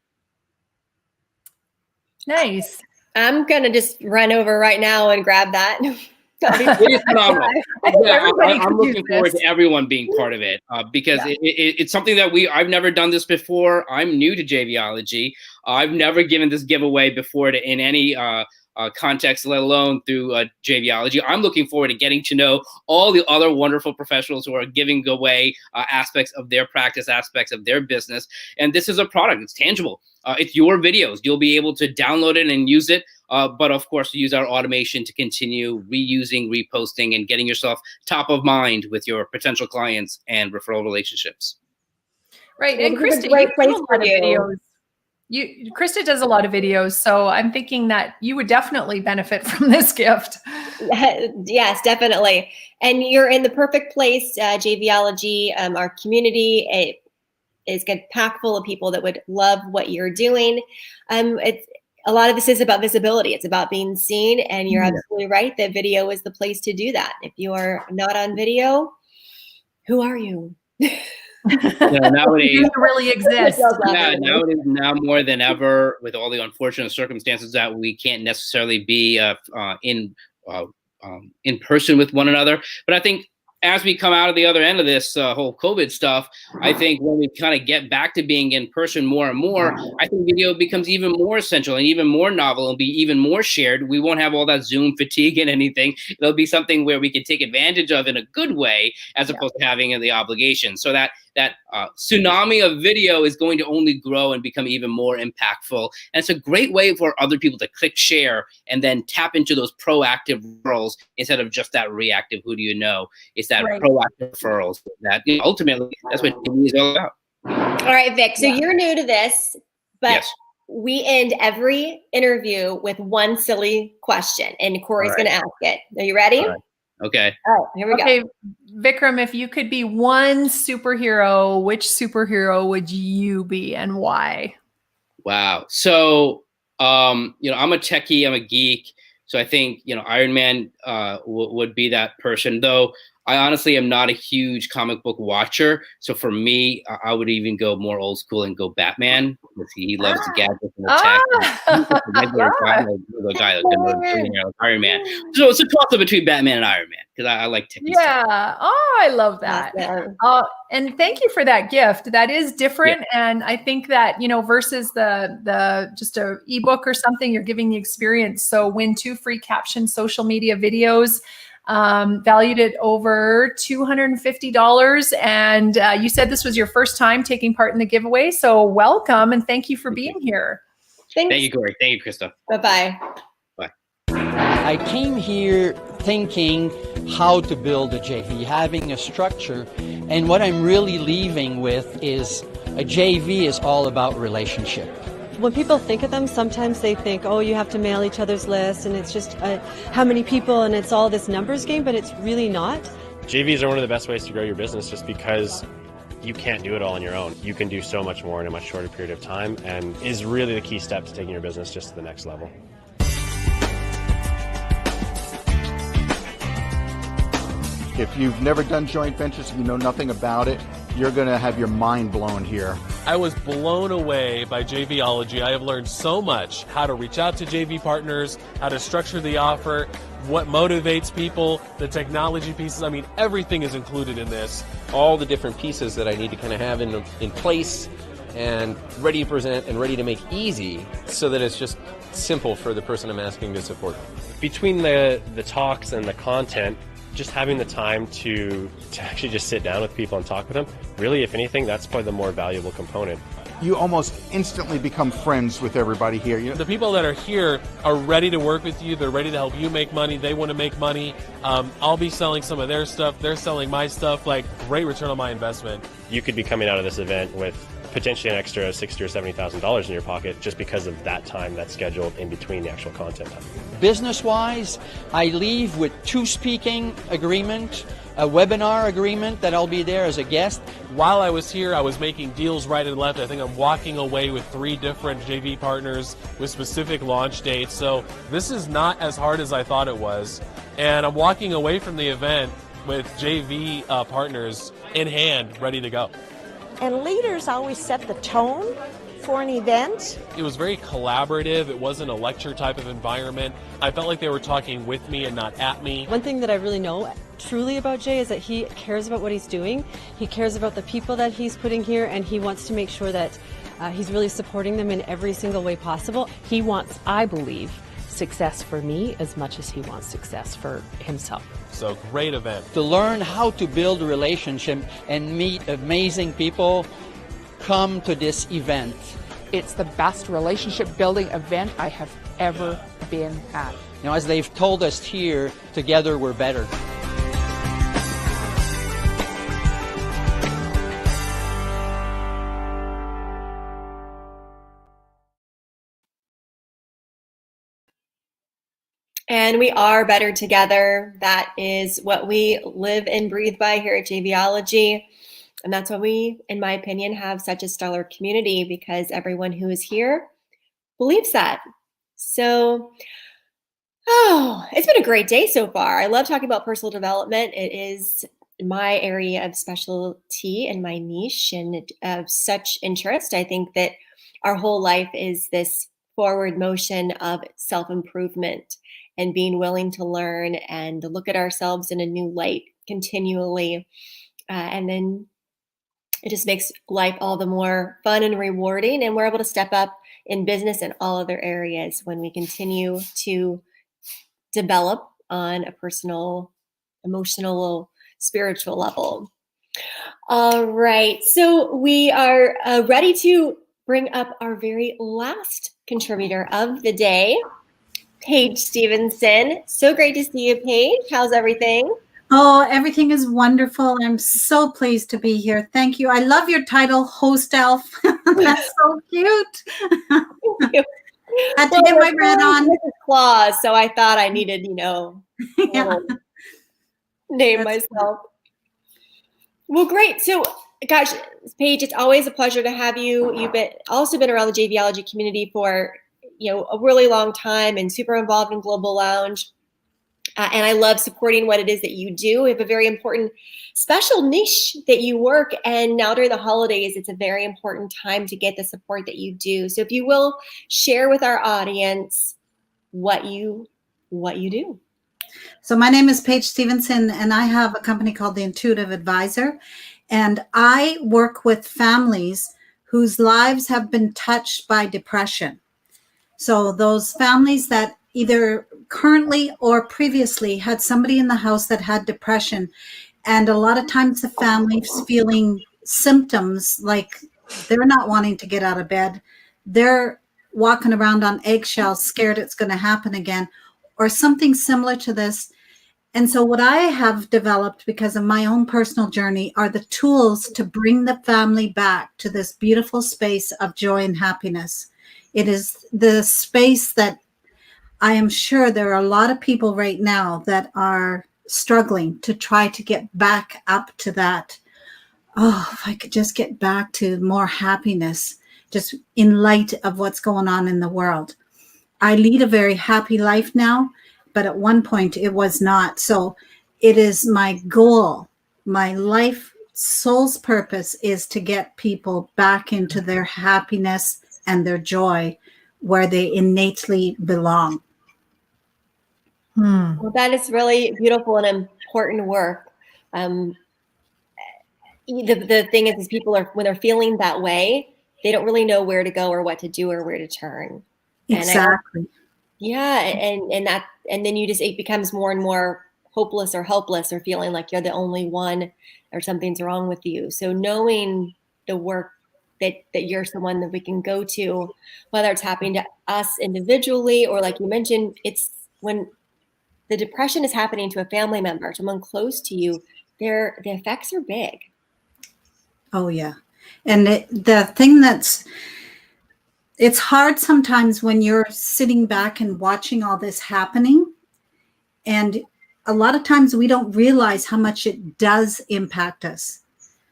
Nice. I'm going to just run over right now and grab that. It is phenomenal. I'm looking forward to everyone being part of it because it's something that I've never done this before. I'm new to Jvology. I've never given this giveaway before in any context, let alone through Jvology. I'm looking forward to getting to know all the other wonderful professionals who are giving away aspects of their practice, aspects of their business. And this is a product. It's tangible. It's your videos. You'll be able to download it and use it. But of course, use our automation to continue reusing, reposting, and getting yourself top of mind with your potential clients and referral relationships. Right. And Krista, you do a lot of videos. Krista does a lot of videos, so I'm thinking that you would definitely benefit from this gift. Yes, definitely. And you're in the perfect place, Jvology. Our community is packed full of people that would love what you're doing. A lot of this is about visibility. It's about being seen, and you're absolutely right that video is the place to do that. If you are not on video, who are you? Nowadays, it really exists. Nowadays, now more than ever, with all the unfortunate circumstances that we can't necessarily be in person with one another. But I think as we come out of the other end of this whole COVID stuff, I think when we kind of get back to being in person more and more, I think video becomes even more essential and even more novel and be even more shared. We won't have all that Zoom fatigue and anything. It'll be something where we can take advantage of in a good way as opposed to having the obligation. So that tsunami of video is going to only grow and become even more impactful. And it's a great way for other people to click share and then tap into those proactive referrals instead of just that reactive, who do you know? It's that proactive referrals that ultimately that's what TV is all about. All right, Vic. So you're new to this, but we end every interview with one silly question, and Corey's going to ask it. Are you ready? Okay. All right, here we go. Vikram, if you could be one superhero, which superhero would you be and why? Wow. So, I'm a techie, I'm a geek. So I think, Iron Man would be that person, though. I honestly am not a huge comic book watcher. So for me, I would even go more old school and go Batman, because he loves to gadgets and attack. The guy like Iron Man. So it's a toss-up between Batman and Iron Man, because I like techie stuff. Oh, I love that. And thank you for that gift. That is different. Yeah. And I think that, versus the just a ebook or something, you're giving the experience. So win 2 free captioned social media videos, valued at over $250. And you said this was your first time taking part in the giveaway. So welcome and thank you for being here. Thanks. Thank you, Corey. Thank you, Krista. Bye-bye. Bye. I came here thinking how to build a JV, having a structure. And what I'm really leaving with is a JV is all about relationship. When people think of them, sometimes they think, oh, you have to mail each other's list and it's just how many people and it's all this numbers game, but it's really not. JVs are one of the best ways to grow your business just because you can't do it all on your own. You can do so much more in a much shorter period of time and is really the key step to taking your business just to the next level. If you've never done joint ventures, if you know nothing about it, you're going to have your mind blown here. I was blown away by Jvology. I have learned so much, how to reach out to JV partners, how to structure the offer, what motivates people, the technology pieces. I mean, everything is included in this. All the different pieces that I need to kind of have in place and ready to present and ready to make easy so that it's just simple for the person I'm asking to support. Between the talks and the content, just having the time to actually just sit down with people and talk with them, really, if anything, that's probably the more valuable component. You almost instantly become friends with everybody here. The people that are here are ready to work with you. They're ready to help you make money. They want to make money. I'll be selling some of their stuff. They're selling my stuff. Like, great return on my investment. You could be coming out of this event with potentially an extra $60,000 or $70,000 in your pocket just because of that time that's scheduled in between the actual content. Business-wise, I leave with 2 speaking agreement, a webinar agreement that I'll be there as a guest. While I was here, I was making deals right and left. I think I'm walking away with 3 different JV partners with specific launch dates. So this is not as hard as I thought it was. And I'm walking away from the event with JV partners in hand, ready to go. And leaders always set the tone for an event. It was very collaborative. It wasn't a lecture type of environment. I felt like they were talking with me and not at me. One thing that I really know truly about Jay is that he cares about what he's doing. He cares about the people that he's putting here, and he wants to make sure that he's really supporting them in every single way possible. He wants, I believe, success for me as much as he wants success for himself. So great event. To learn how to build a relationship and meet amazing people, come to this event. It's the best relationship building event I have ever been at. Now, as they've told us here, together we're better. And we are better together. That is what we live and breathe by here at Jvology. And that's why we, in my opinion, have such a stellar community, because everyone who is here believes that. So, it's been a great day so far. I love talking about personal development. It is my area of specialty and my niche and of such interest. I think that our whole life is this forward motion of self-improvement and being willing to learn and look at ourselves in a new light continually. And then it just makes life all the more fun and rewarding. And we're able to step up in business and all other areas when we continue to develop on a personal, emotional, spiritual level. All right. So we are ready to bring up our very last contributor of the day, Paige Stevenson. So great to see you, Paige. How's everything? Oh, everything is wonderful. I'm so pleased to be here. Thank you. I love your title, Host Elf. That's so cute. you. Had to get my red on. Claus, so I thought I needed, Yeah. name myself. Well, great. So, gosh, Paige, it's always a pleasure to have you. You've also been around the Jvology community for, a really long time and super involved in Global Lounge. And I love supporting what it is that you do. We have a very important special niche that you work. And now during the holidays, it's a very important time to get the support that you do. So if you will share with our audience what you do. So my name is Paige Stevenson, and I have a company called The Intuitive Advisor. And I work with families whose lives have been touched by depression. So those families that either currently or previously had somebody in the house that had depression. And a lot of times the family's feeling symptoms like they're not wanting to get out of bed. They're walking around on eggshells, scared it's going to happen again, or something similar to this. And so what I have developed because of my own personal journey are the tools to bring the family back to this beautiful space of joy and happiness. It is the space that I am sure there are a lot of people right now that are struggling to try to get back up to that. Oh, if I could just get back to more happiness, just in light of what's going on in the world. I lead a very happy life now, but at one point it was not. So it is my goal, my life soul's purpose is to get people back into their happiness and their joy where they innately belong. Well, that is really beautiful and important work. The thing is people are, when they're feeling that way, they don't really know where to go or what to do or where to turn. Exactly. And then it becomes more and more hopeless or helpless or feeling like you're the only one or something's wrong with you. So knowing the work that you're someone that we can go to, whether it's happening to us individually or like you mentioned, it's when the depression is happening to a family member, someone close to you, the effects are big. Oh, yeah. And the thing it's hard sometimes when you're sitting back and watching all this happening. And a lot of times we don't realize how much it does impact us.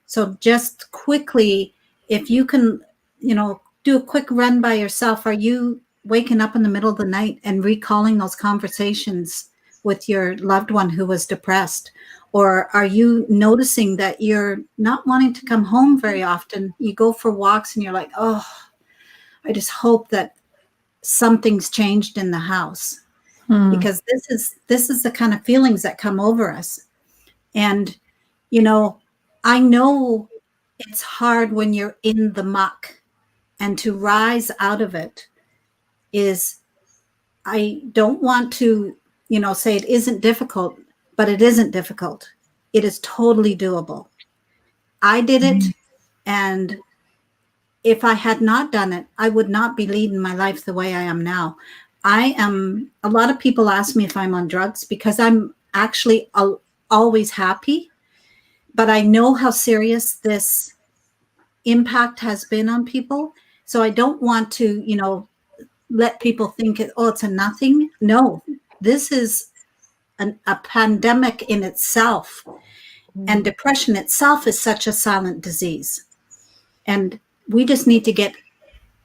So just quickly, if you can, do a quick run by yourself, are you waking up in the middle of the night and recalling those conversations with your loved one who was depressed? Or are you noticing that you're not wanting to come home very often? You go for walks and you're like, oh, I just hope that something's changed in the house. Because this is the kind of feelings that come over us. And, I know it's hard when you're in the muck, and to rise out of it I don't want to, say it isn't difficult, but it isn't difficult. It is totally doable. I did it. And if I had not done it, I would not be leading my life the way I am now. A lot of people ask me if I'm on drugs because I'm actually always happy, but I know how serious this impact has been on people. So I don't want to, let people think, it's a nothing. No, this is a pandemic in itself. And depression itself is such a silent disease. And we just need to get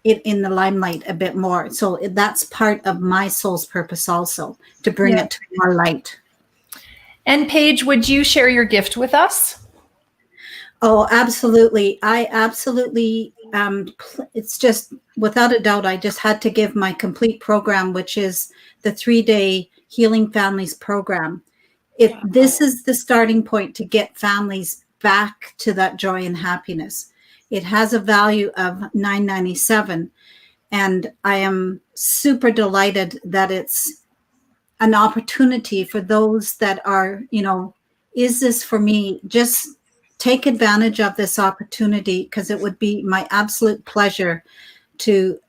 it in the limelight a bit more. So that's part of my soul's purpose also, to bring it to more light. And Paige, would you share your gift with us? Oh, absolutely. I absolutely, it's just without a doubt, I just had to give my complete program, which is the 3-day Healing Families program. This is the starting point to get families back to that joy and happiness. It has a value of $9.97, and I am super delighted that it's an opportunity for those that are, is this for me? Just take advantage of this opportunity, because it would be my absolute pleasure to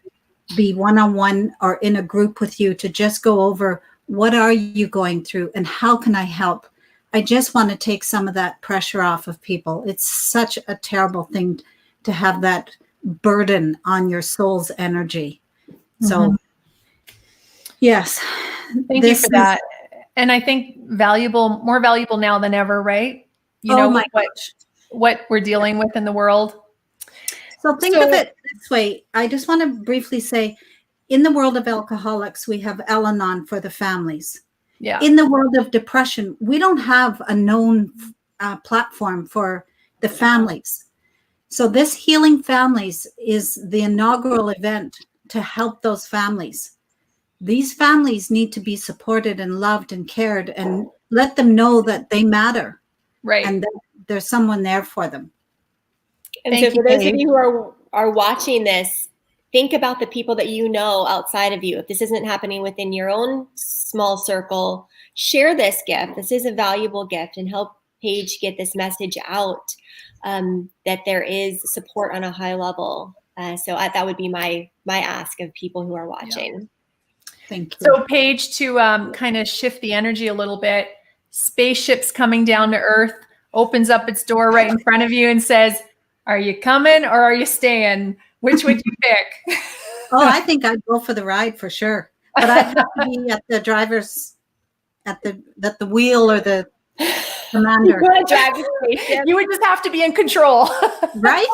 be one-on-one or in a group with you to just go over what are you going through and how can I help? I just want to take some of that pressure off of people. It's such a terrible thing to have that burden on your soul's energy. So, yes. Thank you for that. And I think more valuable now than ever, right? You know what we're dealing with in the world. So think of it this way. I just want to briefly say, in the world of alcoholics, we have Al-Anon for the families. Yeah. In the world of depression, we don't have a known platform for the families. So this Healing Families is the inaugural event to help those families. These families need to be supported and loved and cared, and let them know that they matter. Right. And that there's someone there for them. And so for those of you who are watching this, think about the people that you know outside of you. If this isn't happening within your own small circle, share this gift. This is a valuable gift, and help Paige get this message out, that there is support on a high level. So that would be my ask of people who are watching. Yeah. Thank you. So Paige, to kind of shift the energy a little bit, spaceship's coming down to Earth, opens up its door right in front of you and says, "Are you coming or are you staying? Which would you pick?" Oh, I think I'd go for the ride for sure. But I'd have to be at the driver's, at the wheel or the commander. You would just have to be in control. Right?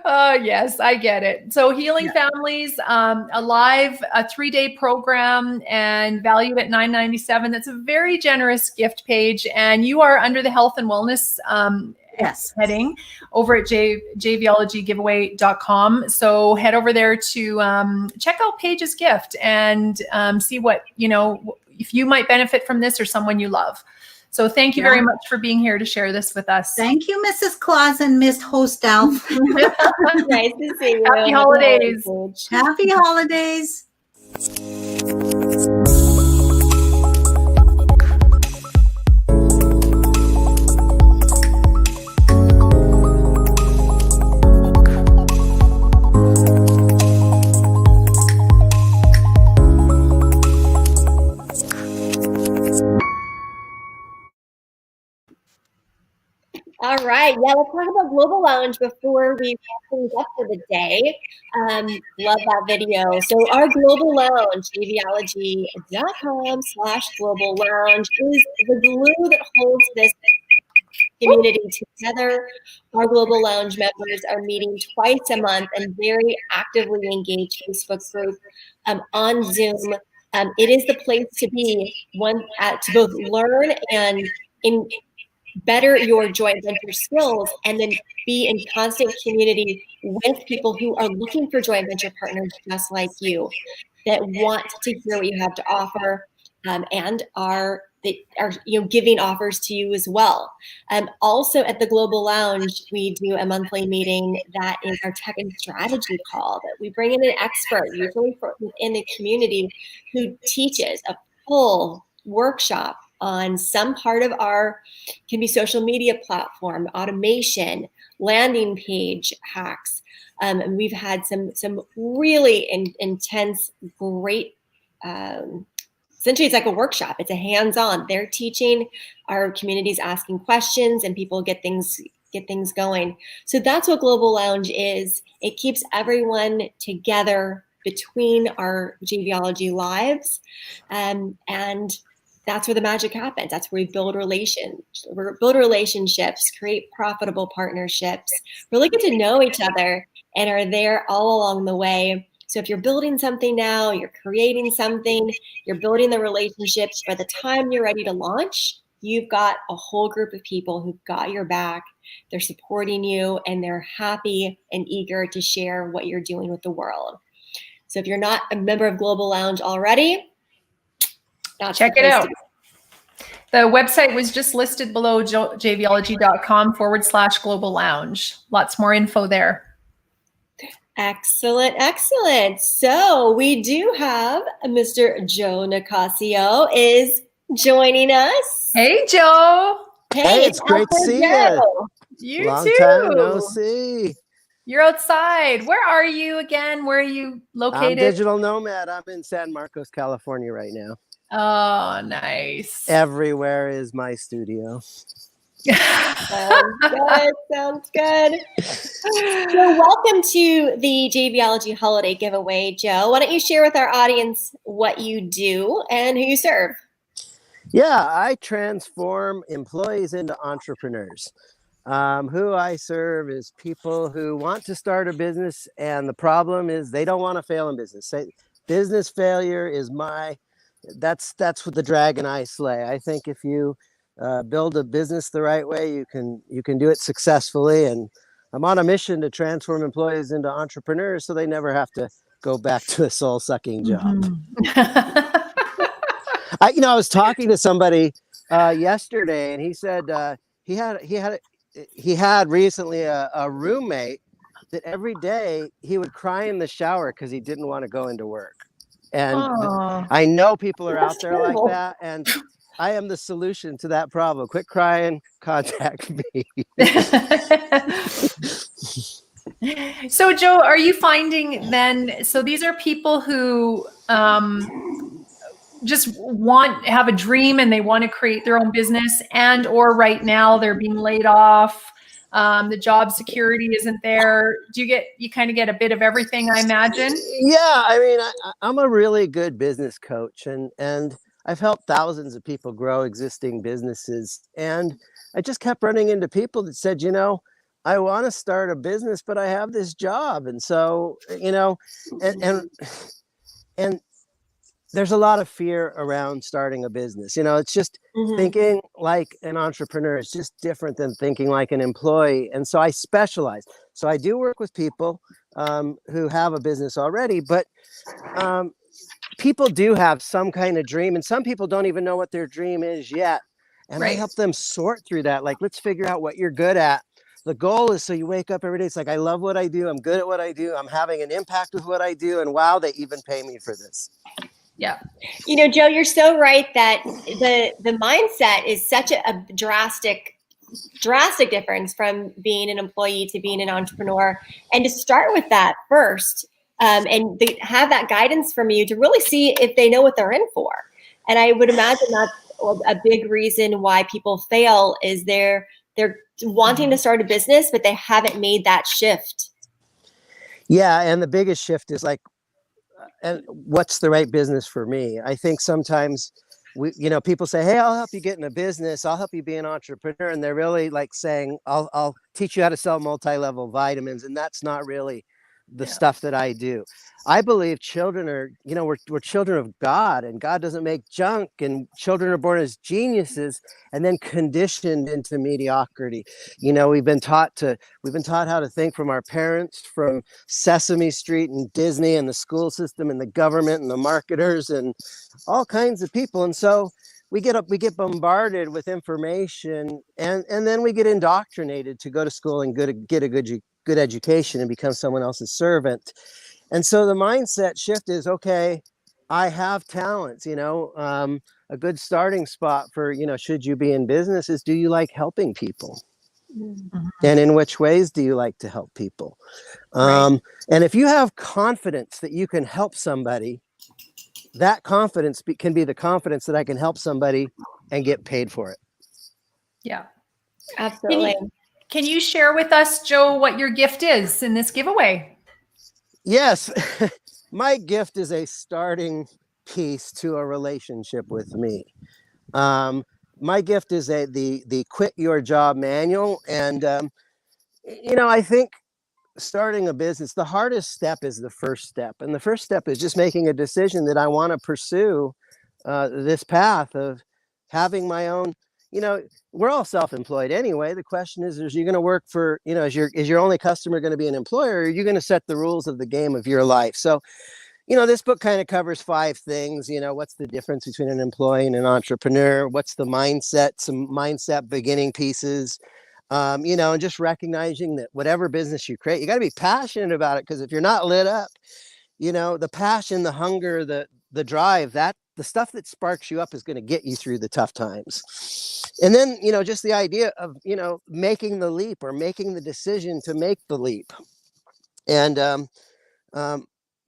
Oh, yes, I get it. So Healing Families, a 3-day program, and valued at $9.97. That's a very generous gift, Paige. And you are under the health and wellness heading over at jvologygiveaway.com. So head over there to check out Paige's gift and see what, if you might benefit from this or someone you love. So thank you very much for being here to share this with us. Thank you, Mrs. Claus and Miss Host Alf. Nice to see you. Happy holidays. Happy holidays. All right. Yeah, let's talk about Global Lounge before we wrap things up for the day. Love that video. So our Global Lounge, jvology.com/Global Lounge, is the glue that holds this community together. Our Global Lounge members are meeting twice a month and very actively engaged Facebook group on Zoom. It is the place to be, to both learn and better your joint venture skills, and then be in constant community with people who are looking for joint venture partners just like you, that want to hear what you have to offer, and are giving offers to you as well. Also at the Global Lounge, we do a monthly meeting that is our tech and strategy call, that we bring in an expert, usually within the community, who teaches a full workshop on some part of can be social media platform, automation, landing page hacks. And we've had some really intense, great, essentially it's like a workshop. It's a hands-on. They're teaching, our community's asking questions, and people get things going. So that's what Global Lounge is. It keeps everyone together between our Jvology lives, and that's where the magic happens. That's where we build relationships, create profitable partnerships, really get to know each other, and are there all along the way. So if you're building something now, you're creating something, you're building the relationships, by the time you're ready to launch, you've got a whole group of people who've got your back. They're supporting you, and they're happy and eager to share what you're doing with the world. So if you're not a member of Global Lounge already, check it out. The website was just listed below, jvology.com/Global Lounge. Lots more info there. Excellent, excellent. So we do have Mr. Joe Nicasio is joining us. Hey, Joe. Hey, it's great to see you. You Long too. time no see. You're outside. Where are you again? Where are you located? I'm digital nomad. I'm in San Marcos, California right now. Oh, nice. Everywhere is my studio. Sounds good. Sounds good. So welcome to the Jvology Holiday Giveaway, Joe. Why don't you share with our audience what you do and who you serve? Yeah, I transform employees into entrepreneurs. Who I serve is people who want to start a business, and the problem is they don't want to fail in business. Business failure is that's what the dragon I slay. I think if you build a business the right way, you can do it successfully. And I'm on a mission to transform employees into entrepreneurs so they never have to go back to a soul-sucking job. I was talking to somebody yesterday, and he said he had recently a roommate that every day he would cry in the shower because he didn't want to go into work. And I know people are out there like that, and I am the solution to that problem. Quit crying, contact me. So, Joe, are you finding then, so these are people who just have a dream and they want to create their own business, and or right now they're being laid off, the job security isn't there. You kind of get a bit of everything, I imagine? Yeah, I mean, I'm a really good business coach, and I've helped thousands of people grow existing businesses. And I just kept running into people that said, I want to start a business, but I have this job. And so, and there's a lot of fear around starting a business. It's just thinking like an entrepreneur is just different than thinking like an employee. And so I specialize. So I do work with people who have a business already, but people do have some kind of dream, and some people don't even know what their dream is yet. And I help them sort through that. Like, let's figure out what you're good at. The goal is so you wake up every day, it's like, I love what I do. I'm good at what I do. I'm having an impact with what I do. And wow, they even pay me for this. Yeah. Joe, you're so right that the mindset is such a drastic difference from being an employee to being an entrepreneur. And to start with that first, and have that guidance from you to really see if they know what they're in for. And I would imagine that's a big reason why people fail is they're wanting to start a business, but they haven't made that shift. Yeah. And the biggest shift is like, and what's the right business for me? I think sometimes people say, hey, I'll help you get in a business. I'll help you be an entrepreneur. And they're really like saying, I'll teach you how to sell multi-level vitamins. And that's not really the stuff that I do. I believe children are, we're children of God, and God doesn't make junk, and children are born as geniuses and then conditioned into mediocrity. We've been taught how to think from our parents, from Sesame Street and Disney and the school system and the government and the marketers and all kinds of people. And so we get bombarded with information, and then we get indoctrinated to go to school and get a good education and become someone else's servant. And so the mindset shift is, okay, I have talents. A good starting spot for, should you be in business is, do you like helping people? And in which ways do you like to help people? And if you have confidence that you can help somebody, that confidence can be the confidence that I can help somebody and get paid for it. Yeah, absolutely. Can you share with us, Joe, what your gift is in this giveaway? Yes. My gift is a starting piece to a relationship with me. My gift is the Quit Your Job manual. And, I think starting a business, the hardest step is the first step. And the first step is just making a decision that I want to pursue this path of having my own. We're all self-employed anyway. The question is you going to work for, is your only customer going to be an employer, or are you going to set the rules of the game of your life? So, this book kind of covers 5 things. What's the difference between an employee and an entrepreneur? What's the mindset, some mindset beginning pieces, and just recognizing that whatever business you create, you got to be passionate about it. Because if you're not lit up, the passion, the hunger, the drive, the stuff that sparks you up is going to get you through the tough times. And then, just the idea of, making the leap or making the decision to make the leap. And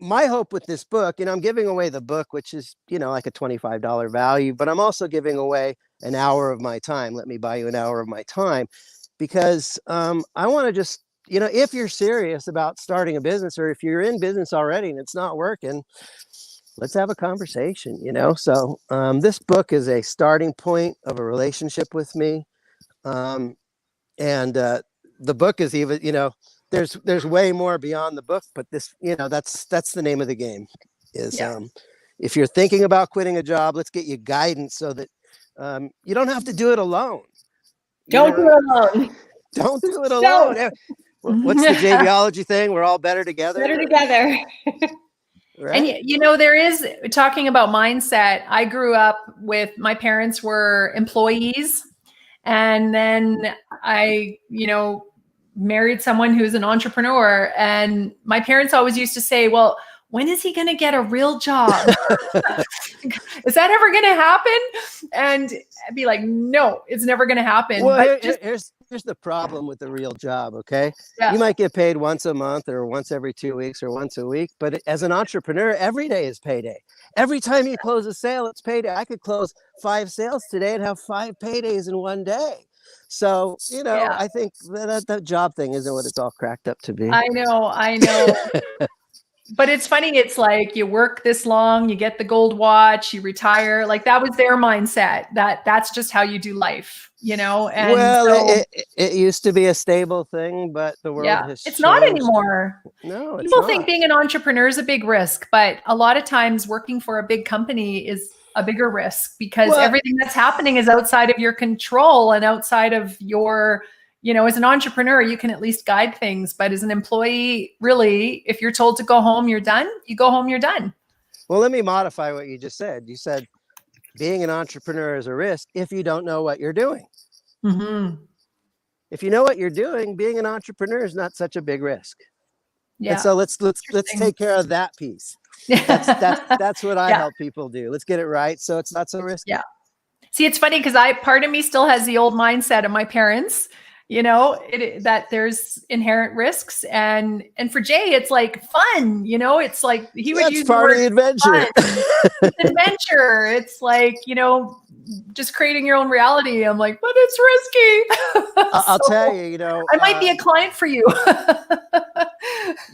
my hope with this book, I'm giving away the book, which is, like a $25 value, but I'm also giving away an hour of my time. Let me buy you an hour of my time, because I want to just, if you're serious about starting a business, or if you're in business already and it's not working, let's have a conversation, So this book is a starting point of a relationship with me. And the book is even, there's way more beyond the book, but this, that's the name of the game is, if you're thinking about quitting a job, let's get you guidance so that you don't have to do it alone. Don't do it alone. Don't do it alone. What's the Jvology thing? We're all better together. Better together. Right? And there is, talking about mindset, I grew up with, my parents were employees, and then I, married someone who's an entrepreneur, and my parents always used to say, well, when is he going to get a real job? Is that ever going to happen? And I'd be like, no, it's never going to happen. Well, But here's the problem with the real job. Okay. Yeah. You might get paid once a month or once every 2 weeks or once a week, but as an entrepreneur, every day is payday. Every time you close a sale, it's payday. I could close 5 sales today and have 5 paydays in one day. So, I think that job thing isn't what it's all cracked up to be. I know. But it's funny. It's like you work this long, you get the gold watch, you retire. Like that was their mindset. That's just how you do life, And it used to be a stable thing, but the world has it's not changed. anymore. No, it's People not. think being an entrepreneur is a big risk, but a lot of times working for a big company is a bigger risk, because everything that's happening is outside of your control and outside of your, as an entrepreneur, you can at least guide things. But as an employee, really, if you're told to go home, you're done. You go home, you're done. Well, let me modify what you just said. You said being an entrepreneur is a risk if you don't know what you're doing. Mm-hmm. If you know what you're doing, being an entrepreneur is not such a big risk. Yeah. And so let's take care of that piece. That's what I help people do. Let's get it right, so it's not so risky. Yeah. See, it's funny because part of me still has the old mindset of my parents. That there's inherent risks, and for Jay, it's like fun. It's like he would use part of the adventure. It's adventure. It's like just creating your own reality. I'm like, but it's risky. I'll tell you. I might be a client for you.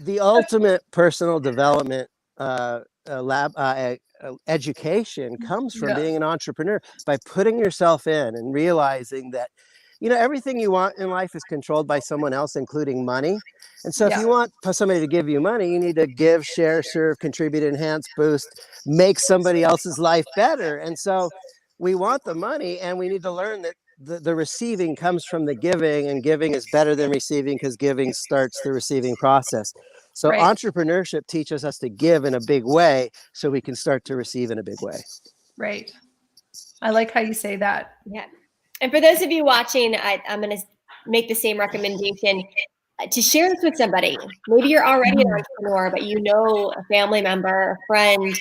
The ultimate personal development education comes from being an entrepreneur, by putting yourself in and realizing that everything you want in life is controlled by someone else, including money. And so if you want somebody to give you money, you need to give, share, serve, contribute, enhance, boost, make somebody else's life better. And so we want the money, and we need to learn that the receiving comes from the giving, and giving is better than receiving because giving starts the receiving process. So entrepreneurship teaches us to give in a big way so we can start to receive in a big way. Right. I like how you say that. Yeah. And for those of you watching, I'm going to make the same recommendation to share this with somebody. Maybe you're already an entrepreneur, but a family member, a friend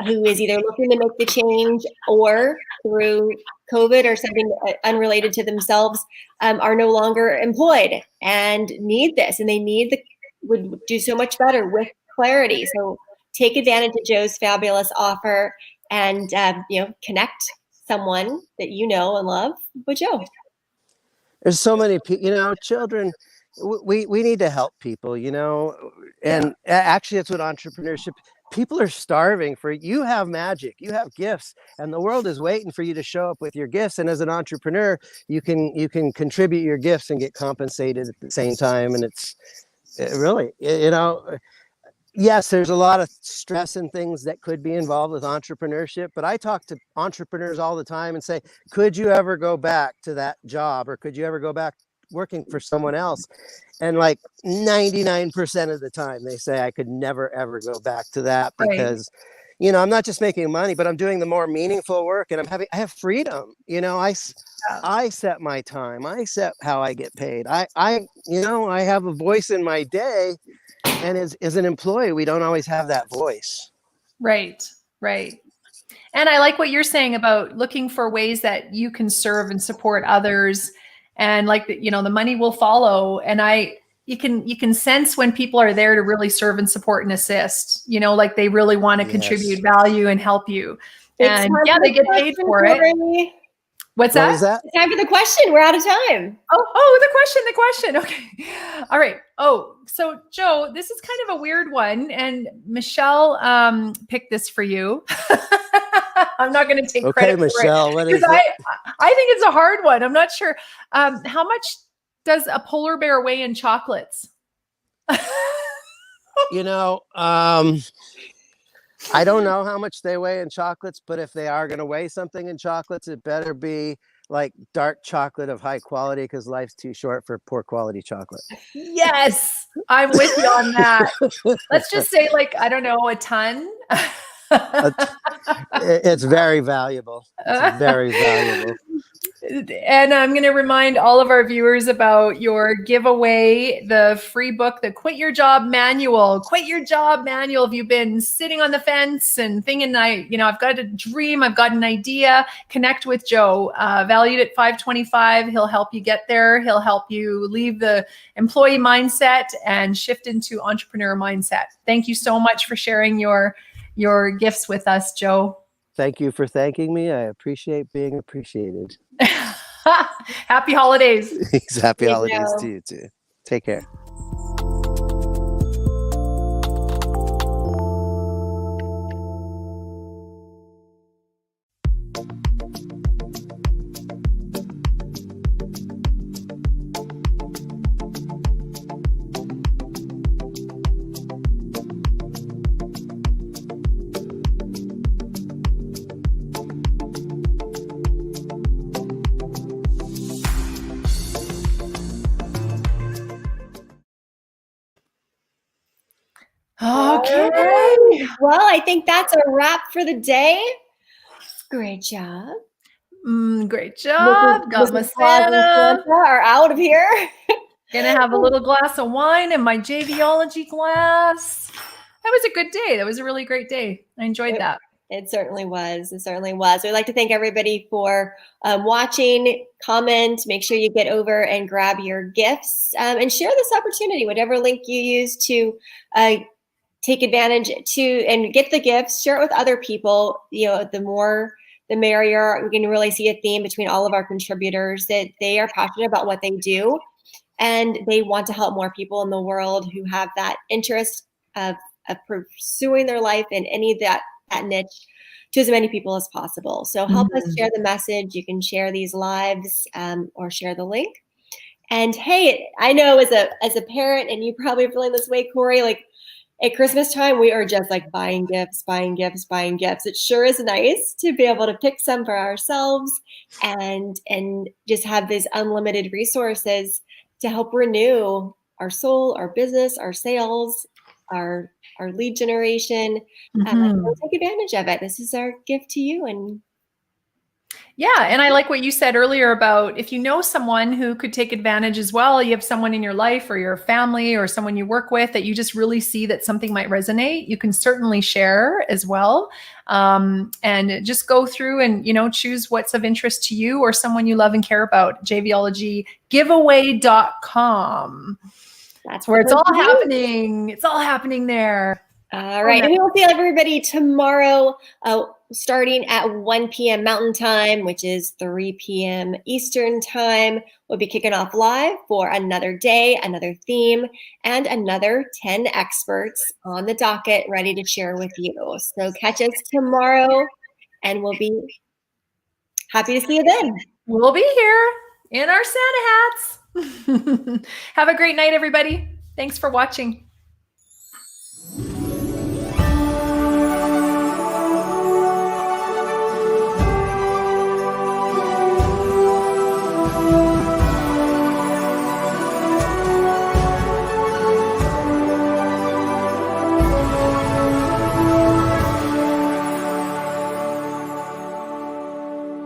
who is either looking to make the change, or through COVID or something unrelated to themselves, are no longer employed and need this, and they would do so much better with clarity. So take advantage of Joe's fabulous offer, and connect someone that you know and love with Joe. There's so many people, children, we need to help people, and actually that's what entrepreneurship, people are starving for. You have magic, you have gifts, and the world is waiting for you to show up with your gifts. And as an entrepreneur, you can contribute your gifts and get compensated at the same time. And it's really, yes, there's a lot of stress and things that could be involved with entrepreneurship, but I talk to entrepreneurs all the time and say, could you ever go back to that job, or could you ever go back working for someone else? And like 99% of the time they say, I could never, ever go back to that, because, I'm not just making money, but I'm doing the more meaningful work, and I have freedom. I set my time. I set how I get paid. I have a voice in my day. And as an employee, we don't always have that voice. Right. And I like what you're saying about looking for ways that you can serve and support others, and the money will follow. And you can sense when people are there to really serve and support and assist, you know, like they really want to contribute value and help you. And yeah, they get paid for it. What's What that? was that? It's time for the question. We're out of time. The question. Okay. All right. Oh, so Joe, this is kind of a weird one. And Michelle picked this for you. I'm not going to take credit Michelle, for it. what is it? I think it's a hard one. I'm not sure. How much does a polar bear weigh in chocolates? You know, I don't know how much they weigh in chocolates, but if they are going to weigh something in chocolates, it better be like dark chocolate of high quality, because life's too short for poor quality chocolate. Yes, I'm with you on that. Let's just say, like, I don't know, a ton. It's very valuable. It's very valuable. And I'm going to remind all of our viewers about your giveaway, the free book, the Quit Your Job Manual. Quit Your Job Manual. If you've been sitting on the fence and thinking, I've got a dream, I've got an idea, connect with Joe. Valued at $525. He'll help you get there. He'll help you leave the employee mindset and shift into entrepreneur mindset. Thank you so much for sharing your gifts with us, Joe. Thank you for thanking me. I appreciate being appreciated. Happy holidays. Happy holidays to you too. Take care. Okay. Well, I think that's a wrap for the day. Great job. Great job. Got my Santa. Are out of here. Gonna have a little glass of wine in my Jvology glass. That was a good day. That was a really great day. I enjoyed that. It certainly was. It certainly was. We'd like to thank everybody for watching. Comment. Make sure you get over and grab your gifts and share this opportunity. Whatever link you use to take advantage to and get the gifts, share it with other people. You know, the more the merrier. We can really see a theme between all of our contributors that they are passionate about what they do and they want to help more people in the world who have that interest of pursuing their life in any of that niche to as many people as possible. So help us share the message. You can share these lives or share the link. And hey, I know as a parent, and you probably are feeling this way, Corey, like at Christmas time, we are just like buying gifts. It sure is nice to be able to pick some for ourselves and just have these unlimited resources to help renew our soul, our business, our sales, our lead generation. Take advantage of it. This is our gift to you. And yeah, and I like what you said earlier about if you know someone who could take advantage as well, you have someone in your life or your family or someone you work with that you just really see that something might resonate, you can certainly share as well. And just go through and, choose what's of interest to you or someone you love and care about. JVologyGiveaway.com. That's where it's all happening. It's all happening there. All right. And we will see everybody tomorrow, starting at 1 p.m. Mountain Time, which is 3 p.m. Eastern Time. We'll be kicking off live for another day, another theme, and another 10 experts on the docket ready to share with you. So catch us tomorrow, and we'll be happy to see you then. We'll be here in our Santa hats. Have a great night, everybody. Thanks for watching.